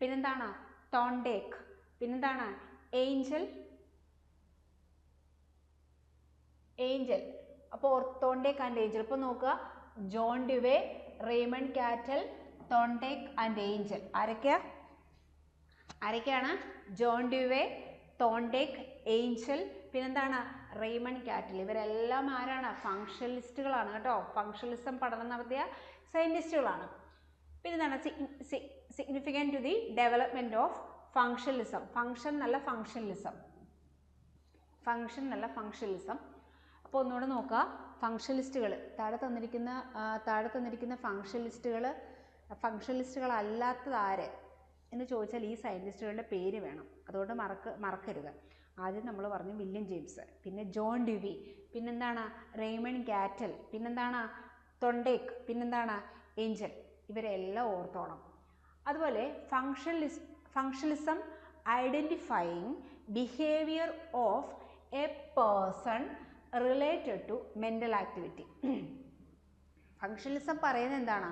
പിന്നെന്താണ്? തോണ്ടേക്ക്. പിന്നെന്താണ്? ഏഞ്ചൽ. അപ്പോൾ തോണ്ടേക്ക് ആൻഡ് ഏഞ്ചൽ. ഇപ്പോൾ നോക്കുക, John Dewey, Raymond Cattell, Thorndike and Angell. ആരൊക്കെയാണ്? ജോൺ ഡ്യൂവേ, തോണ്ടേക്ക്, ഏഞ്ചൽ, പിന്നെന്താണ്? Raymond Cattell. ഇവരെല്ലാം ആരാണ്? ഫങ്ഷണലിസ്റ്റുകളാണ് കേട്ടോ. ഫങ്ഷണലിസം പഠനം നടത്തിയ സയൻറ്റിസ്റ്റുകളാണ്. പിന്നെന്താണ്? Significant to the development of functionalism. Function നല്ല ഫങ്ഷണലിസം. അപ്പോൾ ഒന്നുകൂടെ നോക്കുക, ഫങ്ഷണലിസ്റ്റുകൾ താഴെ തന്നിരിക്കുന്ന ഫങ്ഷണലിസ്റ്റുകളല്ലാത്തത് ആര് എന്ന് ചോദിച്ചാൽ ഈ സയൻറ്റിസ്റ്റുകളുടെ പേര് വേണം, അതുകൊണ്ട് മറക്കരുത്. ആദ്യം നമ്മൾ പറഞ്ഞു വില്യം ജെയിംസ്, പിന്നെ ജോൺ ഡ്യൂവി, പിന്നെന്താണ് റെയ്മൺ കാറ്റൽ, പിന്നെന്താണ് തൊണ്ടേക്ക്, പിന്നെന്താണ് ഏഞ്ചൽ. ഇവരെല്ലാം ഓർത്തോണം. അതുപോലെ functionalism identifying behaviour of a person related to mental activity. Functionalism പറയുന്നത് എന്താണ്?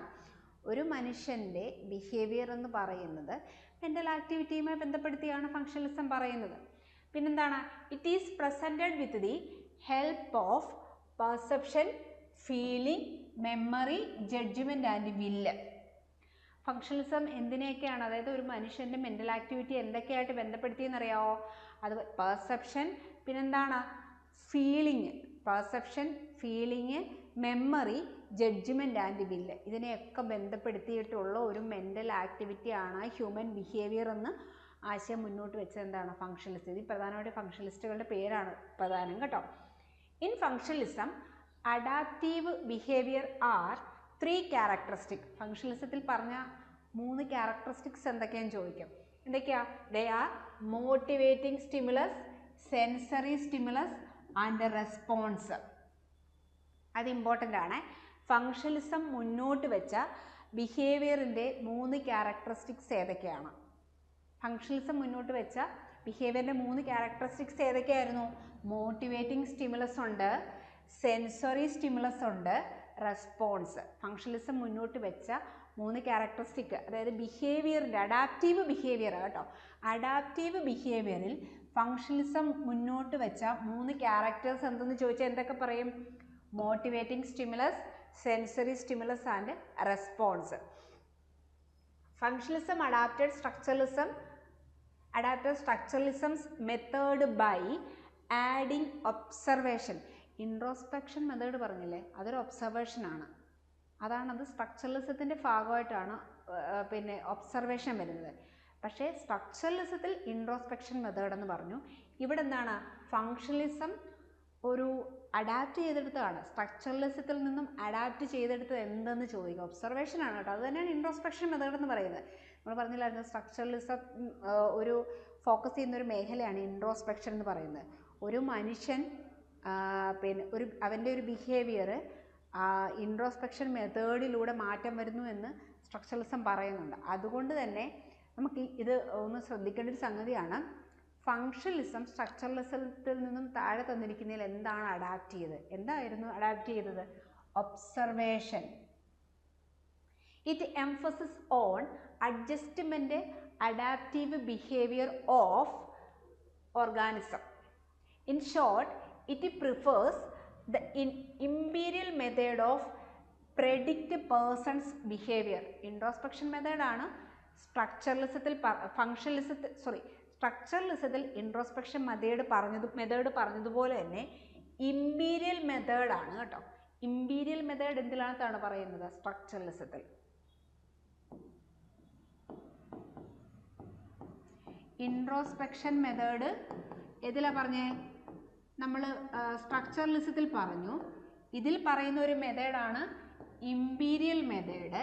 ഒരു മനുഷ്യൻ്റെ ബിഹേവിയർ എന്ന് പറയുന്നത് മെൻ്റൽ ആക്ടിവിറ്റിയുമായി ബന്ധപ്പെടുത്തിയാണ് ഫങ്ഷണലിസം പറയുന്നത്. പിന്നെന്താണ്? It is presented with the help of perception, feeling, memory, judgement and will. Functionalism എന്തിനെയൊക്കെയാണ്, അതായത് ഒരു മനുഷ്യൻ്റെ മെൻ്റൽ ആക്ടിവിറ്റി എന്തൊക്കെയായിട്ട് ബന്ധപ്പെടുത്തിയെന്നറിയാമോ? അത് പെർസെപ്ഷൻ, പിന്നെന്താണ് feeling, perception, feeling, memory, judgement and will. ഇതിനെയൊക്കെ ബന്ധപ്പെടുത്തിയിട്ടുള്ള ഒരു മെൻ്റൽ ആക്ടിവിറ്റിയാണ് ഹ്യൂമൻ ബിഹേവിയർ എന്ന് ആശയം മുന്നോട്ട് വെച്ചത് എന്താണ്? ഫങ്ഷണലിസ്റ്റ്. ഇത് പ്രധാനമായിട്ട് ഫങ്ഷണലിസ്റ്റുകളുടെ പേരാണ് പ്രധാനം കേട്ടോ. In functionalism adaptive behaviour are 3 characteristic. ഫങ്ഷണലിസത്തിൽ പറഞ്ഞ 3 ക്യാരക്ടറിസ്റ്റിക്സ് എന്തൊക്കെയാണെന്ന് ചോദിക്കും. എന്തൊക്കെയാ? They are motivating stimulus, sensory stimulus and response. അത് ഇമ്പോർട്ടൻ്റ് ആണ്. ഫങ്ഷണലിസം മുന്നോട്ട് വെച്ച ബിഹേവിയറിൻ്റെ 3 ക്യാരക്ടറിസ്റ്റിക്സ് ഏതൊക്കെയാണ്? ഫങ്ഷണലിസം മുന്നോട്ട് വെച്ച ബിഹേവിയറിൻ്റെ 3 ക്യാരക്ടറിസ്റ്റിക്സ് ഏതൊക്കെയായിരുന്നു? മോട്ടിവേറ്റിംഗ് സ്റ്റിമുലസ് ഉണ്ട്, സെൻസറി സ്റ്റിമുലസ് ഉണ്ട്, റെസ്പോൺസ്. ഫങ്ഷണലിസം മുന്നോട്ട് വെച്ച 3 ക്യാരക്ടറിസ്റ്റിക്, അതായത് ബിഹേവിയറിൻ്റെ അഡാപ്റ്റീവ് ബിഹേവിയർ കേട്ടോ. അഡാപ്റ്റീവ് ബിഹേവിയറിൽ ഫങ്ഷണലിസം മുന്നോട്ട് വെച്ച 3 ക്യാരക്ടേഴ്സ് എന്തെന്ന് ചോദിച്ചാൽ എന്തൊക്കെ പറയും? Motivating stimulus, sensory stimulus and response. Functionalism adapted structuralism's method by adding observation. Introspection method പറഞ്ഞില്ലേ, അതൊരു ഒബ്സർവേഷൻ ആണ്. അതാണത് സ്ട്രക്ചറലിസത്തിൻ്റെ ഭാഗമായിട്ടാണ് പിന്നെ ഒബ്സർവേഷൻ വരുന്നത്. പക്ഷേ സ്ട്രക്ചറലിസത്തിൽ ഇൻട്രോസ്പെക്ഷൻ മെത്തേഡ് എന്ന് പറഞ്ഞു. ഇവിടെ എന്താണ്? ഫങ്ഷണലിസം ഒരു അഡാപ്റ്റ് ചെയ്തെടുത്തതാണ്. സ്ട്രക്ചറലിസത്തിൽ നിന്നും അഡാപ്റ്റ് ചെയ്തെടുത്തത് എന്തെന്ന് ചോദിക്കുക. ഒബ്സർവേഷൻ ആണ് കേട്ടോ. അത് തന്നെയാണ് ഇൻട്രോസ്പെക്ഷൻ മെത്തേഡ് എന്ന് പറയുന്നത്. നമ്മൾ പറഞ്ഞില്ലായിരുന്നു സ്ട്രക്ചറലിസം ഒരു ഫോക്കസ് ചെയ്യുന്ന ഒരു മേഖലയാണ് ഇൻട്രോസ്പെക്ഷൻ എന്ന് പറയുന്നത്. ഒരു മനുഷ്യൻ പിന്നെ അവൻ്റെ ഒരു ബിഹേവിയർ ഇൻട്രോസ്പെക്ഷൻ മെത്തേഡിലൂടെ മാറ്റം വരുന്നു എന്ന് സ്ട്രക്ചറലിസം പറയുന്നുണ്ട്. അതുകൊണ്ട് തന്നെ നമുക്ക് ഇത് ഒന്ന് ശ്രദ്ധിക്കേണ്ട ഒരു സംഗതിയാണ്. ഫങ്ഷണലിസം സ്ട്രക്ചറലിസത്തിൽ നിന്നും താഴെ തന്നിരിക്കുന്നതിൽ എന്താണ് അഡാപ്റ്റ് ചെയ്തത്? എന്തായിരുന്നു അഡാപ്റ്റ് ചെയ്തത്? Observation. It emphasis on adjustment adaptive behaviour of organism. In short, it prefers the imperial method of predict persons behaviour. Introspection മെത്തേഡാണ് സ്ട്രക്ചറലിസത്തിൽ സ്ട്രക്ചറലിസത്തിൽ ഇൻട്രോസ്പെക്ഷൻ മെത്തേഡ് പറഞ്ഞതുപോലെ തന്നെ ഇമ്പീരിയൽ മെത്തേഡാണ് കേട്ടോ. ഇമ്പീരിയൽ മെത്തേഡ് എന്തിലാണ് പറയുന്നത്? സ്ട്രക്ചറലിസത്തിൽ. ഇൻട്രോസ്പെക്ഷൻ മെത്തേഡ് ഏതിലാണ് പറഞ്ഞേ? നമ്മൾ സ്ട്രക്ചറലിസത്തിൽ പറഞ്ഞു. ഇതിൽ പറയുന്ന ഒരു മെത്തേഡാണ് ഇമ്പീരിയൽ മെത്തേഡ്.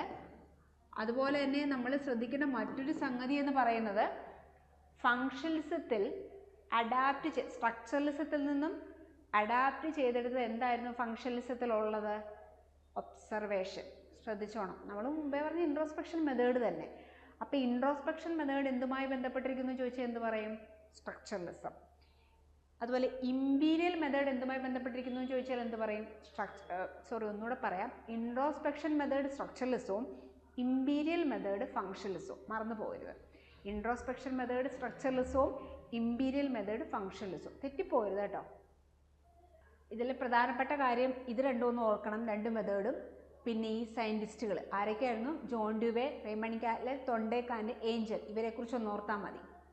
അതുപോലെ തന്നെ നമ്മൾ ശ്രദ്ധിക്കേണ്ട മറ്റൊരു സംഗതി എന്ന് പറയുന്നത് ഫങ്ഷണലിസത്തിൽ സ്ട്രക്ചറലിസത്തിൽ നിന്നും അഡാപ്റ്റ് ചെയ്തെടുത്തത് എന്തായിരുന്നു ഫങ്ഷണലിസത്തിലുള്ളത്? ഒബ്സർവേഷൻ. ശ്രദ്ധിച്ചോണം. നമ്മൾ മുമ്പേ പറഞ്ഞ ഇൻട്രോസ്പെക്ഷൻ മെത്തേഡ് തന്നെ. അപ്പോൾ ഇൻട്രോസ്പെക്ഷൻ മെത്തേഡ് എന്തുമായി ബന്ധപ്പെട്ടിരിക്കുന്നു ചോദിച്ചാൽ എന്ത് പറയും? സ്ട്രക്ചറലിസം. അതുപോലെ ഇമ്പീരിയൽ മെത്തേഡ് എന്തുമായി ബന്ധപ്പെട്ടിരിക്കുന്നു എന്ന് ചോദിച്ചാൽ എന്ത് പറയും? ഒന്നുകൂടെ പറയാം. ഇൻട്രോസ്പെക്ഷൻ മെത്തേഡ് സ്ട്രക്ചറലിസവും ഇമ്പീരിയൽ മെത്തേഡ് ഫങ്ഷണലിസവും മറന്നു പോകരുത്. ഇൻട്രോസ്പെക്ഷൻ മെത്തേഡ് സ്ട്രക്ചറലിസവും ഇമ്പീരിയൽ മെത്തേഡ് ഫങ്ഷണലിസവും തെറ്റിപ്പോകരുത് കേട്ടോ. ഇതിൽ പ്രധാനപ്പെട്ട കാര്യം ഇത് രണ്ടും ഓർക്കണം, 2 മെത്തേഡും. പിന്നെ ഈ സയൻറ്റിസ്റ്റുകൾ ആരൊക്കെയായിരുന്നു? John Dewey, Raymond Cattell, Thorndike and Angell. ഇവരെക്കുറിച്ചൊന്ന് ഓർത്താൽ മതി.